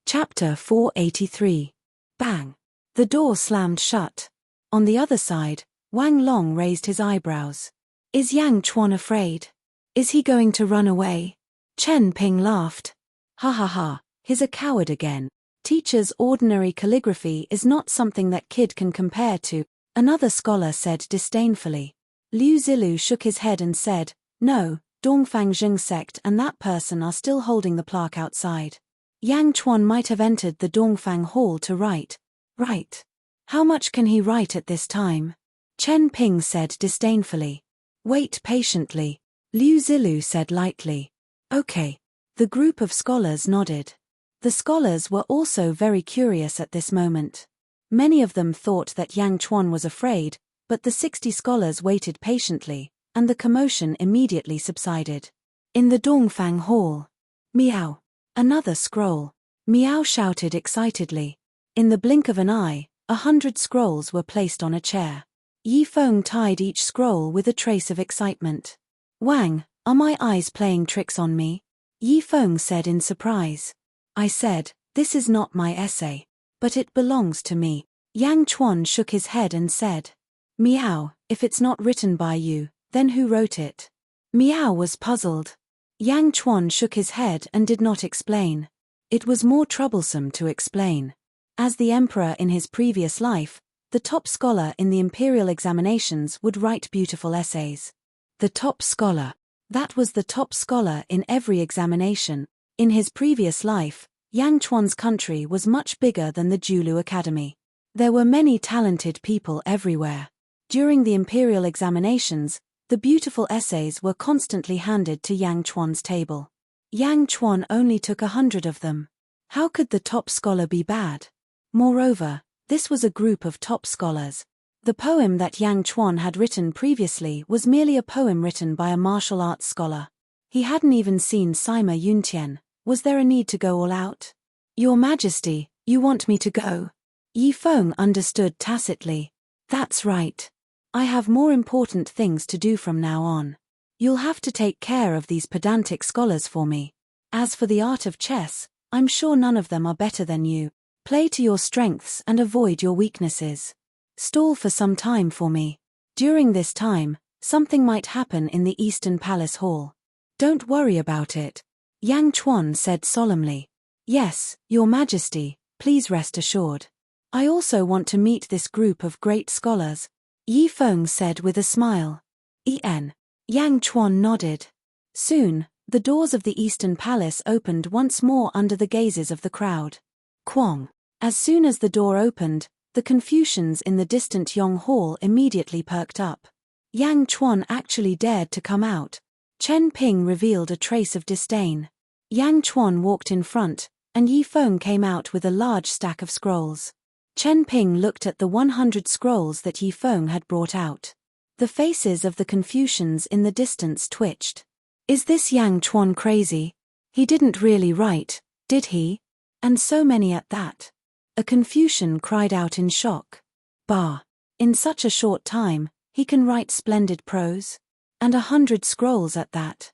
S1: Chapter 483. Bang! The door slammed shut. On the other side, Wang Long raised his eyebrows. Is Yang Chuan afraid? Is he going to run away? Chen Ping laughed. Ha ha ha, he's a coward again. Teacher's ordinary calligraphy is not something that kid can compare to, another scholar said disdainfully. Liu Zilu shook his head and said, no, Dongfang Zheng sect and that person are still holding the plaque outside. Yang Chuan might have entered the Dongfang hall to write. Right. How much can he write at this time? Chen Ping said disdainfully. Wait patiently, Liu Zilu said lightly. Okay. The group of scholars nodded. The scholars were also very curious at this moment. Many of them thought that Yang Chuan was afraid, but the 60 scholars waited patiently, and the commotion immediately subsided. In the Dongfang hall. Miao. Another scroll. Miao shouted excitedly. In the blink of an eye, 100 scrolls were placed on a chair. Yi Feng tied each scroll with a trace of excitement. Wang, are my eyes playing tricks on me? Yi Feng said in surprise. I said, this is not my essay. But it belongs to me. Yang Chuan shook his head and said. Miao, if it's not written by you, then who wrote it? Miao was puzzled. Yang Chuan shook his head and did not explain. It was more troublesome to explain. As the emperor in his previous life, the top scholar in the imperial examinations would write beautiful essays. The top scholar. That was the top scholar in every examination. In his previous life, Yang Chuan's country was much bigger than the Julu Academy. There were many talented people everywhere. During the imperial examinations, the beautiful essays were constantly handed to Yang Chuan's table. Yang Chuan only took 100 of them. How could the top scholar be bad? Moreover, this was a group of top scholars. The poem that Yang Chuan had written previously was merely a poem written by a martial arts scholar. He hadn't even seen Sima Yuntian. Was there a need to go all out? Your Majesty, you want me to go? Yi Feng understood tacitly. That's right. I have more important things to do from now on. You'll have to take care of these pedantic scholars for me. As for the art of chess, I'm sure none of them are better than you. Play to your strengths and avoid your weaknesses. Stall for some time for me. During this time, something might happen in the Eastern Palace Hall. Don't worry about it. Yang Chuan said solemnly. Yes, Your Majesty, please rest assured. I also want to meet this group of great scholars, Yi Feng said with a smile. Yang Chuan nodded. Soon, the doors of the Eastern Palace opened once more under the gazes of the crowd. Quang. As soon as the door opened, the Confucians in the distant Yong Hall immediately perked up. Yang Chuan actually dared to come out. Chen Ping revealed a trace of disdain. Yang Chuan walked in front, and Yi Feng came out with a large stack of scrolls. Chen Ping looked at the 100 scrolls that Yi Feng had brought out. The faces of the Confucians in the distance twitched. Is this Yang Chuan crazy? He didn't really write, did he? And so many at that. A Confucian cried out in shock. Bah! In such a short time, he can write splendid prose? And 100 scrolls at that.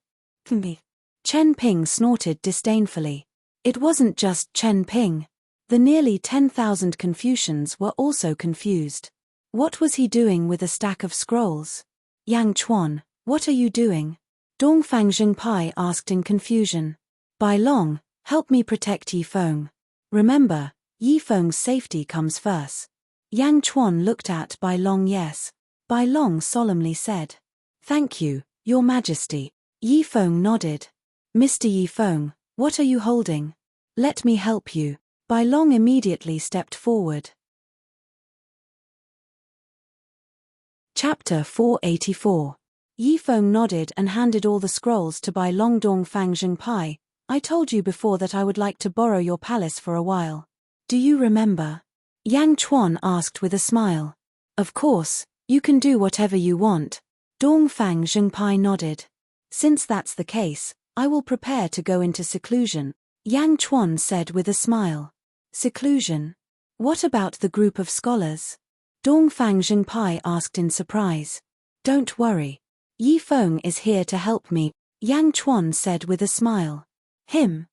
S1: Chen Ping snorted disdainfully. It wasn't just Chen Ping. The nearly 10,000 Confucians were also confused. What was he doing with a stack of scrolls? Yang Chuan, what are you doing? Dongfang Zhengpai asked in confusion. Bai Long, help me protect Yi Feng. Remember, Yi Feng's safety comes first. Yang Chuan looked at Bai Long. Yes. Bai Long solemnly said. Thank you, Your Majesty. Yi Feng nodded. Mr. Yi Feng, What are you holding? Let me help you. Bai Long immediately stepped forward. Chapter 484. Yi Feng nodded and handed all the scrolls to Bai Long. Dongfang Zhengpai, I told you before that I would like to borrow your palace for a while. Do you remember? Yang Chuan asked with a smile. Of course, you can do whatever you want. Dongfang Zhengpai nodded. Since that's the case, I will prepare to go into seclusion, Yang Chuan said with a smile. Seclusion? What about the group of scholars? Dongfang Zhengpai asked in surprise. Don't worry. Yi Feng is here to help me, Yang Chuan said with a smile. Him?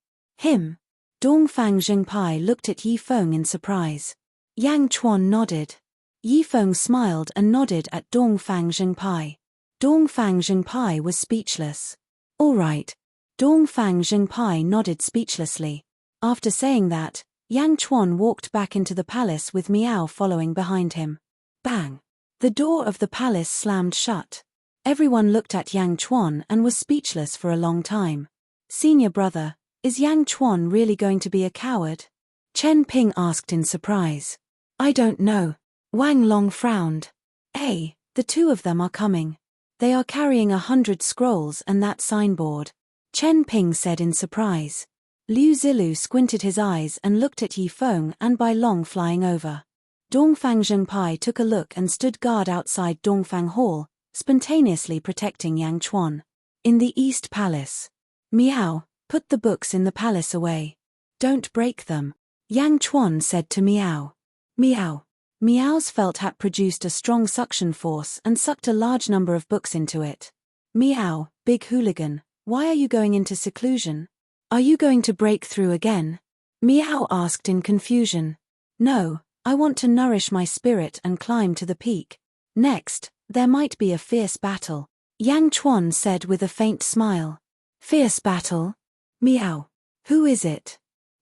S1: Dongfang Zhengpai looked at Yi Feng in surprise. Yang Chuan nodded. Yi Feng smiled and nodded at Dongfang Zhengpai. Dongfang Zhengpai was speechless. All right. Dongfang Zhengpai nodded speechlessly. After saying that, Yang Chuan walked back into the palace with Miao following behind him. Bang! The door of the palace slammed shut. Everyone looked at Yang Chuan and was speechless for a long time. Senior brother, is Yang Chuan really going to be a coward? Chen Ping asked in surprise. I don't know. Wang Long frowned. Hey, the two of them are coming. They are carrying 100 scrolls and that signboard. Chen Ping said in surprise. Liu Zilu squinted his eyes and looked at Yi Feng and Bai Long flying over. Dongfang Zhengpai took a look and stood guard outside Dongfang Hall, spontaneously protecting Yang Chuan. In the East Palace. Miao, put the books in the palace away. Don't break them, Yang Chuan said to Miao. Miao. Miao's felt hat produced a strong suction force and sucked a large number of books into it. Miao, big hooligan, why are you going into seclusion? Are you going to break through again? Miao asked in confusion. No, I want to nourish my spirit and climb to the peak. Next, there might be a fierce battle, Yang Chuan said with a faint smile. Fierce battle? Miao. Who is it?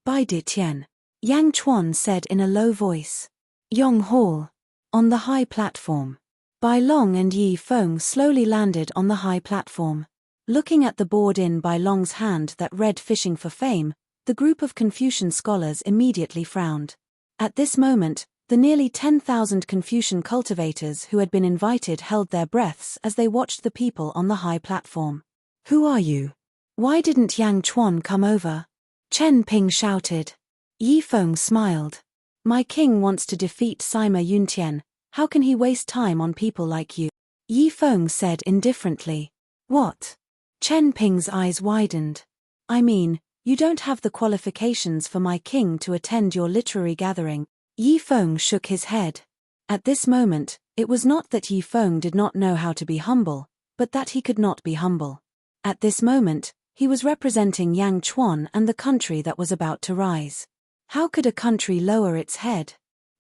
S1: Bai Ditian. Yang Chuan said in a low voice. Yong Hall. On the high platform. Bai Long and Yi Feng slowly landed on the high platform. Looking at the board in Bai Long's hand that read Fishing for Fame, the group of Confucian scholars immediately frowned. At this moment, the nearly 10,000 Confucian cultivators who had been invited held their breaths as they watched the people on the high platform. Who are you? Why didn't Yang Chuan come over? Chen Ping shouted. Yi Feng smiled. My king wants to defeat Sima Yuntian, how can he waste time on people like you? Yi Feng said indifferently. What? Chen Ping's eyes widened. I mean, you don't have the qualifications for my king to attend your literary gathering. Yi Feng shook his head. At this moment, it was not that Yi Feng did not know how to be humble, but that he could not be humble. At this moment, he was representing Yang Chuan and the country that was about to rise. How could a country lower its head?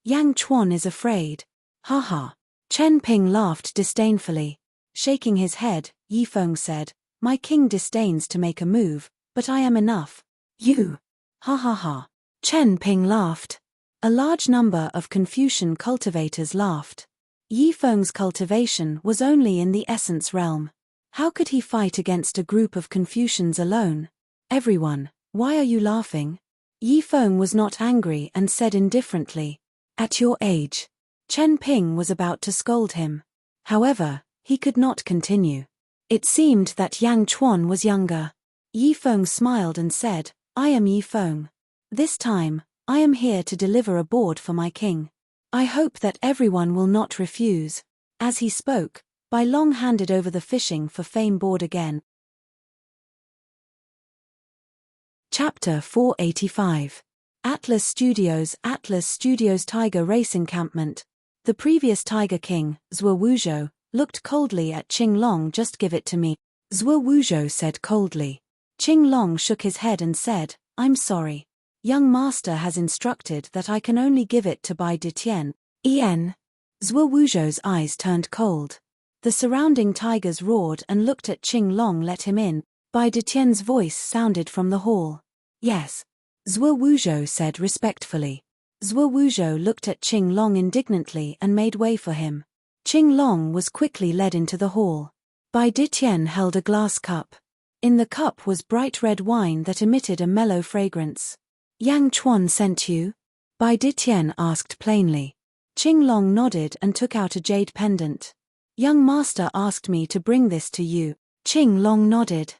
S1: Yang Chuan is afraid. Ha ha. Chen Ping laughed disdainfully. Shaking his head, Yi Feng said, My king disdains to make a move, but I am enough. You. Ha ha ha. Chen Ping laughed. A large number of Confucian cultivators laughed. Yi Feng's cultivation was only in the essence realm. How could he fight against a group of Confucians alone? Everyone, why are you laughing? Yi Feng was not angry and said indifferently. At your age. Chen Ping was about to scold him. However, he could not continue. It seemed that Yang Chuan was younger. Yi Feng smiled and said, I am Yi Feng. This time, I am here to deliver a board for my king. I hope that everyone will not refuse. As he spoke, Bai Long handed over the Fishing for Fame board again. Chapter 485. Atlas Studios Tiger Race Encampment. The previous Tiger King, Zhuo Wuzhou, looked coldly at Qing Long. Just give it to me, Zhuo Wuzhou said coldly. Qing Long shook his head and said, I'm sorry. Young master has instructed that I can only give it to Bai Ditian. Zhuo Wuzhou's eyes turned cold. The surrounding tigers roared and looked at Qing Long. Let him in. Bai Ditian's voice sounded from the hall. Yes. Zhuo Wuzhou said respectfully. Zhuo Wuzhou looked at Qing Long indignantly and made way for him. Qing Long was quickly led into the hall. Bai Ditian held a glass cup. In the cup was bright red wine that emitted a mellow fragrance. Yang Chuan sent you? Bai Ditian asked plainly. Qing Long nodded and took out a jade pendant. Young master asked me to bring this to you. Qing Long nodded.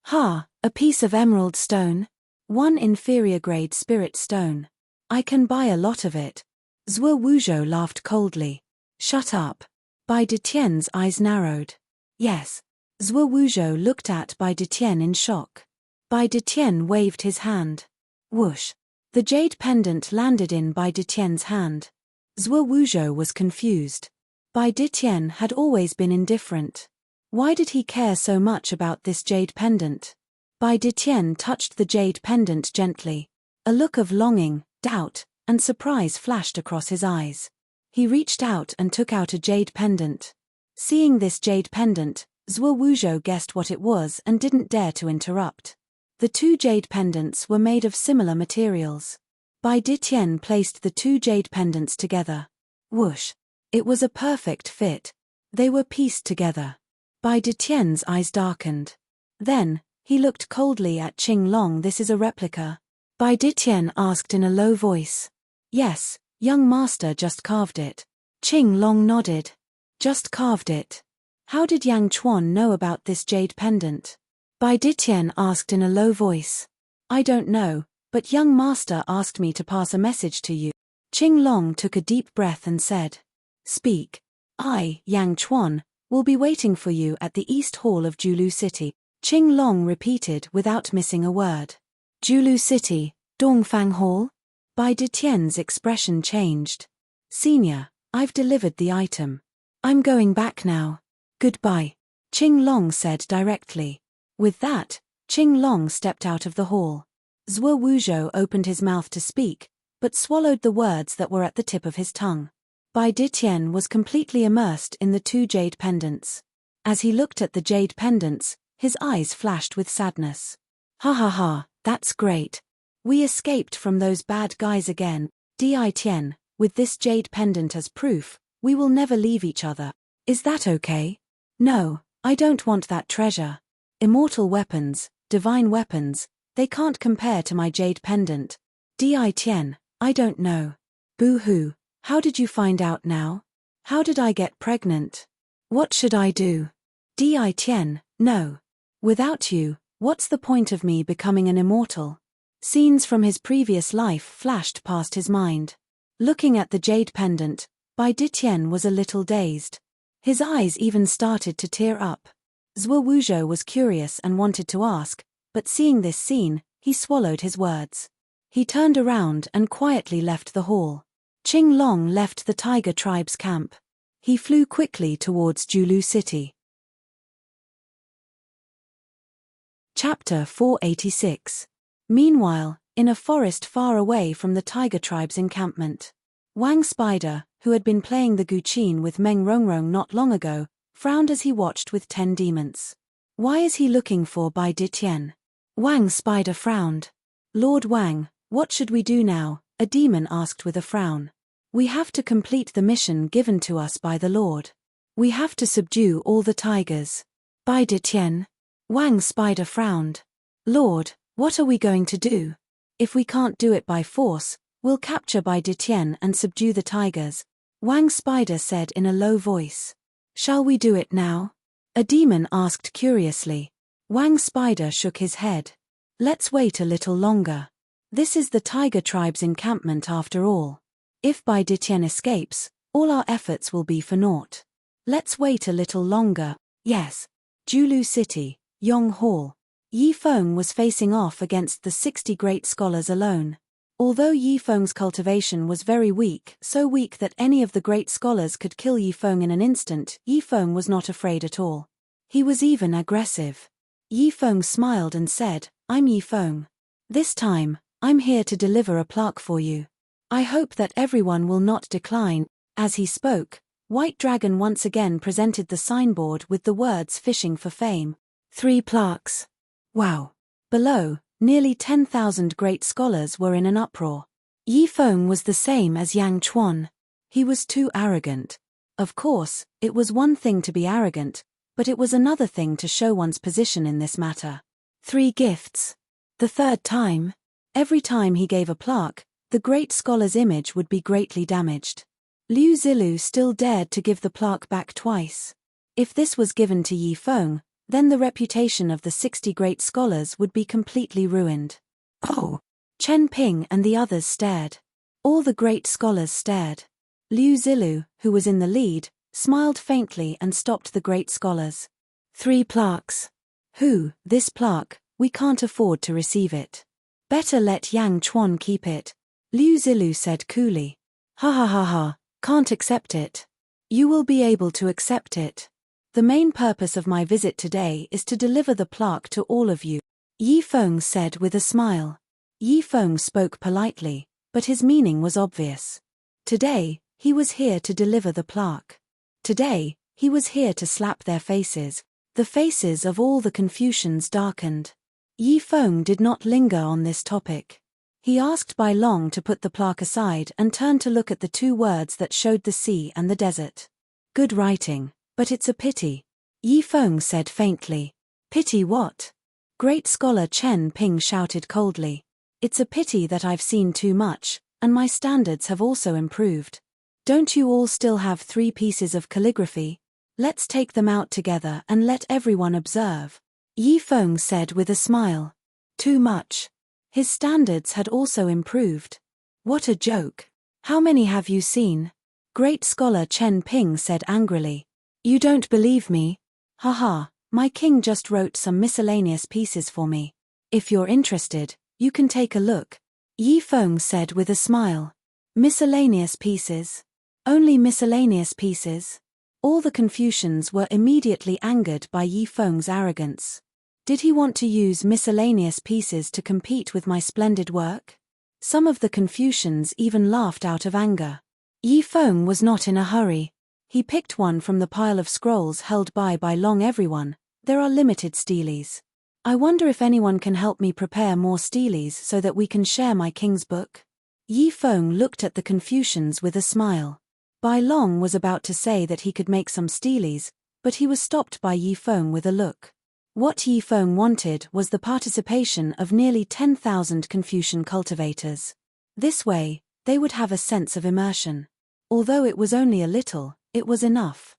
S1: Ha, a piece of emerald stone? One inferior grade spirit stone. I can buy a lot of it. Zhuo Wuzhou laughed coldly. Shut up. Bai Ditian's eyes narrowed. Yes. Zhuo Wuzhou looked at Bai Ditian in shock. Bai Ditian waved his hand. Whoosh. The jade pendant landed in Bai Ditian's hand. Zhuo Wuzhou was confused. Bai Ditian had always been indifferent. Why did he care so much about this jade pendant? Bai Ditian touched the jade pendant gently. A look of longing, doubt, and surprise flashed across his eyes. He reached out and took out a jade pendant. Seeing this jade pendant, Zhuo Wuzhou guessed what it was and didn't dare to interrupt. The two jade pendants were made of similar materials. Bai Ditian placed the two jade pendants together. Whoosh! It was a perfect fit. They were pieced together. Bai Ditian's eyes darkened. Then, he looked coldly at Qing Long. This is a replica? Bai Ditian asked in a low voice. Yes, young master just carved it. Qing Long nodded. Just carved it. How did Yang Chuan know about this jade pendant? Bai Ditian asked in a low voice. I don't know, but young master asked me to pass a message to you. Qing Long took a deep breath and said. Speak. I, Yang Chuan, will be waiting for you at the East Hall of Julu City. Qing Long repeated without missing a word. Julu City, Dongfang Hall? Bai Ditian's expression changed. Senior, I've delivered the item. I'm going back now. Goodbye. Qing Long said directly. With that, Qing Long stepped out of the hall. Zhuo Wuzhou opened his mouth to speak, but swallowed the words that were at the tip of his tongue. Bai Ditian was completely immersed in the two jade pendants. As he looked at the jade pendants, his eyes flashed with sadness. Ha ha ha, that's great. We escaped from those bad guys again. Di Tian, with this jade pendant as proof, we will never leave each other. Is that okay? No, I don't want that treasure. Immortal weapons, divine weapons, they can't compare to my jade pendant. Di Tian, I don't know. Boo-hoo, how did you find out now? How did I get pregnant? What should I do? Di Tian, no. Without you, what's the point of me becoming an immortal? Scenes from his previous life flashed past his mind. Looking at the jade pendant, Bai Ditian was a little dazed. His eyes even started to tear up. Zhuo Wuzhou was curious and wanted to ask, but seeing this scene, he swallowed his words. He turned around and quietly left the hall. Qing Long left the tiger tribe's camp. He flew quickly towards Julu City. Chapter 486. Meanwhile, in a forest far away from the tiger tribe's encampment, Wang Spider, who had been playing the guqin with Meng Rongrong not long ago, frowned as he watched with 10 demons. Why is he looking for Bai Ditian? Wang Spider frowned. Lord Wang, what should we do now? A demon asked with a frown. We have to complete the mission given to us by the Lord. We have to subdue all the tigers. Bai Ditian? Wang Spider frowned. Lord, what are we going to do? If we can't do it by force, we'll capture Bai Ditian and subdue the tigers. Wang Spider said in a low voice. Shall we do it now? A demon asked curiously. Wang Spider shook his head. Let's wait a little longer. This is the tiger tribe's encampment after all. If Bai Ditian escapes, all our efforts will be for naught. Let's wait a little longer. Yes. Julu City, Yong Hall. Yi Feng was facing off against the 60 great scholars alone. Although Yi Feng's cultivation was very weak, so weak that any of the great scholars could kill Yi Feng in an instant, Yi Feng was not afraid at all. He was even aggressive. Yi Feng smiled and said, I'm Yi Feng. This time, I'm here to deliver a plaque for you. I hope that everyone will not decline. As he spoke, White Dragon once again presented the signboard with the words fishing for fame. 3 plaques. Wow. Below, nearly 10,000 great scholars were in an uproar. Yi Feng was the same as Yang Chuan. He was too arrogant. Of course, it was one thing to be arrogant, but it was another thing to show one's position in this matter. 3 gifts. The third time. Every time he gave a plaque, the great scholar's image would be greatly damaged. Liu Zilu still dared to give the plaque back twice. If this was given to Yi Feng, then the reputation of the 60 great scholars would be completely ruined. Oh! Chen Ping and the others stared. All the great scholars stared. Liu Zilu, who was in the lead, smiled faintly and stopped the great scholars. 3 plaques. This plaque, we can't afford to receive it. Better let Yang Chuan keep it. Liu Zilu said coolly. Ha ha ha ha, can't accept it. You will be able to accept it. The main purpose of my visit today is to deliver the plaque to all of you. Yi Feng said with a smile. Yi Feng spoke politely, but his meaning was obvious. Today, he was here to deliver the plaque. Today, he was here to slap their faces. The faces of all the Confucians darkened. Yi Feng did not linger on this topic. He asked Bai Long to put the plaque aside and turned to look at the 2 words that showed the sea and the desert. Good writing, but it's a pity. Yi Feng said faintly. Pity what? Great scholar Chen Ping shouted coldly. It's a pity that I've seen too much, and my standards have also improved. Don't you all still have 3 pieces of calligraphy? Let's take them out together and let everyone observe. Yi Feng said with a smile. Too much. His standards had also improved. What a joke. How many have you seen? Great scholar Chen Ping said angrily. You don't believe me? Haha, my king just wrote some miscellaneous pieces for me. If you're interested, you can take a look. Yi Feng said with a smile. Miscellaneous pieces? Only miscellaneous pieces? All the Confucians were immediately angered by Yi Feng's arrogance. Did he want to use miscellaneous pieces to compete with my splendid work? Some of the Confucians even laughed out of anger. Yi Feng was not in a hurry. He picked one from the pile of scrolls held by Long. Everyone, there are limited steles. I wonder if anyone can help me prepare more steles so that we can share my king's book? Yi Feng looked at the Confucians with a smile. Bai Long was about to say that he could make some steles, but he was stopped by Yi Feng with a look. What Yi Feng wanted was the participation of nearly 10,000 Confucian cultivators. This way, they would have a sense of immersion. Although it was only a little, it was enough.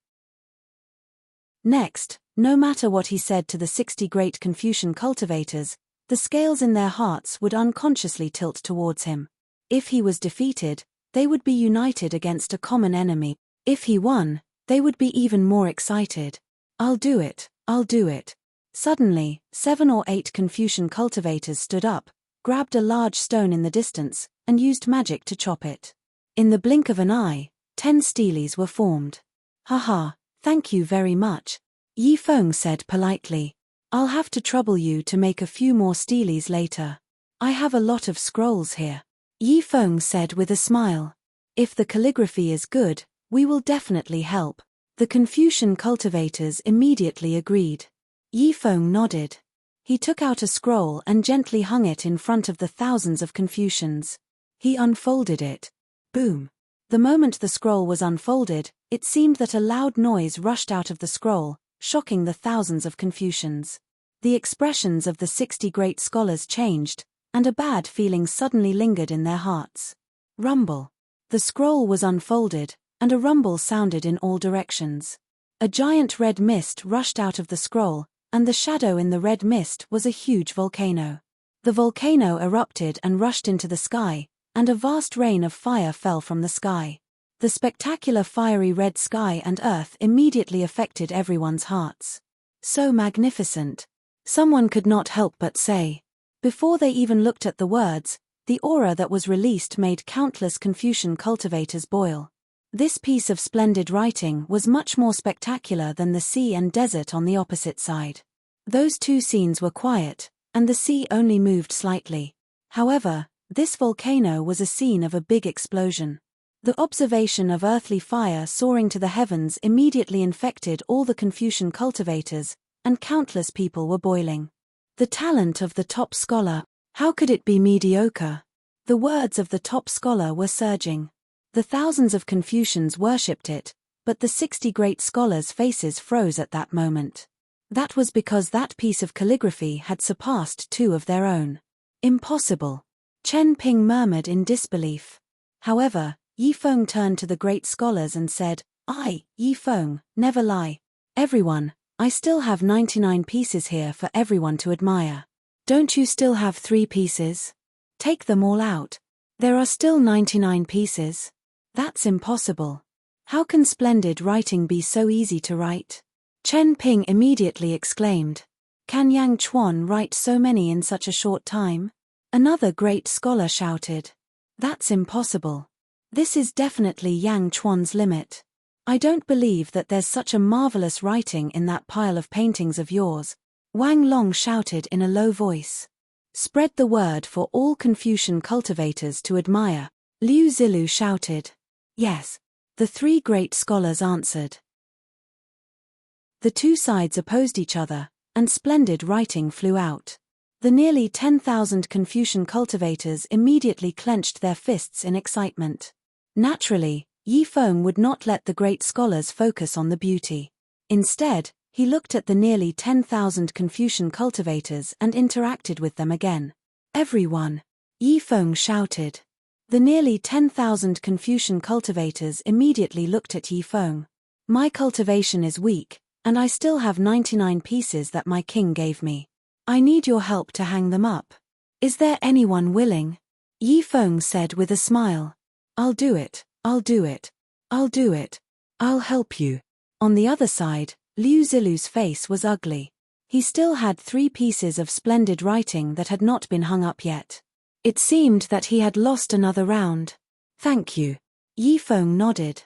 S1: Next, no matter what he said to the 60 great Confucian cultivators, the scales in their hearts would unconsciously tilt towards him. If he was defeated, they would be united against a common enemy. If he won, they would be even more excited. I'll do it, I'll do it. Suddenly, 7 or 8 Confucian cultivators stood up, grabbed a large stone in the distance, and used magic to chop it. In the blink of an eye, 10 steles were formed. Haha, thank you very much. Yi Feng said politely. I'll have to trouble you to make a few more steles later. I have a lot of scrolls here. Yi Feng said with a smile. If the calligraphy is good, we will definitely help. The Confucian cultivators immediately agreed. Yi Feng nodded. He took out a scroll and gently hung it in front of the thousands of Confucians. He unfolded it. Boom. The moment the scroll was unfolded, it seemed that a loud noise rushed out of the scroll, shocking the thousands of Confucians. The expressions of the 60 great scholars changed, and a bad feeling suddenly lingered in their hearts. Rumble. The scroll was unfolded, and a rumble sounded in all directions. A giant red mist rushed out of the scroll, and the shadow in the red mist was a huge volcano. The volcano erupted and rushed into the sky, and a vast rain of fire fell from the sky. The spectacular fiery red sky and earth immediately affected everyone's hearts. So magnificent. Someone could not help but say. Before they even looked at the words, the aura that was released made countless Confucian cultivators boil. This piece of splendid writing was much more spectacular than the sea and desert on the opposite side. Those 2 scenes were quiet, and the sea only moved slightly. However, this volcano was a scene of a big explosion. The observation of earthly fire soaring to the heavens immediately infected all the Confucian cultivators, and countless people were boiling. The talent of the top scholar, how could it be mediocre? The words of the top scholar were surging. The thousands of Confucians worshipped it, but the 60 great scholars' faces froze at that moment. That was because that piece of calligraphy had surpassed two of their own. Impossible. Chen Ping murmured in disbelief. However, Yi Feng turned to the great scholars and said, Yi Feng, never lie. Everyone, I still have 99 pieces here for everyone to admire. Don't you still have 3 pieces? Take them all out. There are still 99 pieces. That's impossible. How can splendid writing be so easy to write? Chen Ping immediately exclaimed. Can Yang Chuan write so many in such a short time? Another great scholar shouted. That's impossible. This is definitely Yang Chuan's limit. I don't believe that there's such a marvelous writing in that pile of paintings of yours, Wang Long shouted in a low voice. Spread the word for all Confucian cultivators to admire, Liu Zilu shouted. Yes. The 3 great scholars answered. The 2 sides opposed each other, and splendid writing flew out. The nearly 10,000 Confucian cultivators immediately clenched their fists in excitement. Naturally, Yi Feng would not let the great scholars focus on the beauty. Instead, he looked at the nearly 10,000 Confucian cultivators and interacted with them again. Everyone! Yi Feng shouted. The nearly 10,000 Confucian cultivators immediately looked at Yi Feng. My cultivation is weak, and I still have 99 pieces that my king gave me. I need your help to hang them up. Is there anyone willing? Yi Feng said with a smile. I'll do it, I'll do it, I'll do it, I'll help you. On the other side, Liu Zilu's face was ugly. He still had 3 pieces of splendid writing that had not been hung up yet. It seemed that he had lost another round. Thank you. Yi Feng nodded.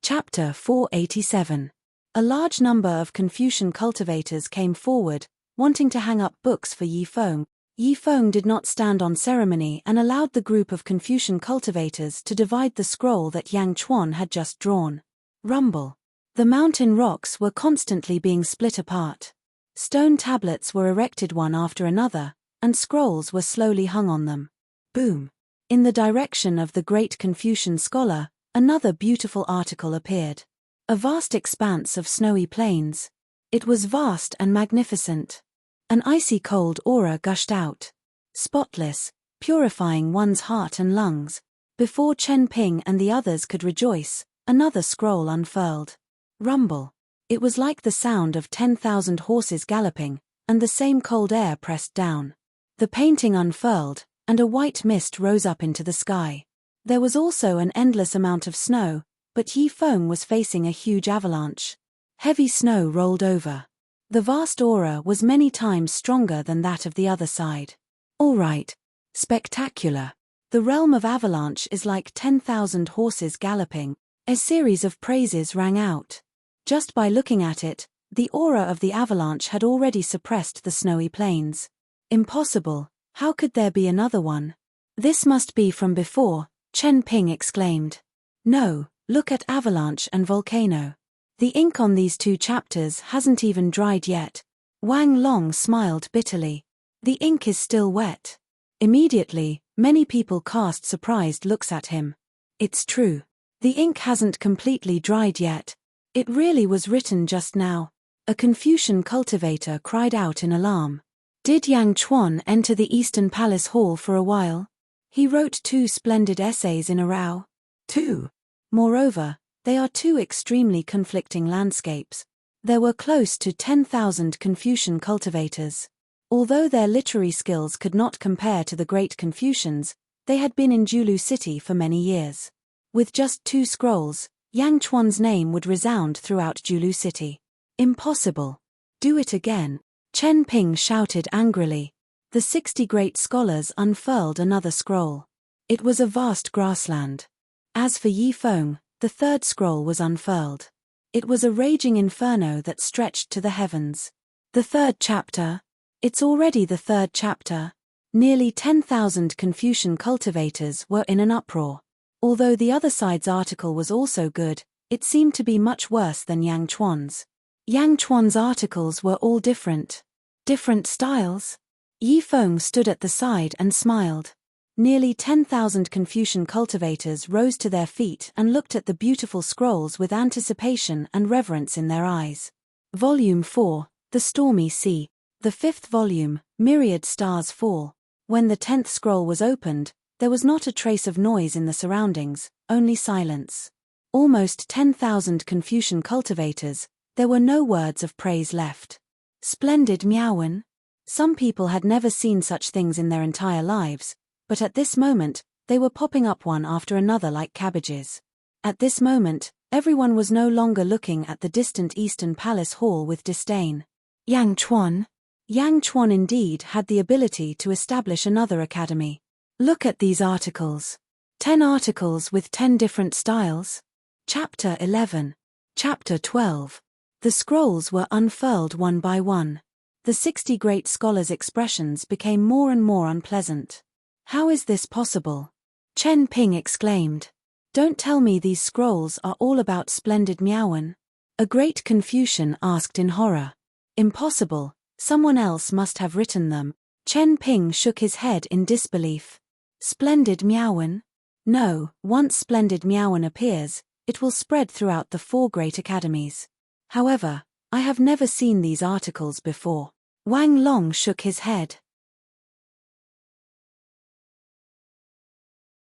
S1: Chapter 487. A large number of Confucian cultivators came forward, wanting to hang up books for Yi Feng. Yi Feng did not stand on ceremony and allowed the group of Confucian cultivators to divide the scroll that Yang Chuan had just drawn. Rumble. The mountain rocks were constantly being split apart. Stone tablets were erected one after another, and scrolls were slowly hung on them. Boom. In the direction of the great Confucian scholar, another beautiful article appeared. A vast expanse of snowy plains. It was vast and magnificent. An icy cold aura gushed out. Spotless, purifying one's heart and lungs. Before Chen Ping and the others could rejoice, another scroll unfurled. Rumble. It was like the sound of 10,000 horses galloping, and the same cold air pressed down. The painting unfurled, and a white mist rose up into the sky. There was also an endless amount of snow, but Yi Feng was facing a huge avalanche. Heavy snow rolled over. The vast aura was many times stronger than that of the other side. All right. Spectacular. The realm of avalanche is like 10,000 horses galloping. A series of praises rang out. Just by looking at it, the aura of the avalanche had already suppressed the snowy plains. Impossible. How could there be another one? This must be from before, Chen Ping exclaimed. No, look at avalanche and volcano. The ink on these 2 chapters hasn't even dried yet. Wang Long smiled bitterly. The ink is still wet. Immediately, many people cast surprised looks at him. It's true. The ink hasn't completely dried yet. It really was written just now. A Confucian cultivator cried out in alarm. Did Yang Chuan enter the Eastern Palace Hall for a while? He wrote 2 splendid essays in a row. 2. Moreover, they are 2 extremely conflicting landscapes. There were close to 10,000 Confucian cultivators. Although their literary skills could not compare to the great Confucians, they had been in Julu City for many years. With just 2 scrolls, Yang Chuan's name would resound throughout Julu City. Impossible. Do it again. Chen Ping shouted angrily. The 60 great scholars unfurled another scroll. It was a vast grassland. As for Yi Feng, the 3rd scroll was unfurled. It was a raging inferno that stretched to the heavens. The 3rd chapter. It's already the 3rd chapter. Nearly 10,000 Confucian cultivators were in an uproar. Although the other side's article was also good, it seemed to be much worse than Yang Chuan's. Yang Chuan's articles were all different. Different styles? Yi Feng stood at the side and smiled. Nearly 10,000 Confucian cultivators rose to their feet and looked at the beautiful scrolls with anticipation and reverence in their eyes. Volume 4, The Stormy Sea. The fifth volume, Myriad Stars Fall. When the 10th scroll was opened, there was not a trace of noise in the surroundings, only silence. Almost 10,000 Confucian cultivators, there were no words of praise left. Splendid Miaowen. Some people had never seen such things in their entire lives, but at this moment, they were popping up one after another like cabbages. At this moment, everyone was no longer looking at the distant Eastern Palace Hall with disdain. Yang Chuan. Yang Chuan indeed had the ability to establish another academy. Look at these articles. 10 articles with 10 different styles. Chapter 11. Chapter 12. The scrolls were unfurled one by one. The 60 great scholars' expressions became more and more unpleasant. How is this possible? Chen Ping exclaimed. Don't tell me these scrolls are all about splendid Miaowen. A great Confucian asked in horror. Impossible, someone else must have written them. Chen Ping shook his head in disbelief. Splendid Miaowen? No, once splendid Miaowen appears, it will spread throughout the 4 great academies. However, I have never seen these articles before. Wang Long shook his head.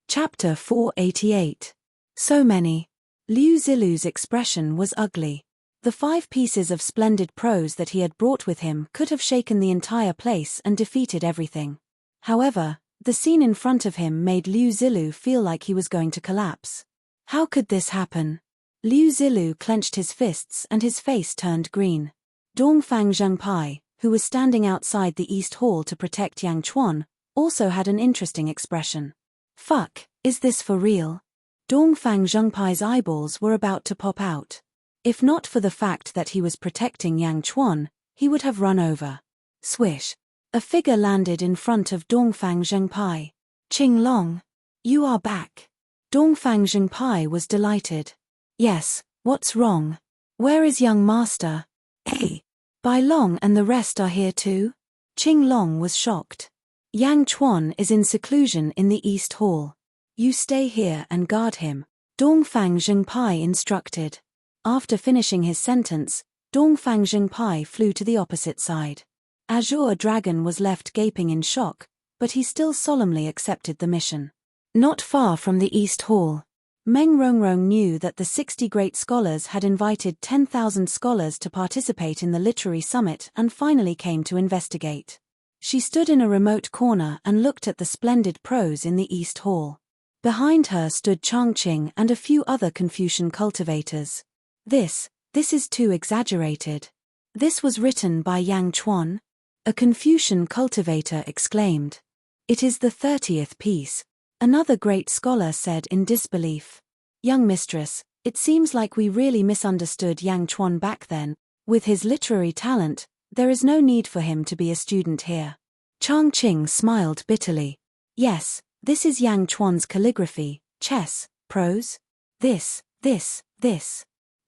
S1: Chapter 488. So many. Liu Zilu's expression was ugly. The 5 pieces of splendid prose that he had brought with him could have shaken the entire place and defeated everything. However, the scene in front of him made Liu Zilu feel like he was going to collapse. How could this happen? Liu Zilu clenched his fists and his face turned green. Dongfang Zhengpai, who was standing outside the East Hall to protect Yang Chuan, also had an interesting expression. Fuck, is this for real? Dongfang Zhengpai's eyeballs were about to pop out. If not for the fact that he was protecting Yang Chuan, he would have run over. Swish. A figure landed in front of Dongfang Zhengpai. Qing Long. You are back. Dongfang Zhengpai was delighted. Yes, what's wrong? Where is young master? Hey. Bai Long and the rest are here too? Qing Long was shocked. Yang Chuan is in seclusion in the East Hall. You stay here and guard him, Dongfang Zhengpai instructed. After finishing his sentence, Dongfang Zhengpai flew to the opposite side. Azure Dragon was left gaping in shock, but he still solemnly accepted the mission. Not far from the East Hall, Meng Rongrong knew that the 60 great scholars had invited 10,000 scholars to participate in the literary summit and finally came to investigate. She stood in a remote corner and looked at the splendid prose in the East Hall. Behind her stood Changqing and a few other Confucian cultivators. This is too exaggerated. This was written by Yang Chuan? A Confucian cultivator exclaimed. It is the 30th piece. Another great scholar said in disbelief. Young mistress, it seems like we really misunderstood Yang Chuan back then. With his literary talent, there is no need for him to be a student here. Changqing smiled bitterly. Yes, this is Yang Chuan's calligraphy, chess, prose. This.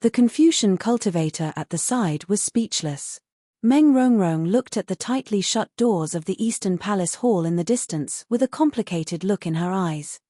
S1: The Confucian cultivator at the side was speechless. Meng Rongrong looked at the tightly shut doors of the Eastern Palace Hall in the distance with a complicated look in her eyes.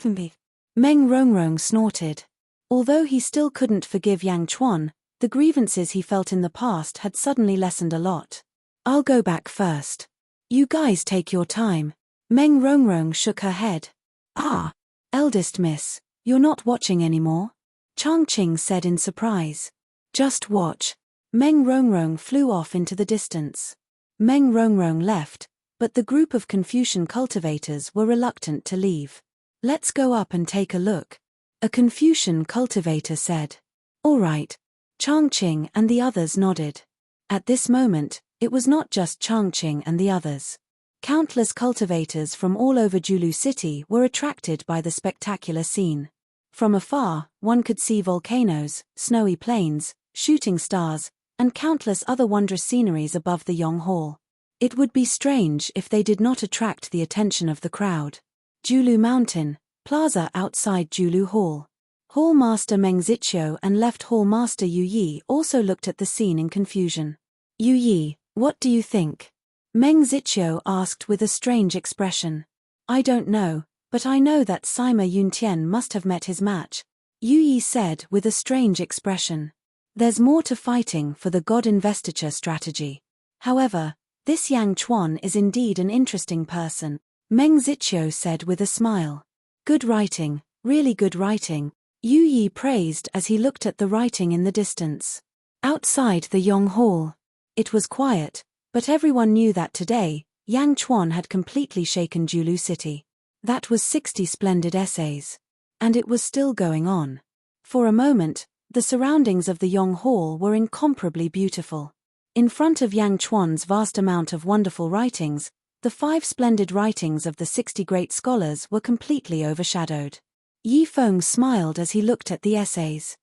S1: Meng Rongrong snorted. Although he still couldn't forgive Yang Chuan, the grievances he felt in the past had suddenly lessened a lot. I'll go back first. You guys take your time. Meng Rongrong shook her head. Ah, eldest miss, you're not watching anymore? Changqing said in surprise. Just watch. Meng Rongrong flew off into the distance. Meng Rongrong left, but the group of Confucian cultivators were reluctant to leave. Let's go up and take a look. A Confucian cultivator said. All right. Changqing and the others nodded. At this moment, it was not just Changqing and the others. Countless cultivators from all over Julu City were attracted by the spectacular scene. From afar, one could see volcanoes, snowy plains, shooting stars, and countless other wondrous sceneries above the Yong Hall. It would be strange if they did not attract the attention of the crowd. Julu Mountain, plaza outside Julu Hall. Hall Master Meng Ziqiu and Left Hall Master Yu Yi also looked at the scene in confusion. Yu Yi, what do you think? Meng Ziqiu asked with a strange expression. I don't know, but I know that Sima Yuntian must have met his match, Yu Yi said with a strange expression. There's more to fighting for the god investiture strategy. However, this Yang Chuan is indeed an interesting person, Meng Ziqiu said with a smile. Good writing, really good writing, Yu Yi praised as he looked at the writing in the distance. Outside the Yong Hall, it was quiet, but everyone knew that today, Yang Chuan had completely shaken Julu City. That was 60 splendid essays. And it was still going on. For a moment, the surroundings of the Yong Hall were incomparably beautiful. In front of Yang Chuan's vast amount of wonderful writings, the 5 splendid writings of the 60 great scholars were completely overshadowed. Yi Feng smiled as he looked at the essays.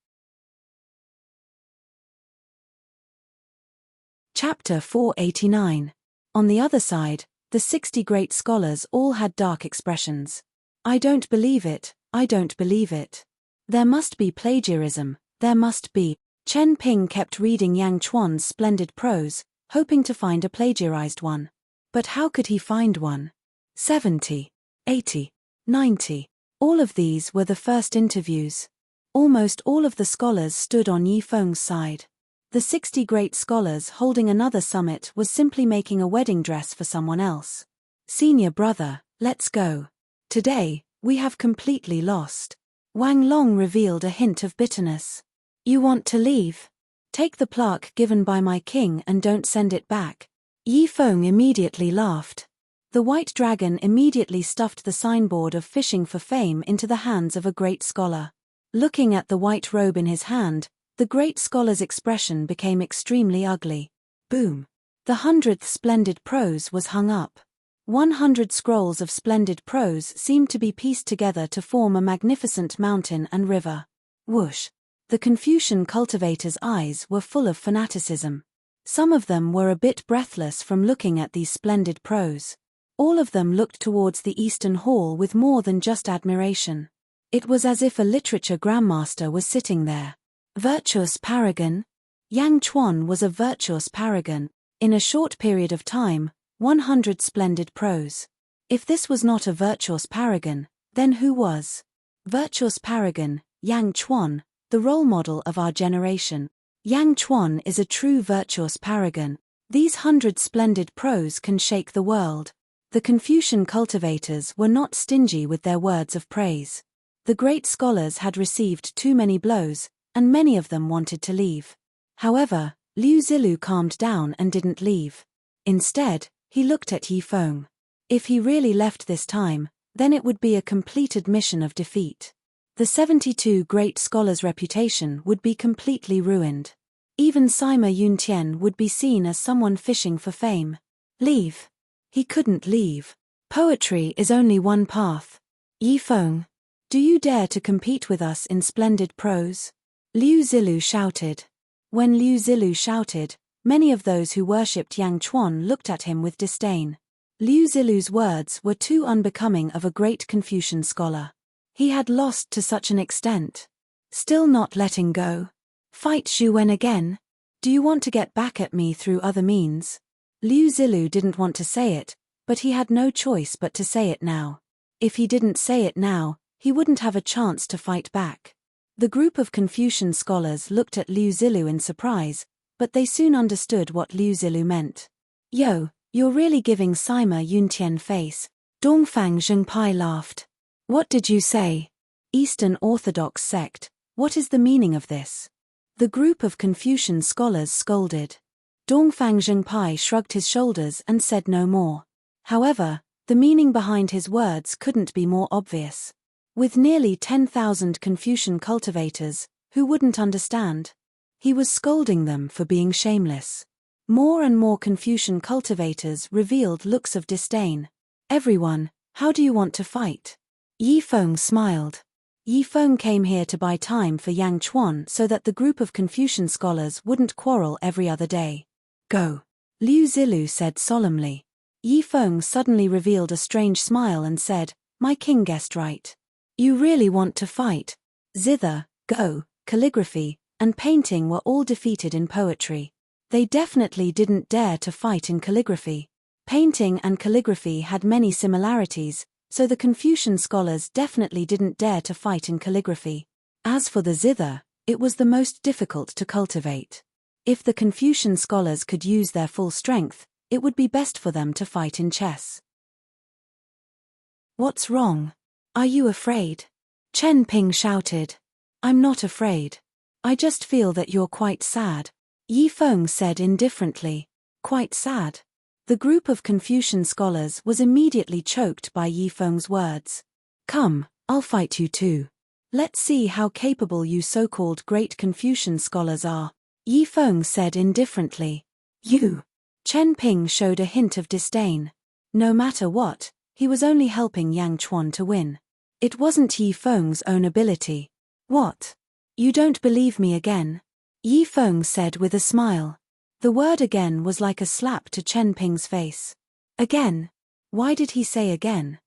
S1: Chapter 489. On the other side, the 60 great scholars all had dark expressions. I don't believe it, I don't believe it. There must be plagiarism, there must be. Chen Ping kept reading Yang Chuan's splendid prose, hoping to find a plagiarized one. But how could he find one? 70, 80, 90. All of these were the first interviews. Almost all of the scholars stood on Yi Feng's side. The 60 great scholars holding another summit was simply making a wedding dress for someone else. Senior brother, let's go. Today, we have completely lost. Wang Long revealed a hint of bitterness. You want to leave? Take the plaque given by my king and don't send it back. Yi Feng immediately laughed. The white dragon immediately stuffed the signboard of fishing for fame into the hands of a great scholar. Looking at the white robe in his hand, the great scholar's expression became extremely ugly. Boom. The 100th splendid prose was hung up. 100 scrolls of splendid prose seemed to be pieced together to form a magnificent mountain and river. Whoosh. The Confucian cultivators' eyes were full of fanaticism. Some of them were a bit breathless from looking at these splendid prose. All of them looked towards the Eastern Hall with more than just admiration. It was as if a literature grandmaster was sitting there. Virtuous paragon? Yang Chuan was a virtuous paragon. In a short period of time, 100 splendid prose. If this was not a virtuous paragon, then who was? Virtuous paragon, Yang Chuan, the role model of our generation. Yang Chuan is a true virtuous paragon. These 100 splendid prose can shake the world. The Confucian cultivators were not stingy with their words of praise. The great scholars had received too many blows, and many of them wanted to leave. However, Liu Zilu calmed down and didn't leave. Instead, he looked at Yi Feng. If he really left this time, then it would be a complete admission of defeat. The 72 great scholars' reputation would be completely ruined. Even Sima Yuntian would be seen as someone fishing for fame. Leave. He couldn't leave. Poetry is only one path. Yi Feng, do you dare to compete with us in splendid prose? Liu Zilu shouted. When Liu Zilu shouted, many of those who worshipped Yang Chuan looked at him with disdain. Liu Zilu's words were too unbecoming of a great Confucian scholar. He had lost to such an extent. Still not letting go. Fight Xu Wen again? Do you want to get back at me through other means? Liu Zilu didn't want to say it, but he had no choice but to say it now. If he didn't say it now, he wouldn't have a chance to fight back. The group of Confucian scholars looked at Liu Zilu in surprise, but they soon understood what Liu Zilu meant. Yo, you're really giving Sima Yuntian face. Dongfang Zhengpai laughed. What did you say? Eastern Orthodox sect, what is the meaning of this? The group of Confucian scholars scolded. Dongfang Zhengpai shrugged his shoulders and said no more. However, the meaning behind his words couldn't be more obvious. With nearly 10,000 Confucian cultivators, who wouldn't understand? He was scolding them for being shameless. More and more Confucian cultivators revealed looks of disdain. Everyone, how do you want to fight? Yi Feng smiled. Yi Feng came here to buy time for Yang Chuan so that the group of Confucian scholars wouldn't quarrel every other day. Go. Liu Zilu said solemnly. Yi Feng suddenly revealed a strange smile and said, my king guessed right. You really want to fight? Zither, go, calligraphy, and painting were all defeated in poetry. They definitely didn't dare to fight in calligraphy. Painting and calligraphy had many similarities, so the Confucian scholars definitely didn't dare to fight in calligraphy. As for the zither, it was the most difficult to cultivate. If the Confucian scholars could use their full strength, it would be best for them to fight in chess. What's wrong? Are you afraid? Chen Ping shouted. I'm not afraid. I just feel that you're quite sad. Yi Feng said indifferently. Quite sad? The group of Confucian scholars was immediately choked by Yi Feng's words. Come, I'll fight you too. Let's see how capable you so-called great Confucian scholars are. Yi Feng said indifferently. You. Chen Ping showed a hint of disdain. No matter what, he was only helping Yang Chuan to win. It wasn't Yi Feng's own ability. What? You don't believe me again? Yi Feng said with a smile. The word again was like a slap to Chen Ping's face. Again? Why did he say again?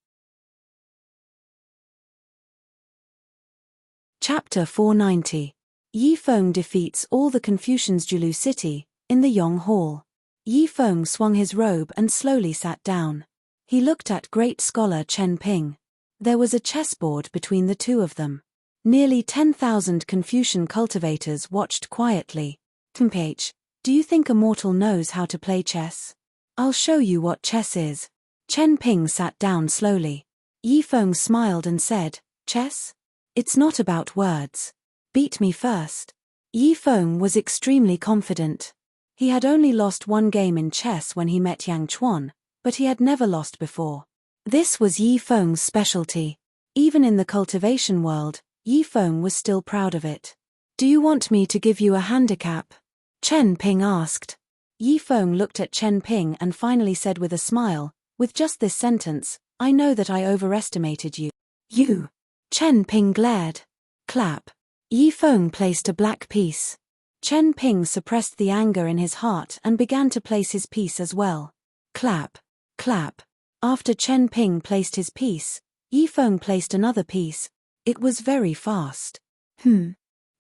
S1: Chapter 490. Yi Feng defeats all the Confucians. Julu City, in the Yong Hall. Yi Feng swung his robe and slowly sat down. He looked at great scholar Chen Ping. There was a chessboard between the two of them. Nearly 10,000 Confucian cultivators watched quietly. Temph, do you think Immortal knows how to play chess? I'll show you what chess is. Chen Ping sat down slowly. Yi Feng smiled and said, Chess? It's not about words. Beat me first. Yi Feng was extremely confident. He had only lost one game in chess when he met Yang Chuan, but he had never lost before. This was Yi Feng's specialty. Even in the cultivation world, Yi Feng was still proud of it. Do you want me to give you a handicap? Chen Ping asked. Yi Feng looked at Chen Ping and finally said with a smile, with just this sentence, I know that I overestimated you. You. Chen Ping glared. Clap. Yi Feng placed a black piece. Chen Ping suppressed the anger in his heart and began to place his piece as well. Clap. Clap. After Chen Ping placed his piece, Yi Feng placed another piece. It was very fast.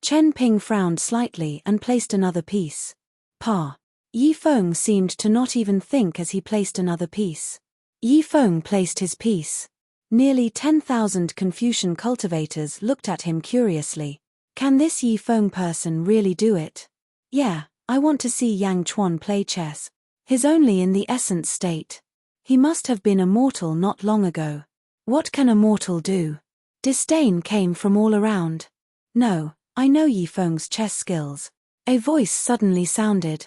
S1: Chen Ping frowned slightly and placed another piece. Pa. Yi Feng seemed to not even think as he placed another piece. Yi Feng placed his piece. Nearly 10,000 Confucian cultivators looked at him curiously. Can this Yi Feng person really do it? Yeah, I want to see Yang Chuan play chess. He's only in the essence state. He must have been immortal not long ago. What can immortal do? Disdain came from all around. No, I know Yi Feng's chess skills. A voice suddenly sounded.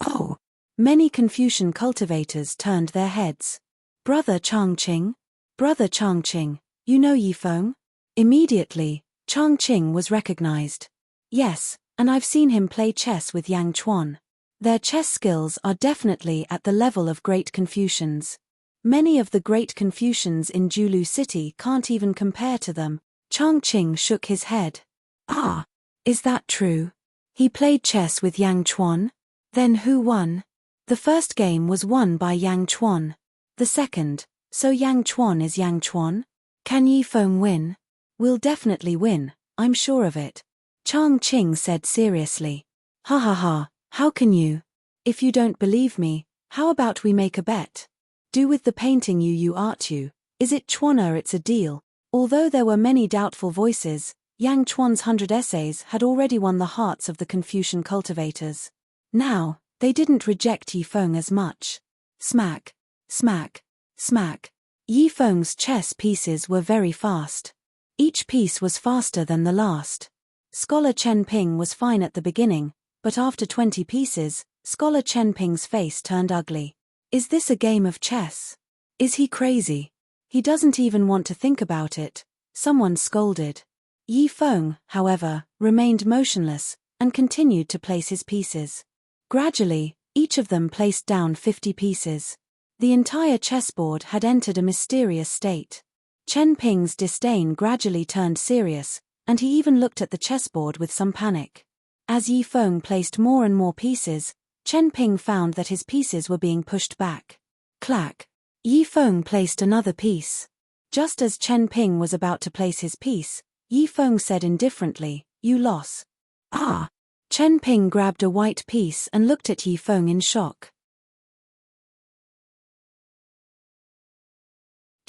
S1: Oh! Many Confucian cultivators turned their heads. Brother Changqing? Brother Changqing, you know Yi Feng? Immediately, Changqing was recognized. Yes, and I've seen him play chess with Yang Chuan. Their chess skills are definitely at the level of great Confucians. Many of the great Confucians in Julu City can't even compare to them. Changqing shook his head. Ah, is that true? He played chess with Yang Chuan? Then who won? The first game was won by Yang Chuan. The second, so Yang Chuan is Yang Chuan? Can Yi Feng win? We'll definitely win, I'm sure of it. Changqing said seriously. Ha ha ha, how can you? If you don't believe me, how about we make a bet? Do with the painting you art you, is it Chuan or it's a deal? Although there were many doubtful voices, Yang Chuan's 100 essays had already won the hearts of the Confucian cultivators. Now, they didn't reject Yi Feng as much. Smack, smack, smack. Yi Feng's chess pieces were very fast. Each piece was faster than the last. Scholar Chen Ping was fine at the beginning, but after 20 pieces, Scholar Chen Ping's face turned ugly. Is this a game of chess? Is he crazy? He doesn't even want to think about it, someone scolded. Yi Feng, however, remained motionless, and continued to place his pieces. Gradually, each of them placed down 50 pieces. The entire chessboard had entered a mysterious state. Chen Ping's disdain gradually turned serious, and he even looked at the chessboard with some panic. As Yi Feng placed more and more pieces, Chen Ping found that his pieces were being pushed back. Clack. Yi Feng placed another piece. Just as Chen Ping was about to place his piece, Yi Feng said indifferently, "You lost." Ah! Chen Ping grabbed a white piece and looked at Yi Feng in shock.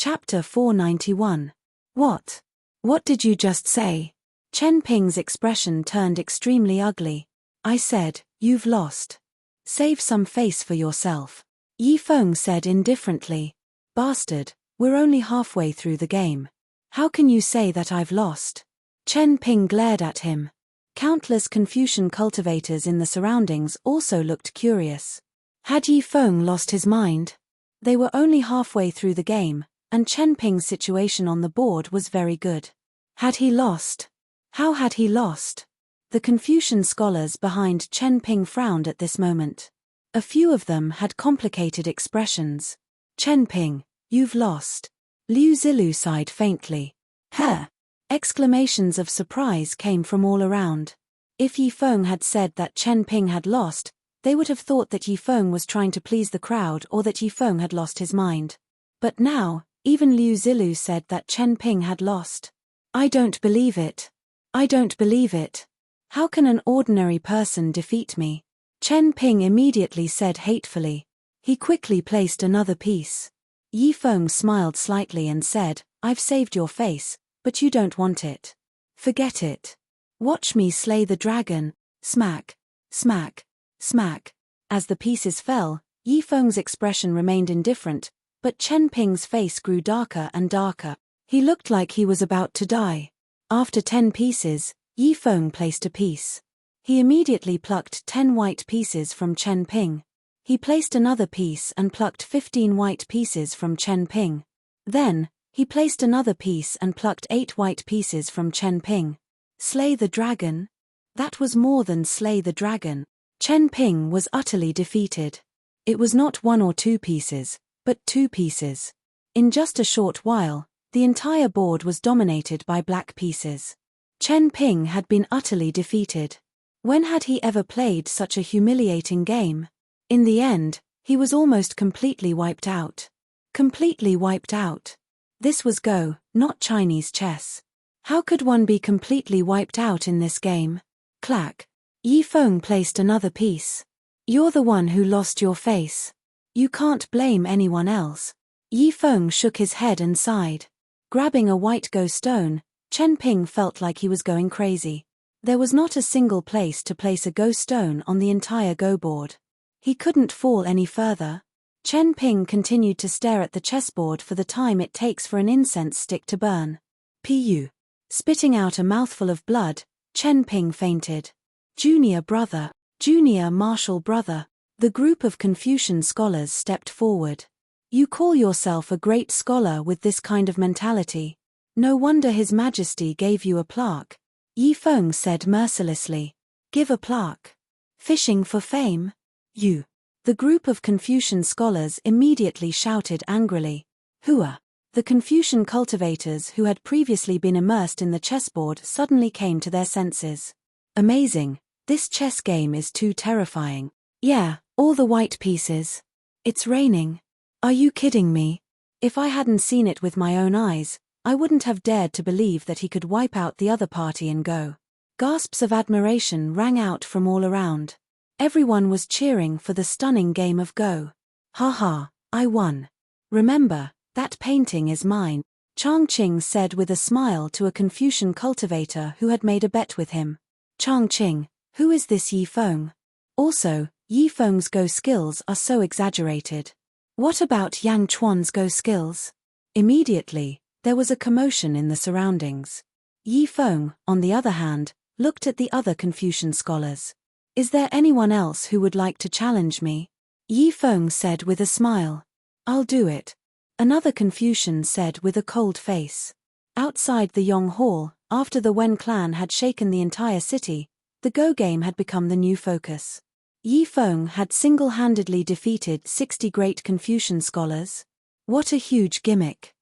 S1: Chapter 491. What? What did you just say? Chen Ping's expression turned extremely ugly. I said, you've lost. Save some face for yourself. Yi Feng said indifferently. Bastard, we're only halfway through the game. How can you say that I've lost? Chen Ping glared at him. Countless Confucian cultivators in the surroundings also looked curious. Had Yi Feng lost his mind? They were only halfway through the game, and Chen Ping's situation on the board was very good. Had he lost? How had he lost? The Confucian scholars behind Chen Ping frowned at this moment. A few of them had complicated expressions. Chen Ping, you've lost. Liu Zilu sighed faintly. Huh! Exclamations of surprise came from all around. If Yi Feng had said that Chen Ping had lost, they would have thought that Yi Feng was trying to please the crowd or that Yi Feng had lost his mind. But now, even Liu Zilu said that Chen Ping had lost. I don't believe it. I don't believe it. How can an ordinary person defeat me? Chen Ping immediately said hatefully. He quickly placed another piece. Yi Feng smiled slightly and said, I've saved your face, but you don't want it. Forget it. Watch me slay the dragon. Smack. Smack. Smack. As the pieces fell, Yi Feng's expression remained indifferent, but Chen Ping's face grew darker and darker. He looked like he was about to die. After 10 pieces, Yi Feng placed a piece. He immediately plucked 10 white pieces from Chen Ping. He placed another piece and plucked 15 white pieces from Chen Ping. Then, he placed another piece and plucked 8 white pieces from Chen Ping. Slay the dragon? That was more than slay the dragon. Chen Ping was utterly defeated. It was not 1 or 2 pieces, but 2 pieces. In just a short while, the entire board was dominated by black pieces. Chen Ping had been utterly defeated. When had he ever played such a humiliating game? In the end, he was almost completely wiped out. Completely wiped out. This was Go, not Chinese chess. How could one be completely wiped out in this game? Clack. Yi Feng placed another piece. You're the one who lost your face. You can't blame anyone else. Yi Feng shook his head and sighed. Grabbing a white Go stone, Chen Ping felt like he was going crazy. There was not a single place to place a Go stone on the entire Go board. He couldn't fall any further. Chen Ping continued to stare at the chessboard for the time it takes for an incense stick to burn. Pu. Spitting out a mouthful of blood, Chen Ping fainted. Junior brother, junior martial brother. The group of Confucian scholars stepped forward. You call yourself a great scholar with this kind of mentality. No wonder His Majesty gave you a plaque. Yi Feng said mercilessly. Give a plaque. Fishing for fame? You. The group of Confucian scholars immediately shouted angrily. Hua. The Confucian cultivators who had previously been immersed in the chessboard suddenly came to their senses. Amazing. This chess game is too terrifying. Yeah, all the white pieces. It's raining. Are you kidding me? If I hadn't seen it with my own eyes, I wouldn't have dared to believe that he could wipe out the other party and Go. Gasps of admiration rang out from all around. Everyone was cheering for the stunning game of Go. Ha ha, I won. Remember, that painting is mine, Chang Qing said with a smile to a Confucian cultivator who had made a bet with him. Chang Qing, who is this Yi Feng? Also, Yi Feng's Go skills are so exaggerated. What about Yang Chuan's Go skills? Immediately, there was a commotion in the surroundings. Yi Feng, on the other hand, looked at the other Confucian scholars. Is there anyone else who would like to challenge me? Yi Feng said with a smile. I'll do it. Another Confucian said with a cold face. Outside the Yong Hall, after the Wen clan had shaken the entire city, the Go game had become the new focus. Yi Feng had single-handedly defeated 60 great Confucian scholars. What a huge gimmick.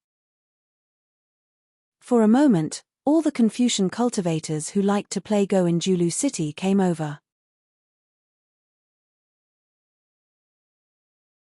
S1: For a moment, all the Confucian cultivators who liked to play Go in Julu City came over.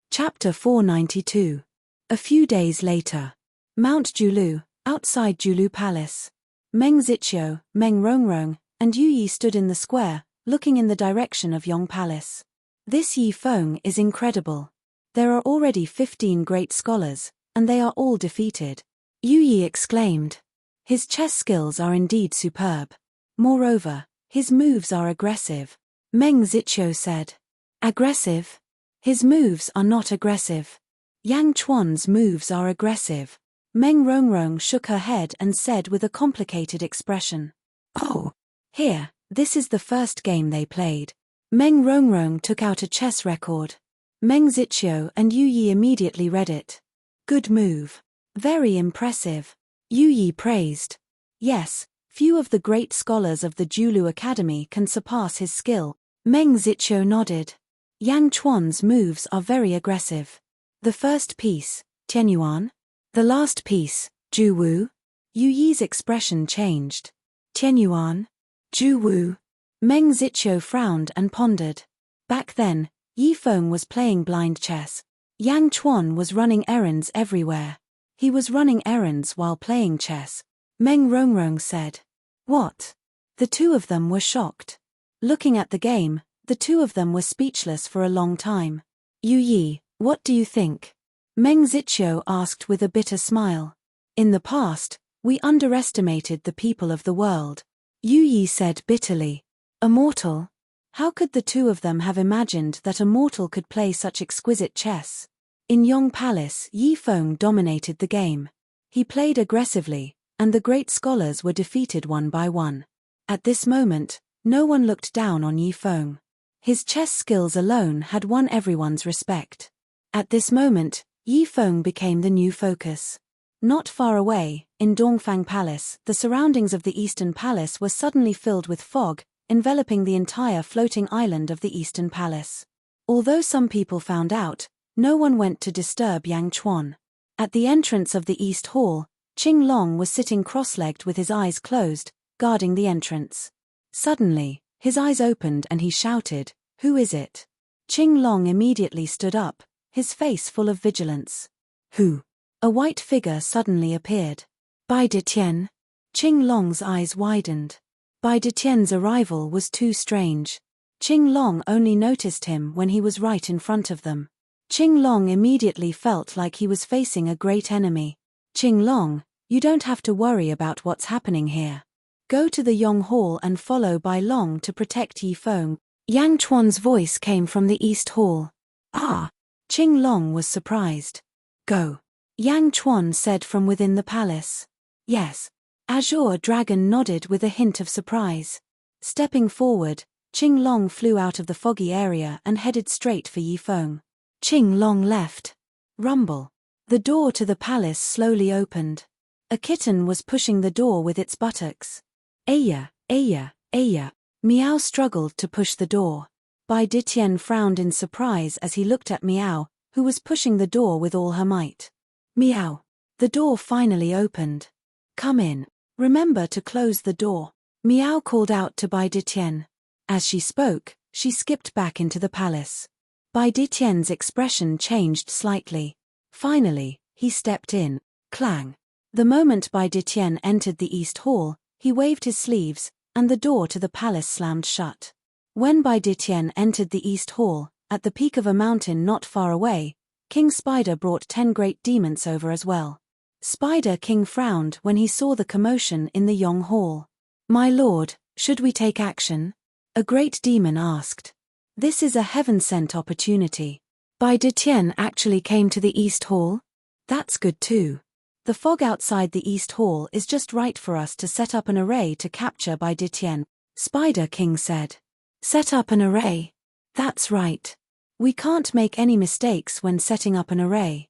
S1: Chapter 492. A few days later. Mount Julu, outside Julu Palace. Meng Ziqiu, Meng Rongrong, and Yu Yi stood in the square, looking in the direction of Yong Palace. This Yi Feng is incredible. There are already 15 great scholars, and they are all defeated. Yu Yi exclaimed. His chess skills are indeed superb. Moreover, his moves are aggressive. Meng Ziqiu said. Aggressive? His moves are not aggressive. Yang Chuan's moves are aggressive. Meng Rongrong shook her head and said with a complicated expression. Oh. Here, this is the first game they played. Meng Rongrong took out a chess record. Meng Ziqiu and Yu Yi immediately read it. Good move. Very impressive. Yu Yi praised. Yes, few of the great scholars of the Julu Academy can surpass his skill. Meng Ziqiu nodded. Yang Chuan's moves are very aggressive. The first piece, Tianyuan. The last piece, Juwu. Yu Yi's expression changed. Tianyuan. Juwu. Meng Ziqiu frowned and pondered. Back then, Yifeng was playing blind chess. Yang Chuan was running errands everywhere. He was running errands while playing chess. Meng Rongrong said. What? The two of them were shocked. Looking at the game, the two of them were speechless for a long time. Yu Yi, what do you think? Meng Ziqiu asked with a bitter smile. In the past, we underestimated the people of the world. Yu Yi said bitterly. Immortal? How could the two of them have imagined that a mortal could play such exquisite chess? In Yong Palace, Yifeng dominated the game. He played aggressively, and the great scholars were defeated one by one. At this moment, no one looked down on Yifeng. His chess skills alone had won everyone's respect. At this moment, Yifeng became the new focus. Not far away, in Dongfang Palace, the surroundings of the Eastern Palace were suddenly filled with fog, enveloping the entire floating island of the Eastern Palace. Although some people found out, no one went to disturb Yang Chuan. At the entrance of the East Hall, Qing Long was sitting cross-legged with his eyes closed, guarding the entrance. Suddenly, his eyes opened and he shouted, Who is it? Qing Long immediately stood up, his face full of vigilance. Who? A white figure suddenly appeared. Bai Detian. Qing Long's eyes widened. Bai Detian's arrival was too strange. Qing Long only noticed him when he was right in front of them. Qing Long immediately felt like he was facing a great enemy. Qing Long, you don't have to worry about what's happening here. Go to the Yong Hall and follow Bai Long to protect Yifeng. Yang Chuan's voice came from the East Hall. Ah! Qing Long was surprised. Go. Yang Chuan said from within the palace. Yes. Azure Dragon nodded with a hint of surprise. Stepping forward, Qing Long flew out of the foggy area and headed straight for Yifeng. Qing Long left. Rumble. The door to the palace slowly opened. A kitten was pushing the door with its buttocks. Aya, Aya, Aya. Meow struggled to push the door. Bai Detian frowned in surprise as he looked at Meow, who was pushing the door with all her might. Meow. The door finally opened. Come in. Remember to close the door. Meow called out to Bai Detian. As she spoke, she skipped back into the palace. Bai Detian's expression changed slightly. Finally, he stepped in. Clang. The moment Bai Detian entered the East Hall, he waved his sleeves, and the door to the palace slammed shut. When Bai Detian entered the East Hall, at the peak of a mountain not far away, King Spider brought 10 great demons over as well. Spider King frowned when he saw the commotion in the Yong Hall. My lord, should we take action? A great demon asked. This is a heaven-sent opportunity. Bai Detian actually came to the East Hall? That's good too. The fog outside the East Hall is just right for us to set up an array to capture Bai Detian, Spider King said. Set up an array? That's right. We can't make any mistakes when setting up an array.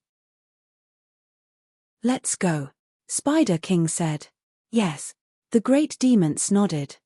S1: Let's go. Spider King said. Yes. The great demons nodded.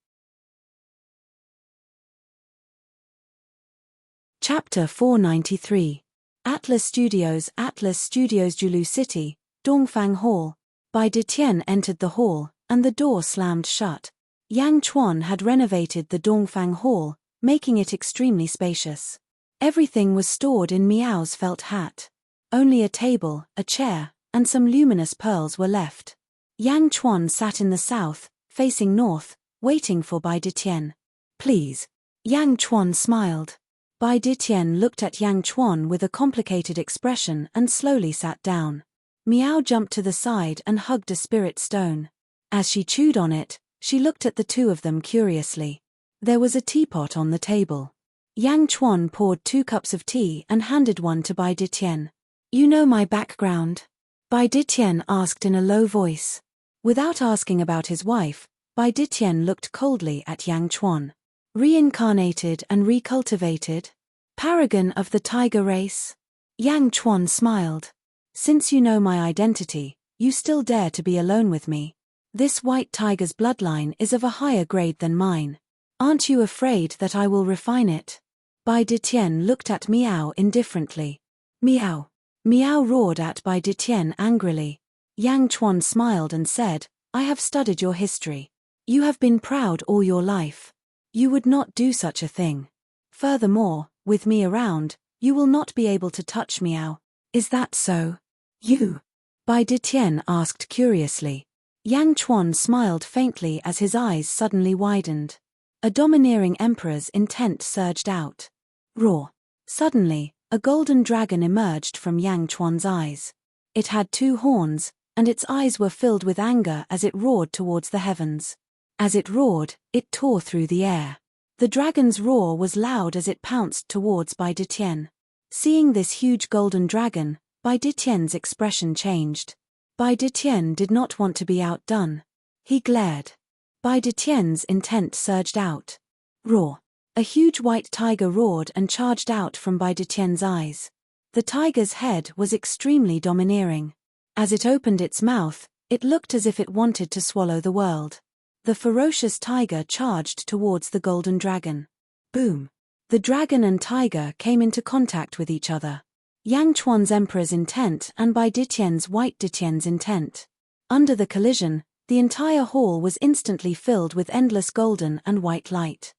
S1: Chapter 493. Atlas Studios Julu City, Dongfang Hall. Bai Detian entered the hall, and the door slammed shut. Yang Chuan had renovated the Dongfang Hall, making it extremely spacious. Everything was stored in Meow's felt hat. Only a table, a chair, and some luminous pearls were left. Yang Chuan sat in the south, facing north, waiting for Bai Detian. Please. Yang Chuan smiled. Bai Detian looked at Yang Chuan with a complicated expression and slowly sat down. Meow jumped to the side and hugged a spirit stone. As she chewed on it, she looked at the two of them curiously. There was a teapot on the table. Yang Chuan poured 2 cups of tea and handed one to Bai Ditian. You know my background? Bai Ditian asked in a low voice. Without asking about his wife, Bai Ditian looked coldly at Yang Chuan. Reincarnated and recultivated? Paragon of the tiger race? Yang Chuan smiled. Since you know my identity, you still dare to be alone with me. This white tiger's bloodline is of a higher grade than mine. Aren't you afraid that I will refine it? Bai Ditian looked at Meow indifferently. Meow. Meow roared at Bai Ditian angrily. Yang Chuan smiled and said, I have studied your history. You have been proud all your life. You would not do such a thing. Furthermore, with me around, you will not be able to touch Meow. Is that so? You? Bai Ditian asked curiously. Yang Chuan smiled faintly as his eyes suddenly widened. A domineering emperor's intent surged out. Roar. Suddenly, a golden dragon emerged from Yang Chuan's eyes. It had 2 horns, and its eyes were filled with anger as it roared towards the heavens. As it roared, it tore through the air. The dragon's roar was loud as it pounced towards Bai Ditian. Seeing this huge golden dragon, Bai Ditian's expression changed. Bai Ditian did not want to be outdone. He glared. Bai Ditian's intent surged out. Roar. A huge white tiger roared and charged out from Bai Ditian's eyes. The tiger's head was extremely domineering. As it opened its mouth, it looked as if it wanted to swallow the world. The ferocious tiger charged towards the golden dragon. Boom. The dragon and tiger came into contact with each other. Yang Chuan's emperor's intent and Bai Ditian's white Ditian's intent. Under the collision, the entire hall was instantly filled with endless golden and white light.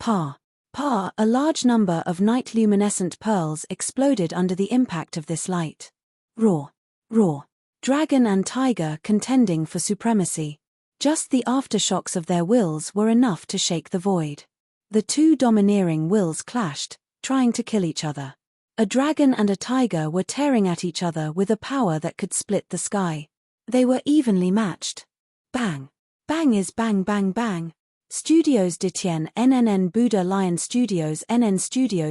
S1: A large number of night-luminescent pearls exploded under the impact of this light. Roar. Roar. Dragon and tiger contending for supremacy. Just the aftershocks of their wills were enough to shake the void. The 2 domineering wills clashed, trying to kill each other. A dragon and a tiger were tearing at each other with a power that could split the sky. They were evenly matched. Bang. Bang is bang bang bang. Studios Ditian NNN Buddha Lion Studios NN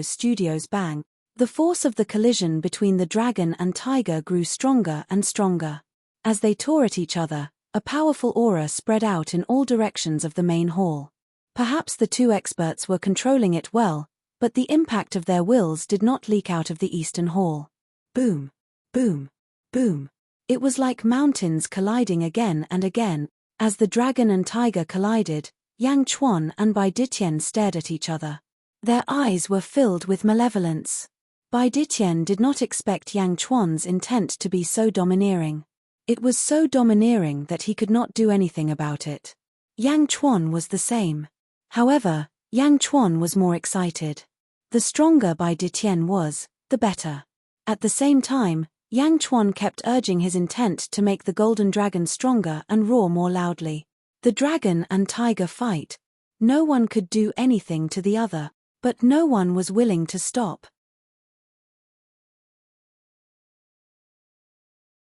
S1: Studios bang. The force of the collision between the dragon and tiger grew stronger and stronger. As they tore at each other, a powerful aura spread out in all directions of the main hall. Perhaps the 2 experts were controlling it well, but the impact of their wills did not leak out of the eastern hall. Boom. Boom. Boom. It was like mountains colliding again and again. As the dragon and tiger collided, Yang Chuan and Bai Ditian stared at each other. Their eyes were filled with malevolence. Bai Ditian did not expect Yang Chuan's intent to be so domineering. It was so domineering that he could not do anything about it. Yang Chuan was the same. However, Yang Chuan was more excited. The stronger Bai Ditian was, the better. At the same time, Yang Chuan kept urging his intent to make the golden dragon stronger and roar more loudly. The dragon and tiger fight. No one could do anything to the other, but no one was willing to stop.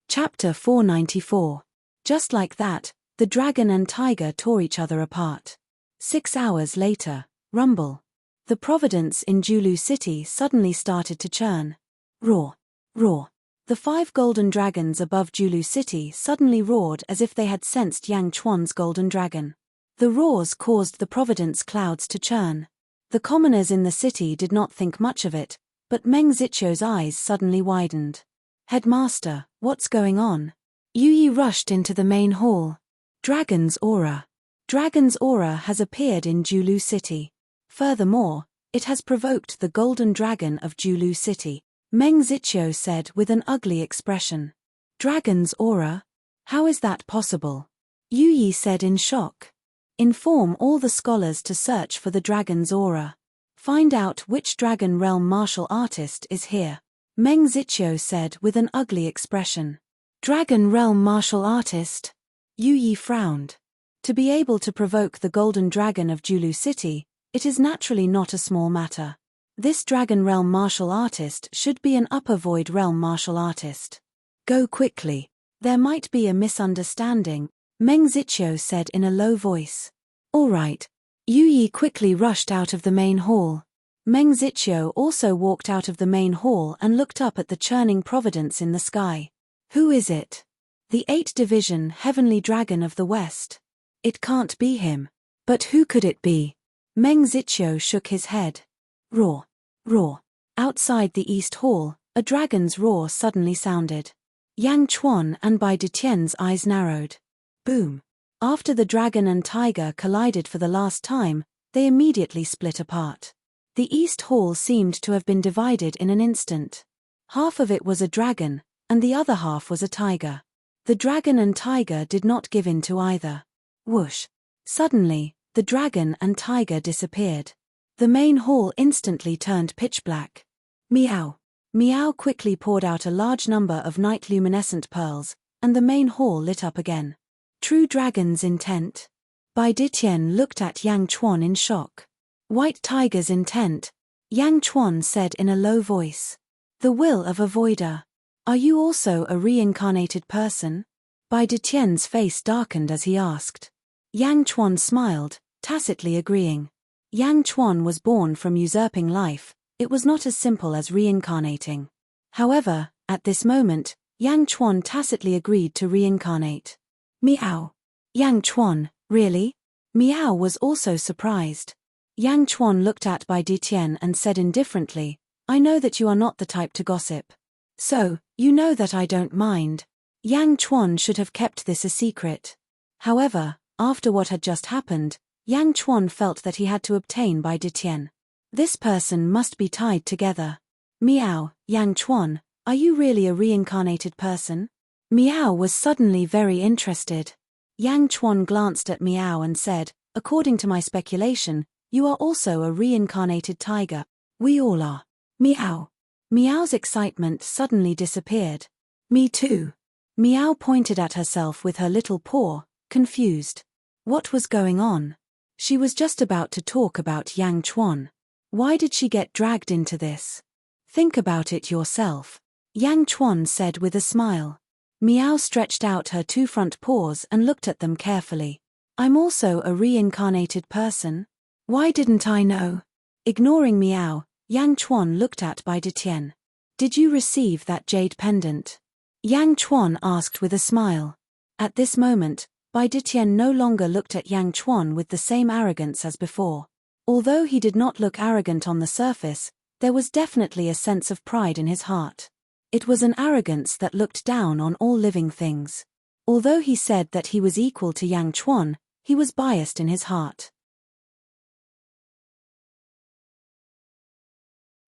S1: Chapter 494. Just like that, the dragon and tiger tore each other apart. 6 hours later, rumble. The Providence in Julu City suddenly started to churn. Roar. Roar. The 5 golden dragons above Julu City suddenly roared as if they had sensed Yang Chuan's golden dragon. The roars caused the Providence clouds to churn. The commoners in the city did not think much of it, but Meng Zichou's eyes suddenly widened. Headmaster, what's going on? Yu Yi rushed into the main hall. Dragon's aura. Dragon's aura has appeared in Julu City. Furthermore, it has provoked the golden dragon of Julu City. Meng Zichou said with an ugly expression. Dragon's aura? How is that possible? Yu Yi said in shock. Inform all the scholars to search for the dragon's aura. Find out which dragon realm martial artist is here. Meng Zichou said with an ugly expression. Dragon realm martial artist? Yu Yi frowned. To be able to provoke the golden dragon of Julu City, it is naturally not a small matter. This dragon realm martial artist should be an upper void realm martial artist. Go quickly, There might be a misunderstanding, Meng Ziqiu said in a low voice. All right. Yu Yi quickly rushed out of the main hall. Meng Ziqiu also walked out of the main hall and looked up at the churning providence in the sky. Who is it? The 8th Division Heavenly Dragon of the West. It can't be him. But who could it be? Meng Ziqiu shook his head. Roar. Roar. Outside the East Hall, a dragon's roar suddenly sounded. Yang Chuan and Bai Detien's eyes narrowed. Boom. After the dragon and tiger collided for the last time, they immediately split apart. The East Hall seemed to have been divided in an instant. Half of it was a dragon, and the other half was a tiger. The dragon and tiger did not give in to either. Whoosh. Suddenly, the dragon and tiger disappeared. The main hall instantly turned pitch black. Meow. Meow quickly poured out a large number of night luminescent pearls, and the main hall lit up again. True dragon's intent? Bai Ditien looked at Yang Chuan in shock. White tiger's intent, Yang Chuan said in a low voice. The will of a voider. Are you also a reincarnated person? Bai Detien's face darkened as he asked. Yang Chuan smiled, tacitly agreeing. Yang Chuan was born from usurping life. It was not as simple as reincarnating. However, at this moment, Yang Chuan tacitly agreed to reincarnate. Meow. Yang Chuan, really? Meow was also surprised. Yang Chuan looked at Bai Ditien and said indifferently, I know that you are not the type to gossip. So, you know that I don't mind. Yang Chuan should have kept this a secret. However, after what had just happened, Yang Chuan felt that he had to obtain Bai Ditien. This person must be tied together. Meow, Yang Chuan, are you really a reincarnated person? Meow was suddenly very interested. Yang Chuan glanced at Meow and said, according to my speculation, you are also a reincarnated tiger. We all are. Meow. Meow's excitement suddenly disappeared. Me too. Meow pointed at herself with her little paw, confused. What was going on? She was just about to talk about Yang Chuan. Why did she get dragged into this? Think about it yourself. Yang Chuan said with a smile. Meow stretched out her 2 front paws and looked at them carefully. I'm also a reincarnated person. Why didn't I know? Ignoring Meow, Yang Chuan looked at Bai Ditien. Did you receive that jade pendant? Yang Chuan asked with a smile. At this moment, Bai Ditien no longer looked at Yang Chuan with the same arrogance as before. Although he did not look arrogant on the surface, there was definitely a sense of pride in his heart. It was an arrogance that looked down on all living things. Although he said that he was equal to Yang Chuan, he was biased in his heart.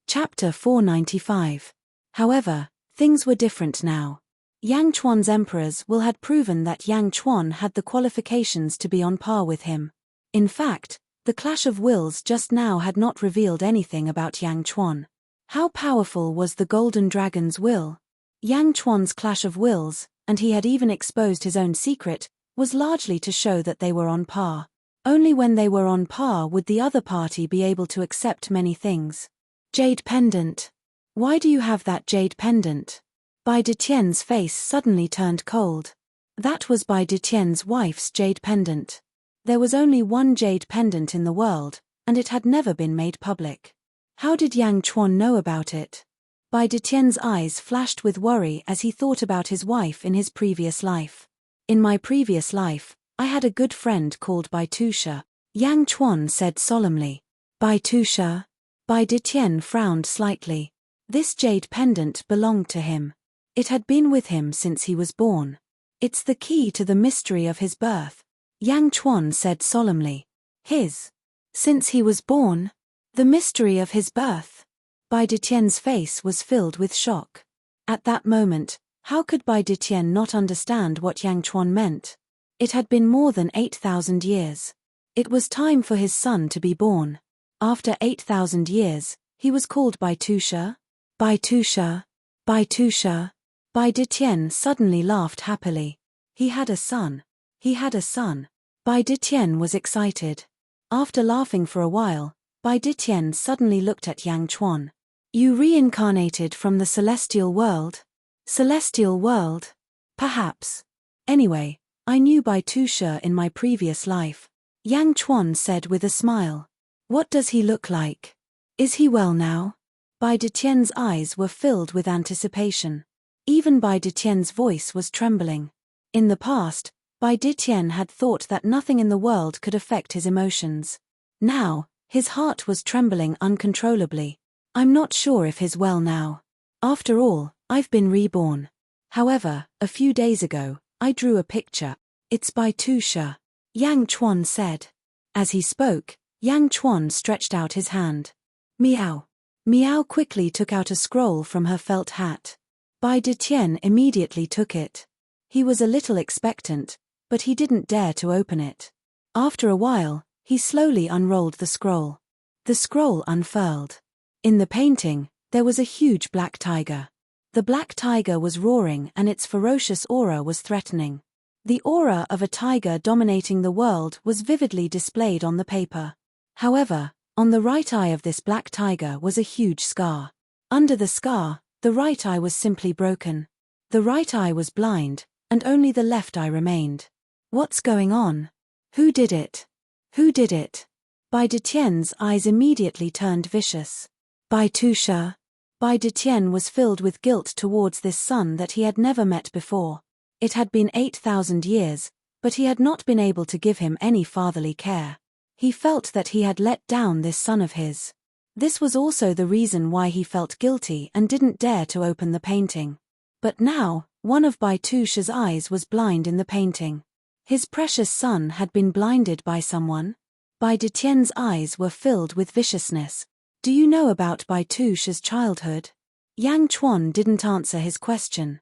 S1: Chapter 495. However, things were different now. Yang Chuan's emperor's will had proven that Yang Chuan had the qualifications to be on par with him. In fact, the clash of wills just now had not revealed anything about Yang Chuan. How powerful was the Golden Dragon's will? Yang Chuan's clash of wills, and he had even exposed his own secret, was largely to show that they were on par. Only when they were on par would the other party be able to accept many things. Jade pendant. Why do you have that jade pendant? Bai Detien's face suddenly turned cold. That was Bai Detien's wife's jade pendant. There was only one jade pendant in the world, and it had never been made public. How did Yang Chuan know about it? Bai Detien's eyes flashed with worry as he thought about his wife in his previous life. In my previous life, I had a good friend called Bai Tusha, Yang Chuan said solemnly. Bai Tusha? Bai Ditien frowned slightly. This jade pendant belonged to him. It had been with him since he was born. It's the key to the mystery of his birth. Yang Chuan said solemnly. His. Since he was born? The mystery of his birth. Bai Detien's face was filled with shock. At that moment, how could Bai Ditien not understand what Yang Chuan meant? It had been more than 8,000 years. It was time for his son to be born. After 8,000 years, he was called Bai Tusha. Bai Tusha. Bai Tusha. Bai Ditien suddenly laughed happily. He had a son. He had a son. Bai Ditien was excited. After laughing for a while, Bai Ditien suddenly looked at Yang Chuan. You reincarnated from the celestial world? Celestial world? Perhaps. Anyway, I knew Bai Tushe in my previous life, Yang Chuan said with a smile. What does he look like? Is he well now? Bai Detien's eyes were filled with anticipation. Even Bai Detien's voice was trembling. In the past, Bai Detien had thought that nothing in the world could affect his emotions. Now, his heart was trembling uncontrollably. I'm not sure if he's well now. After all, I've been reborn. However, a few days ago, I drew a picture. It's Bai Tushe, Yang Chuan said. As he spoke, Yang Chuan stretched out his hand. Meow. Meow quickly took out a scroll from her felt hat. Bai Detien immediately took it. He was a little expectant, but he didn't dare to open it. After a while, he slowly unrolled the scroll. The scroll unfurled. In the painting, there was a huge black tiger. The black tiger was roaring and its ferocious aura was threatening. The aura of a tiger dominating the world was vividly displayed on the paper. However, on the right eye of this black tiger was a huge scar. Under the scar, the right eye was simply broken. The right eye was blind, and only the left eye remained. What's going on? Who did it? Who did it? Bai Detien's eyes immediately turned vicious. Bai Tushe. Bai Detien was filled with guilt towards this son that he had never met before. It had been 8,000 years, but he had not been able to give him any fatherly care. He felt that he had let down this son of his. This was also the reason why he felt guilty and didn't dare to open the painting. But now, one of Bai Tushe's eyes was blind in the painting. His precious son had been blinded by someone. Bai Detien's eyes were filled with viciousness. Do you know about Bai Tushe's childhood? Yang Chuan didn't answer his question.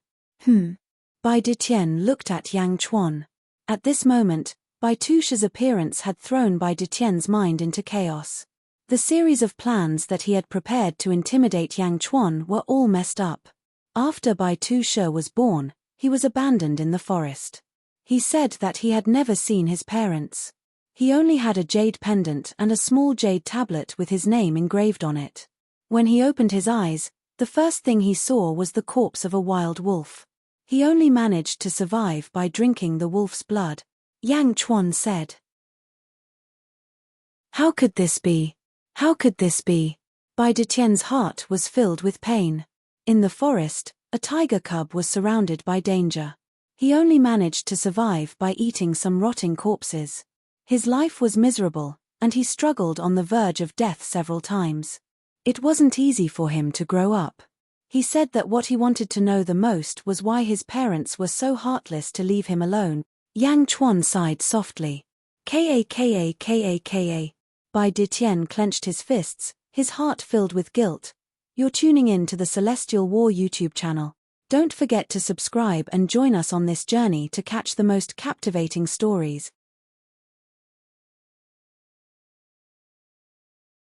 S1: Bai Detien looked at Yang Chuan. At this moment, Bai Tushe's appearance had thrown Bai Detien's mind into chaos. The series of plans that he had prepared to intimidate Yang Chuan were all messed up. After Bai Tushe was born, he was abandoned in the forest. He said that he had never seen his parents. He only had a jade pendant and a small jade tablet with his name engraved on it. When he opened his eyes, the first thing he saw was the corpse of a wild wolf. He only managed to survive by drinking the wolf's blood. Yang Chuan said. How could this be? How could this be? Bai Detien's heart was filled with pain. In the forest, a tiger cub was surrounded by danger. He only managed to survive by eating some rotting corpses. His life was miserable, and he struggled on the verge of death several times. It wasn't easy for him to grow up. He said that what he wanted to know the most was why his parents were so heartless to leave him alone. Yang Chuan sighed softly. Ka. Bai Detien clenched his fists, his heart filled with guilt. You're tuning in to the Celestial War YouTube channel. Don't forget to subscribe and join us on this journey to catch the most captivating stories.